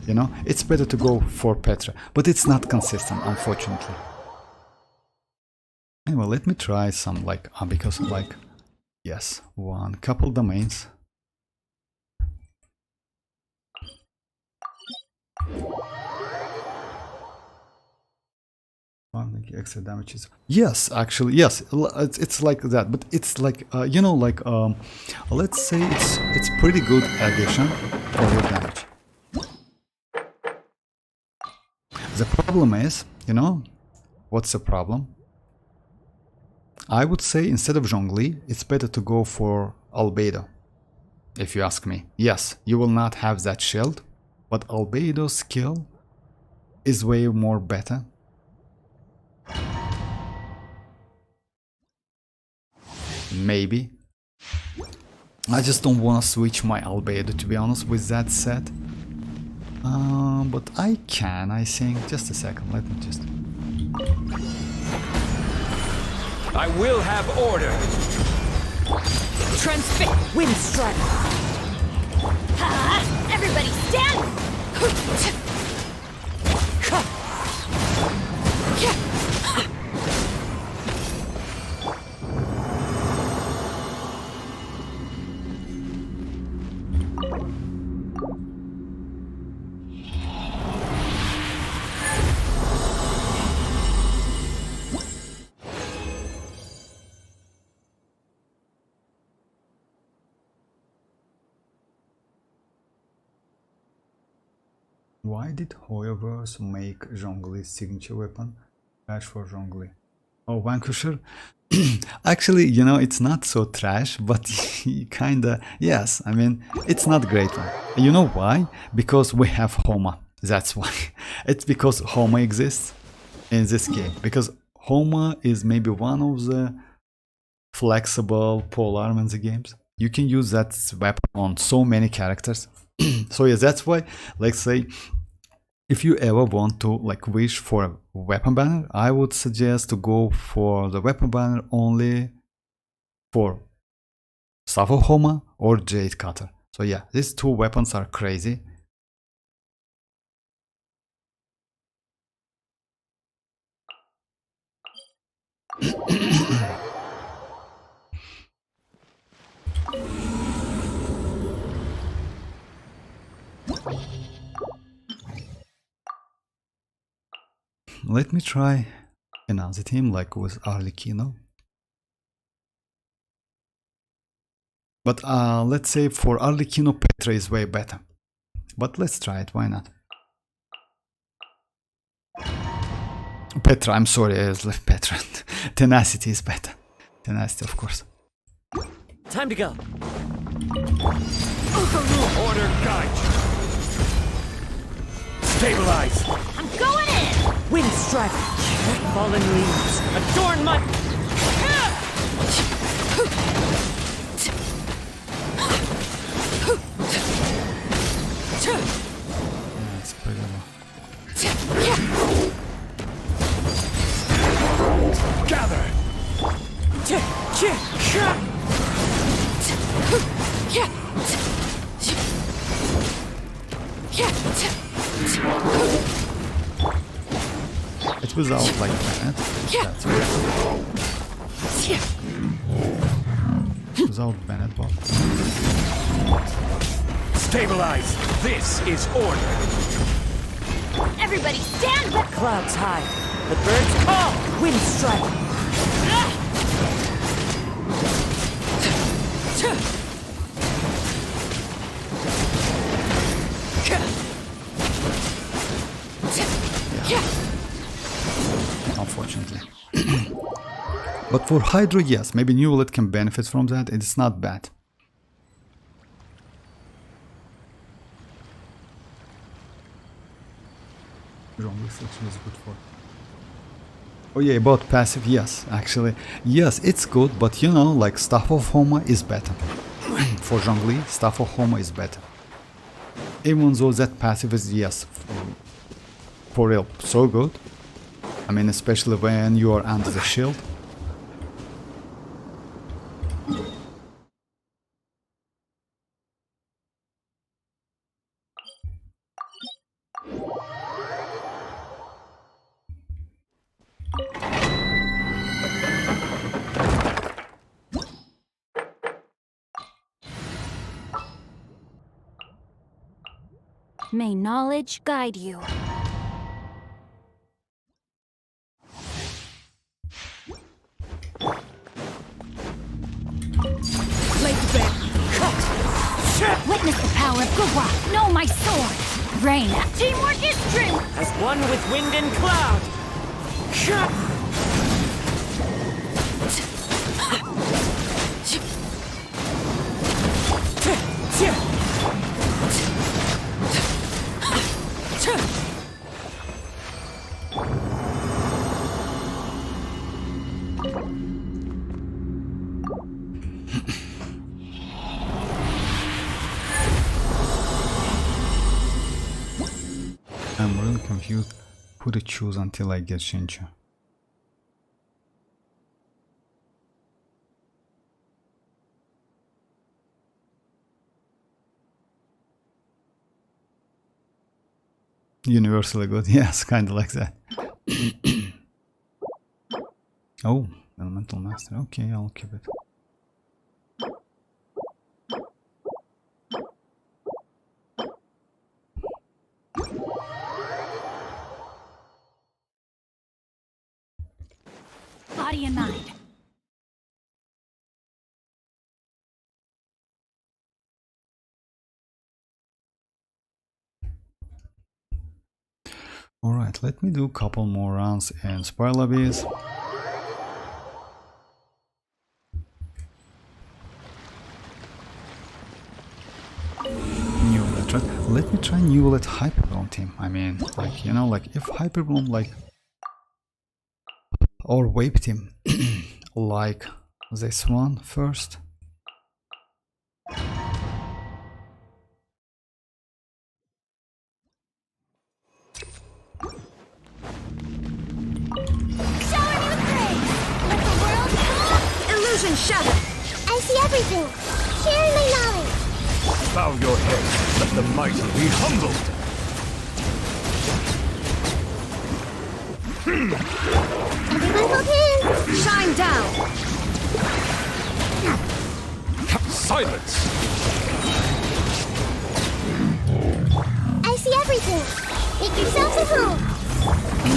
you know, it's better to go for Petra, but it's not consistent, unfortunately. Anyway, let me try some, like, because, like, yes, one couple domains. Extra damages. Yes, actually, yes, it's like that, but it's like, you know, like, let's say it's pretty good addition for your damage. The problem is, you know, what's the problem? I would say instead of Zhongli, it's better to go for Albedo, if you ask me. Yes, you will not have that shield, but Albedo's skill is way more better. Maybe. I just don't want to switch my Albedo, to be honest, with that set. But I can, I think. Just a second, let me just... I will have order. Transfix. Wind strike. Ha! Everybody stand! Why did Hoyoverse make Zhongli's signature weapon? Trash for Zhongli. Oh, Vanquisher? Actually, you know, it's not so trash, but kinda, yes, I mean, it's not great one. You know why? Because we have Homa. That's why. It's because Homa exists in this game. Because Homa is maybe one of the flexible polearm in the games. You can use that weapon on so many characters. So yeah, that's why, let's say, if you ever want to like wish for a weapon banner, I would suggest to go for the weapon banner only for Staff of Homa or Jade Cutter. So yeah, these two weapons are crazy. Let me try another team like with Arlecchino. But let's say for Arlecchino, Petra is way better. But let's try it, why not? Petra, I'm sorry, I left Petra. Tenacity is better. Tenacity, of course. Time to go. Order guide. Stabilize. I'm going in! Wind strike. Fallen leaves. Adorn my... That's pretty low. Gather. It was out like that. That's right. It was out Bennett bot. Stabilize. This is order. Everybody stand back! Clouds high. The birds call. Wind strike. Unfortunately. But for Hydra, yes, maybe Neuvillette can benefit from that. It's not bad. Wrong section is good for. Oh yeah, about passive, yes, actually. Yes, it's good, but you know, like Staff of Homa is better. For Zhongli, Staff of Homa is better. Even though that passive is, yes, for real, so good. I mean, especially when you are under the shield. May knowledge guide you. Witness the power of Gugwa. Know my sword. Rain. Teamwork is strength. As one with wind and cloud. I'm really confused who to choose until I get Xianyun. Universally good, yes, kinda like that. Oh, Elemental Master, okay, I'll keep it. Body and mind. Alright, let me do a couple more rounds in Spoiler Bees. Neuvillette, right? Let me try Neuvillette Hyperbloom team. I mean, like, you know, like if Hyperbloom, like, or Wave team, like this one first. Illusion shattered! I see everything. Share my knowledge. Bow your head, let the mighty be humbled! Everyone hold hands. Shine down! Silence! I see everything. Make yourselves at home.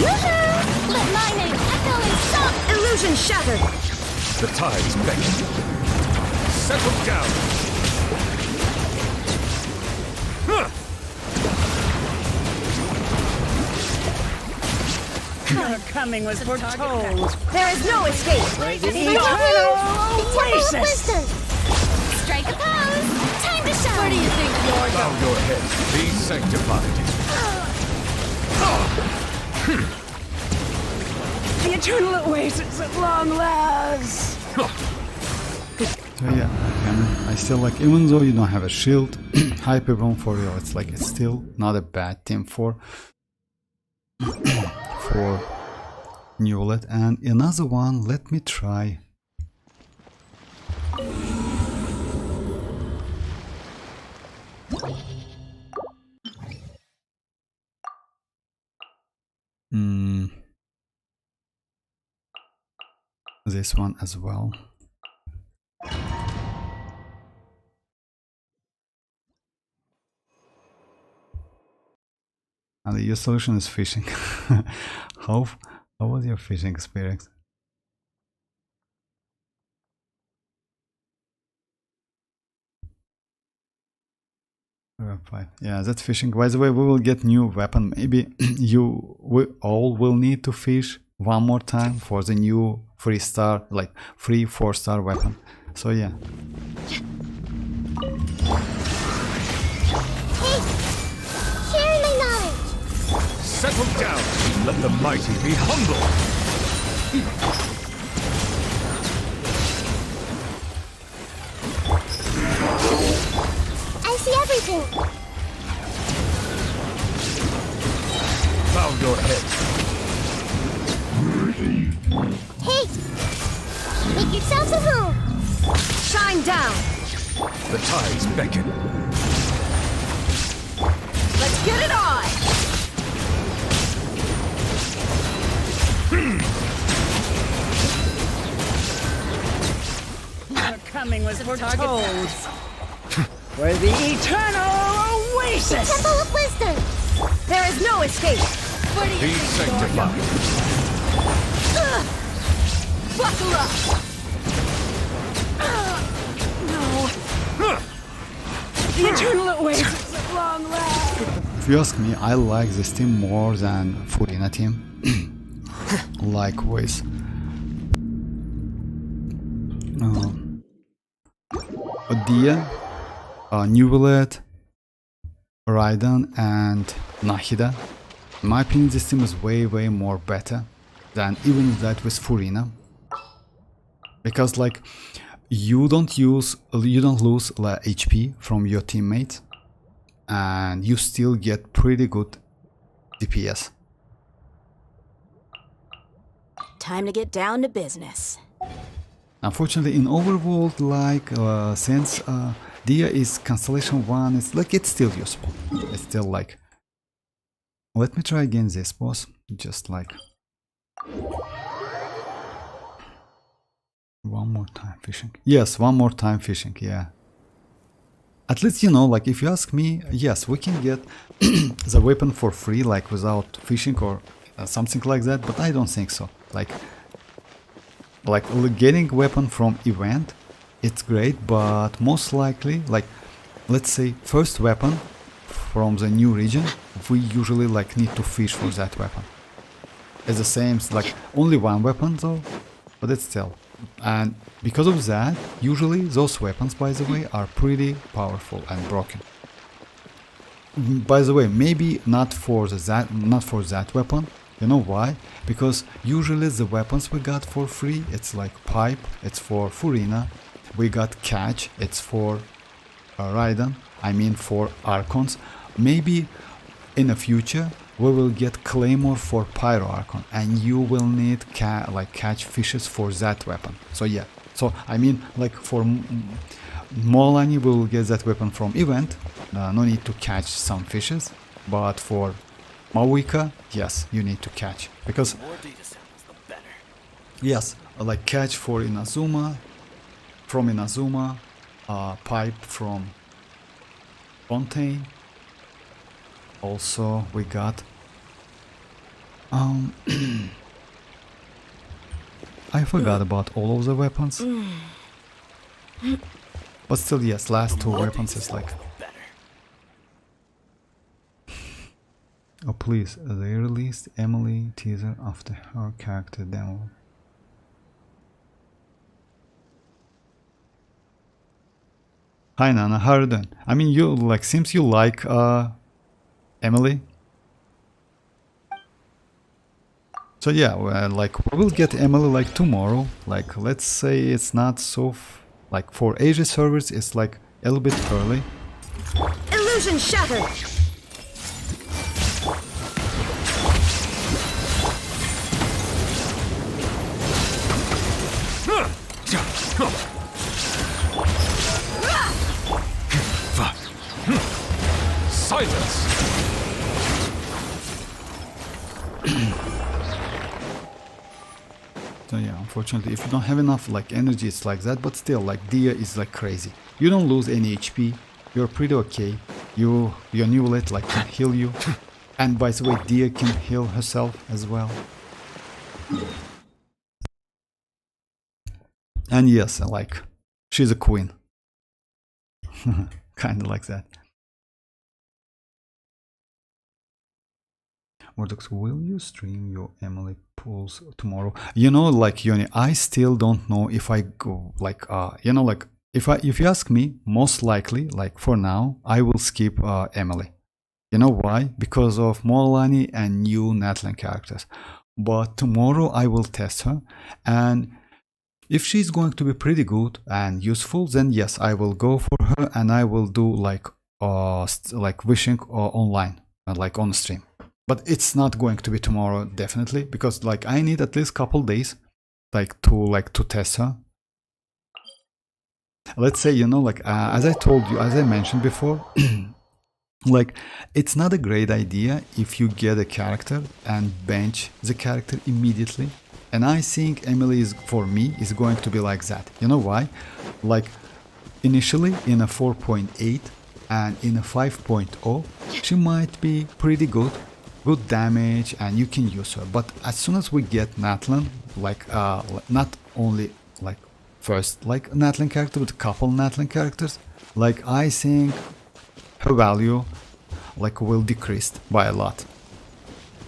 Yoo-hoo! Let my name echo in song. Illusion shattered! The tides beckon. Settle down! Huh. Your coming was foretold. There is no escape! Eternal oasis! Wisdom. Strike a pose. Time to shine. Where do you think you're Bow going? your head, be sanctified. The eternal oasis at long last. So yeah, I still like, even though you don't have a shield, Hyperbloom for real, it's like, it's still not a bad team for for Neuvillette. And another one, let me try. This one as well. And your solution is fishing. How was your fishing experience? Yeah, that's fishing. By the way, we will get new weapon. Maybe we all will need to fish one more time for the new 3-star, like free 4-star weapon. So yeah. Hey, share my knowledge. Settle down. Let the mighty be humble. I see everything. Bow your head. Hey! Make yourselves at home. Shine down! The tides beckon. Let's get it on! You're coming was foretold. We're the eternal oasis! Temple of Wisdom. There is no escape! Be sanctified. Buckle up! The eternal oasis at long last! If you ask me, I like this team more than Furina team. Like with Dia, Neuvillette, Raiden, and Nahida. In my opinion, this team is way more better than even that with Furina. Because like you don't lose HP from your teammates, and you still get pretty good DPS. Time to get down to business. Unfortunately, in Overworld, like since Dia is Constellation 1, it's still useful. It's still like. Let me try again this boss. Just like one more time fishing. Yes, one more time fishing. Yeah. At least, you know, like if you ask me, yes, we can get the weapon for free, like without fishing or something like that. But I don't think so. Like getting weapon from event, it's great, but most likely, like let's say first weapon from the new region, we usually like need to fish for that weapon. It's the same, like only one weapon though, but it's still. And because of that, usually those weapons, by the way, are pretty powerful and broken. By the way, maybe not for that weapon. You know why? Because usually the weapons we got for free, it's like pipe, it's for Furina. We got catch, it's for Raiden. I mean for Archons. Maybe in the future we will get Claymore for Pyro Archon, and you will need catch fishes for that weapon. So yeah. So I mean like for Mualani we will get that weapon from event. No need to catch some fishes, but for Mawika, yes, you need to catch, because yes, like catch for Inazuma, from Inazuma, pipe from Fontaine. Also, we got I forgot about all of the weapons, but still, yes, last two weapons is like. Oh please, they released Emily teaser after her character demo. Hi Nana, how are you doing? I mean, you like, seems you like Emily. So yeah, well, like we will get Emily like tomorrow. Like let's say it's not so like for Asia servers, it's like a little bit early. Illusion shattered! Silence! So yeah, unfortunately, if you don't have enough like energy, it's like that. But still, like Dia is like crazy. You don't lose any HP. You're pretty okay. Your Neuvillette like can heal you. And by the way, Dia can heal herself as well. And yes, like she's a queen. Kind of like that. Mordox, will you stream your Emily pulls tomorrow? You know, like Yoni, I still don't know if I go like you know, like if you ask me, most likely, like for now, I will skip Emily. You know why? Because of Mualani and new Natlan characters. But tomorrow I will test her, and if she's going to be pretty good and useful, then yes, I will go for her, and I will do like wishing online, like on stream. But it's not going to be tomorrow, definitely, because like I need at least couple days to test her. Let's say, you know, like as I told you, as I mentioned before, like it's not a great idea if you get a character and bench the character immediately. And I think Emily is, for me, is going to be like that. You know why? Like initially in a 4.8 and in a 5.0, she might be pretty good damage, and you can use her. But as soon as we get Natlan, like not only like first like Natlan character, but a couple Natlan characters, like I think her value like will decrease by a lot.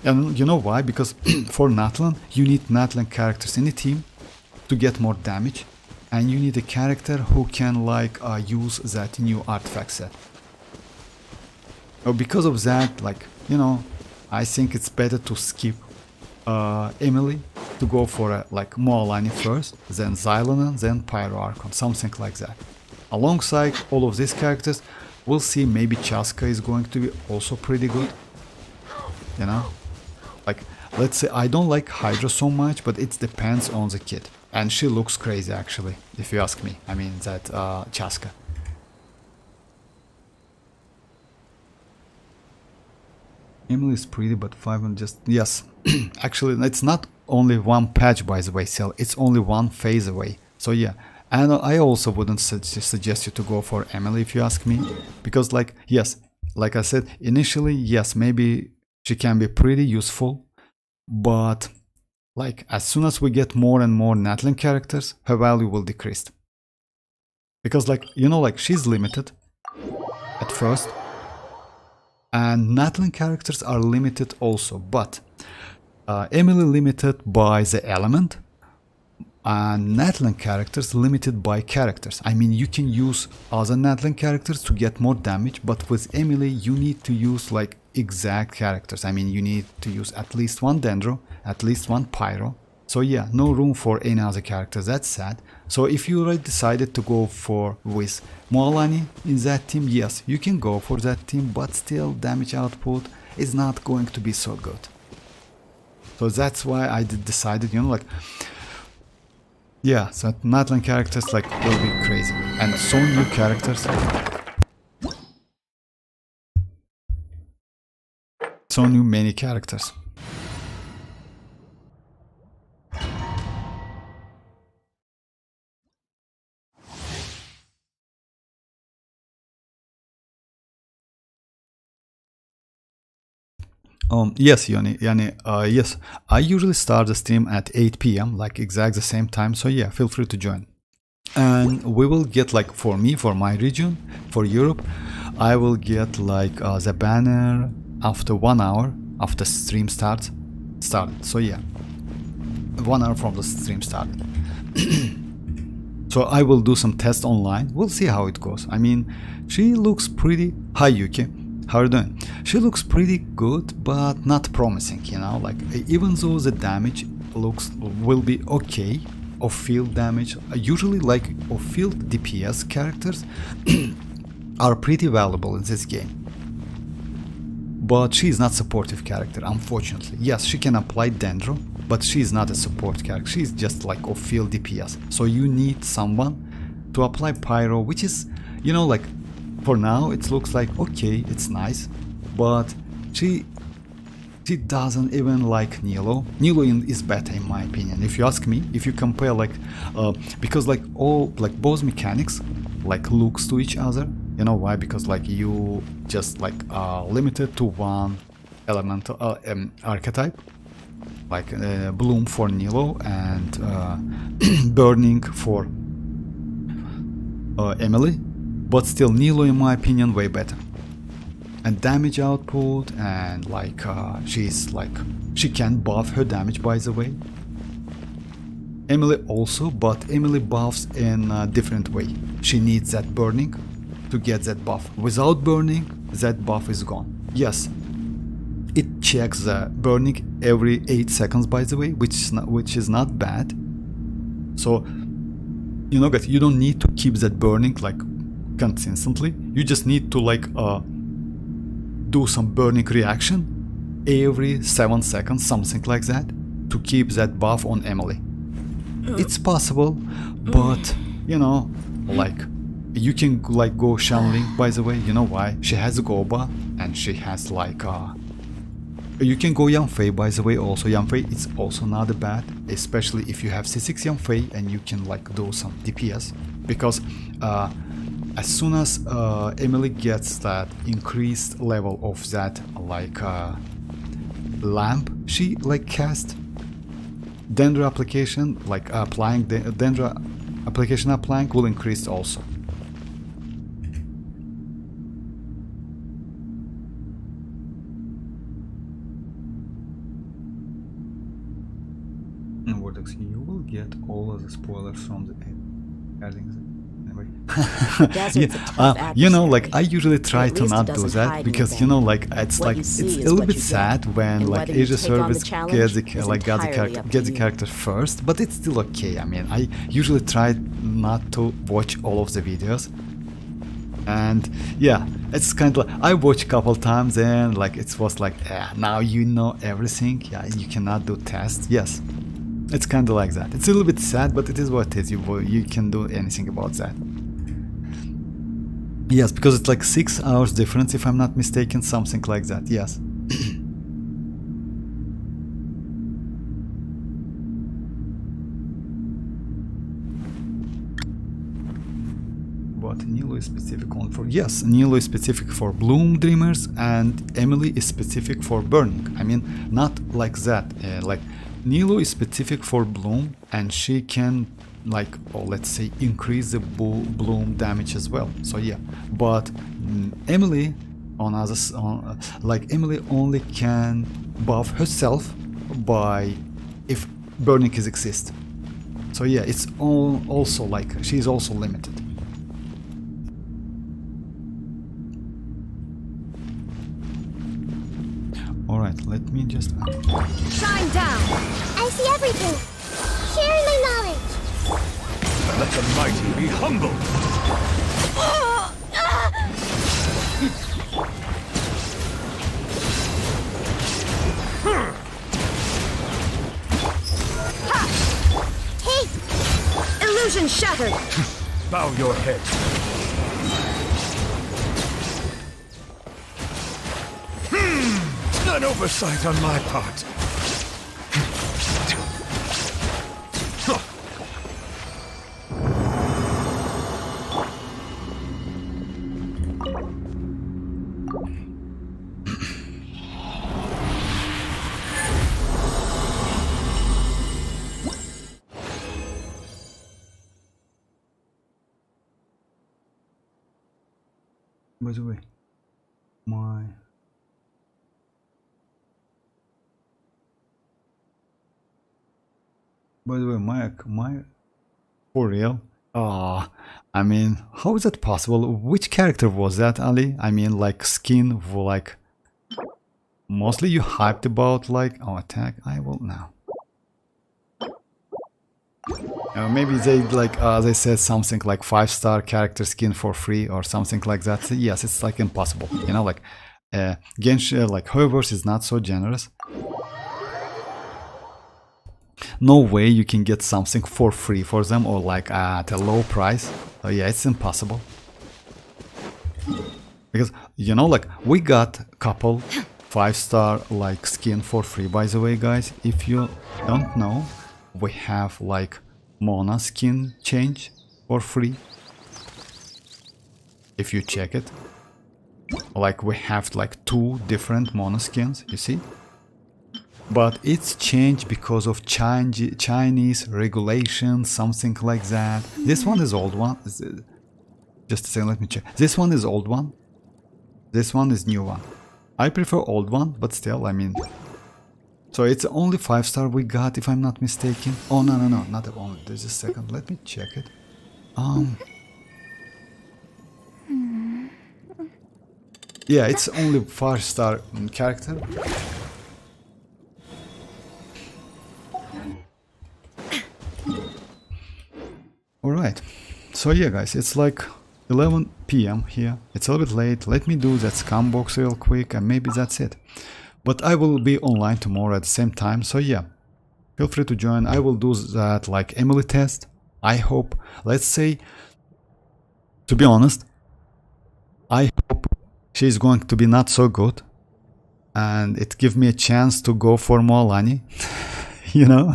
And you know why? Because for Natlan, you need Natlan characters in the team to get more damage, and you need a character who can like use that new artifact set. Because of that, like, you know, I think it's better to skip Emily, to go for a like Mualani first, then Xianyun, then Pyro Archon, something like that. Alongside all of these characters, we'll see, maybe Chaska is going to be also pretty good, you know. Like, let's say I don't like Hydra so much, but it depends on the kid. And she looks crazy, actually, if you ask me. I mean, that Chaska. Emily is pretty, but 500 just... Yes, actually, it's not only one patch, by the way, Cell. It's only one phase away. So yeah, and I also wouldn't suggest you to go for Emily, if you ask me. Because, like, yes, like I said, initially, yes, maybe she can be pretty useful. But, like, as soon as we get more and more Natlan characters, her value will decrease. Because, like, you know, like, she's limited at first. And Natlan characters are limited also, but Emily limited by the element, and Natlan characters limited by characters. I mean, you can use other Natlan characters to get more damage, but with Emily you need to use like exact characters. I mean, you need to use at least one Dendro, at least one Pyro. So yeah, no room for any other characters, that's sad. So if you already decided to go with Mualani in that team, yes, you can go for that team, but still damage output is not going to be so good. So that's why I decided, you know, like, yeah, so Natlan characters like will be crazy. And so new characters. So new many characters. Yes, Yani, yes, I usually start the stream at 8 p.m, like exact the same time, so yeah, feel free to join. And we will get, like, for me, for my region, for Europe, I will get like the banner after 1 hour after stream started. So yeah, 1 hour from the stream start. So I will do some tests online, we'll see how it goes. I mean, she looks pretty... Hi Yuki, how are you doing? She looks pretty good, but not promising, you know, like, even though the damage will be okay, of field damage, usually like of field DPS characters are pretty valuable in this game. But she is not supportive character, unfortunately. Yes, she can apply Dendro, but she is not a support character, she is just like of field DPS. So you need someone to apply Pyro, which is, you know, like, for now it looks like okay, it's nice, but she doesn't even like Nilo. Nilo is better in my opinion, if you ask me. If you compare, like, because like all, like, both mechanics like looks to each other. You know why? Because like you just like limited to one elemental archetype, like Bloom for Nilo and Burning for Emily. But still, Nilo, in my opinion, way better. And damage output, and like she's like, she can buff her damage, by the way. Emily also, but Emily buffs in a different way. She needs that burning to get that buff. Without burning, that buff is gone. yes, it checks the burning every 8 seconds, by the way, which is not bad. So you know guys, you don't need to keep that burning like consistently. You just need to like do some burning reaction every 7 seconds, something like that, to keep that buff on Emily. It's possible, but you know, like you can like go Xianyun, by the way. You know why? She has a Goba and she has like you can go Yanfei, by the way. Also Yanfei, it's also not bad, especially if you have C6 Yanfei and you can like do some DPS, because as soon as Emily gets that increased level of that like lamp she like cast, Dendra application like applying the Dendra application applying will increase also. And Vortex, you will get all of the spoilers from the adding. Yeah, you know, like I usually try to not do that, because you know, like it's like it's a little bit sad when like Asia service gets the character first, but it's still okay. I mean, I usually try not to watch all of the videos, and yeah, it's kind of like I watched a couple times and like it was like now you know everything. Yeah, you cannot do tests. Yes, it's kind of like that. It's a little bit sad, but it is what it is. You can do anything about that. Yes, because it's like 6 hours difference, if I'm not mistaken, something like that, yes. But Nilo is specific only for... Yes, Nilo is specific for Bloom Dreamers and Emily is specific for Burning. I mean, not like that. Like, Nilo is specific for Bloom and she can... like, or let's say increase the bloom damage as well. So yeah, but Emily on others, like Emily only can buff herself by if burning is exist. So yeah, it's also like she's also limited. All right, let me just Shine down. I see everything. Sharing my knowledge. Let the mighty be humble. Hey! Illusion shattered. Bow your head. An oversight on my part. By the way, my for real? I mean, how is that possible? Which character was that, Ali? I mean, like skin, like mostly you hyped about like attack. I will now. Maybe they like they said something like 5-star character skin for free or something like that. Yes, it's like impossible. You know, like Genshin, like Hoyoverse is not so generous. No way you can get something for free for them or like at a low price. So yeah, it's impossible. Because you know, like we got a couple 5-star like skin for free. By the way, guys, if you don't know, we have like Mona skin change for free. If you check it, like we have like 2 different Mona skins, you see? But it's changed because of Chinese regulations, something like that. This one is old one. Just a second, let me check. This one is old one. This one is new one. I prefer old one, but still, I mean... So it's only 5-star we got, if I'm not mistaken. Oh, no, not only. There's a second. Let me check it. Yeah, it's only 5-star character. Alright, so yeah guys, it's like 11 PM here. It's a little bit late. Let me do that scam box real quick and maybe that's it. But I will be online tomorrow at the same time, so yeah, feel free to join. I will do that like Emily test. I hope, let's say, to be honest, I hope she's going to be not so good and it gives me a chance to go for Mualani. You know,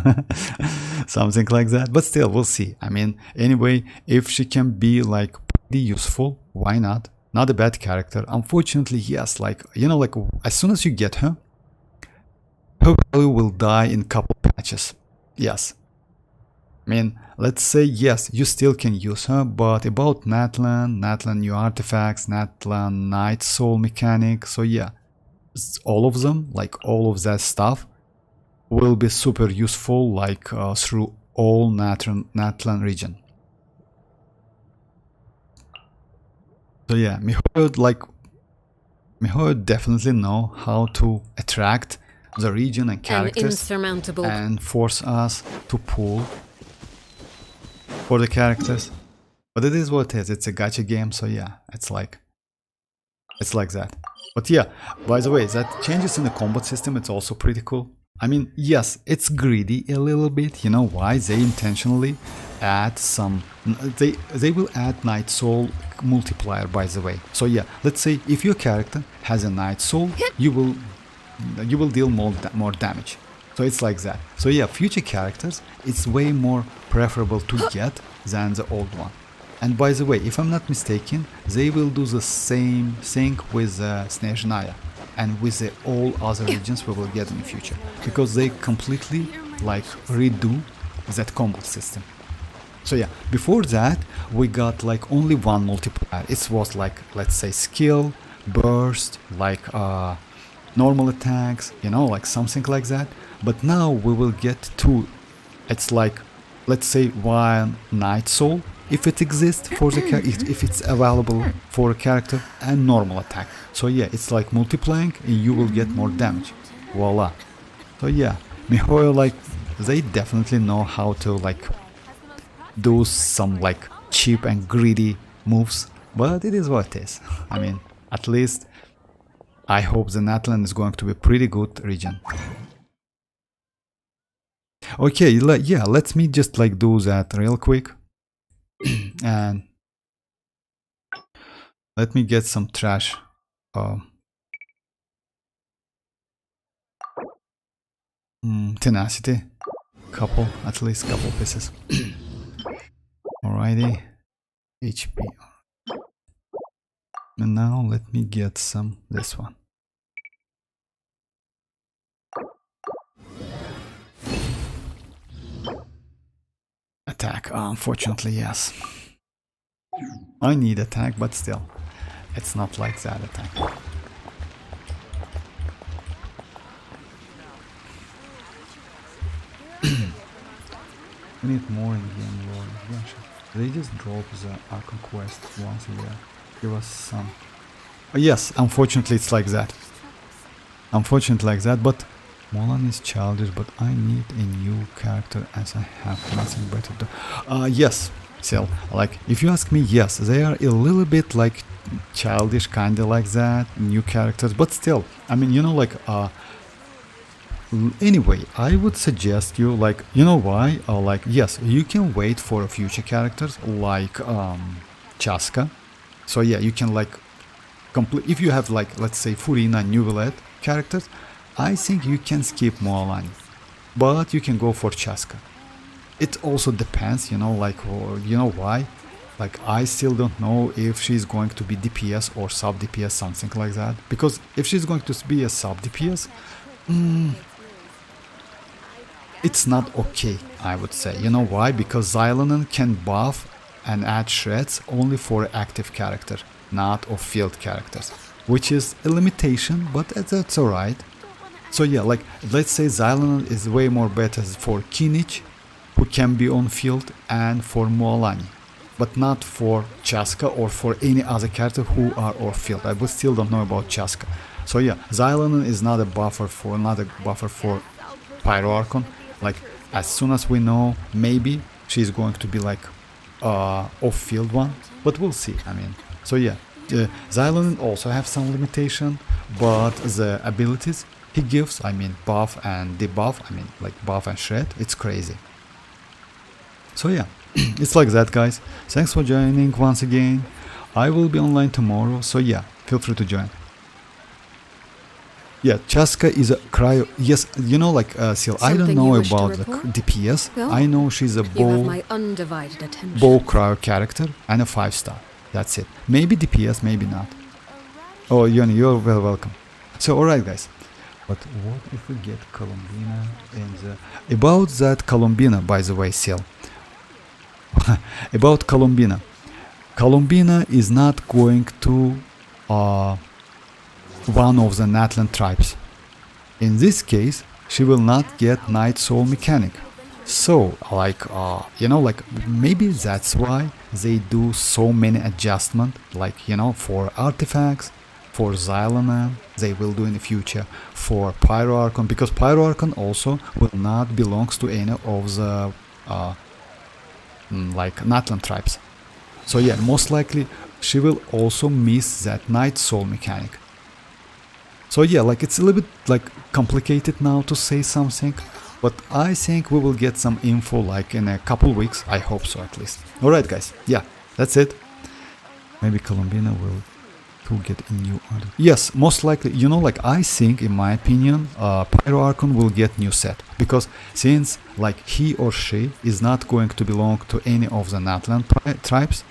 something like that, but still we'll see. I mean, anyway, if she can be like pretty useful, why not? Not a bad character. Unfortunately, yes, like, you know, like as soon as you get her value will die in couple patches. Yes, I mean, let's say yes, you still can use her, but about Natlan new artifacts, Natlan Night Soul mechanic, so yeah, all of them, like all of that stuff will be super useful like through all Natlan region. So yeah, Mihoyo definitely know how to attract the region and characters and force us to pull for the characters. But it is what it is. It's a gacha game, so yeah, it's like that. But yeah, by the way, that changes in the combat system, it's also pretty cool. I mean, yes, it's greedy a little bit. You know why? They intentionally add some... They will add Night Soul multiplier, by the way. So yeah, let's say if your character has a Night Soul, you will deal more damage. So it's like that. So yeah, future characters, it's way more preferable to get than the old one. And by the way, if I'm not mistaken, they will do the same thing with Xianyun and with the all other regions we will get in the future, because they completely like redo that combat system. So yeah, before that we got like only one multiplier. It was like, let's say, skill, burst, like normal attacks, you know, like something like that. But now we will get two. It's like, let's say, one Night Soul if it exists for the if it's available for a character, and normal attack. So yeah, it's like multiplying and you will get more damage. Voila. So yeah, Mihoyo, like, they definitely know how to like do some like cheap and greedy moves, but it is what it is. I mean, at least I hope the Natlan is going to be a pretty good region. Okay, yeah, let me just like do that real quick. And let me get some trash. Tenacity. At least couple pieces. Alrighty. HP. And now let me get some, this one. Attack, unfortunately, yes. I need attack, but still, it's not like that attack. We need more in game lore. They just drop the Archon quest once a year. Give us some. Yes, unfortunately it's like that. Unfortunately like that, but Mualani is childish, but I need a new character as I have nothing better to do. Yes, still, like, if you ask me, yes, they are a little bit like childish, kinda like that, new characters, but still, I mean, you know, like, anyway, I would suggest you, like, you know why? Like, yes, you can wait for future characters like Chaska. So yeah, you can like complete, if you have like, let's say, Furina, Neuvillette characters, I think you can skip Mualani, but you can go for Chaska. It also depends, you know, like, you know why? Like, I still don't know if she's going to be DPS or sub DPS, something like that. Because if she's going to be a sub DPS, it's not okay, I would say. You know why? Because Xianyun can buff and add shreds only for active character, not of field characters, which is a limitation, but that's alright. So yeah, like, let's say Xianyun is way more better for Kinich, who can be on field, and for Mualani. but not for Chaska or for any other character who are off-field. I still don't know about Chaska. So yeah, Xianyun is not a buffer for Pyro Archon. Like, as soon as we know, maybe she's going to be like off-field one, but we'll see. I mean, so yeah, Xianyun also have some limitation, but the abilities he gives, I mean, buff and debuff, I mean, like buff and shred, it's crazy. So yeah, it's like that, guys. Thanks for joining once again. I will be online tomorrow, so yeah, feel free to join. Yeah, Chaska is a cryo. Yes, you know, like Seal. I don't Something know you wish to about the report? DPS. Go. I know she's a You have bow my undivided attention. cryo character and a 5-star. That's it. Maybe DPS, maybe not. Oh, Yoni, you're well welcome. So, alright, guys. But what if we get Columbina and about that Columbina, by the way, Seal. About Columbina. Columbina is not going to one of the Natlan tribes. In this case, she will not get Night Soul Mechanic. So, like, you know, like, maybe that's why they do so many adjustments, like, you know, for artifacts, for Xianyun, they will do in the future, for Pyro Archon, because Pyro Archon also will not belongs to any of the, like, Natlan tribes. So yeah, most likely, she will also miss that Night Soul Mechanic. So yeah, like, it's a little bit like complicated now to say something, but I think we will get some info like in a couple weeks. I hope so, at least. Alright, guys, yeah, that's it. Maybe Columbina will get a new order. Yes, most likely, you know, like, I think, in my opinion, Pyro Archon will get new set, because since like he or she is not going to belong to any of the Natlan tribes,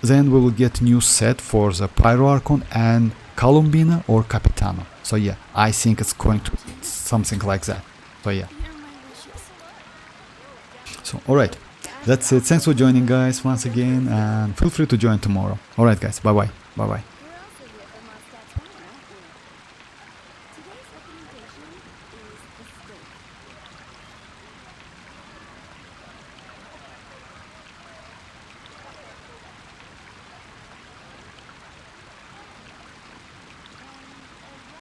then we will get new set for the Pyro Archon and Columbina or Capitano. So yeah, I think it's going to be something like that. So yeah. So alright, that's it. Thanks for joining, guys, once again, and feel free to join tomorrow. Alright, guys, bye bye. Bye bye.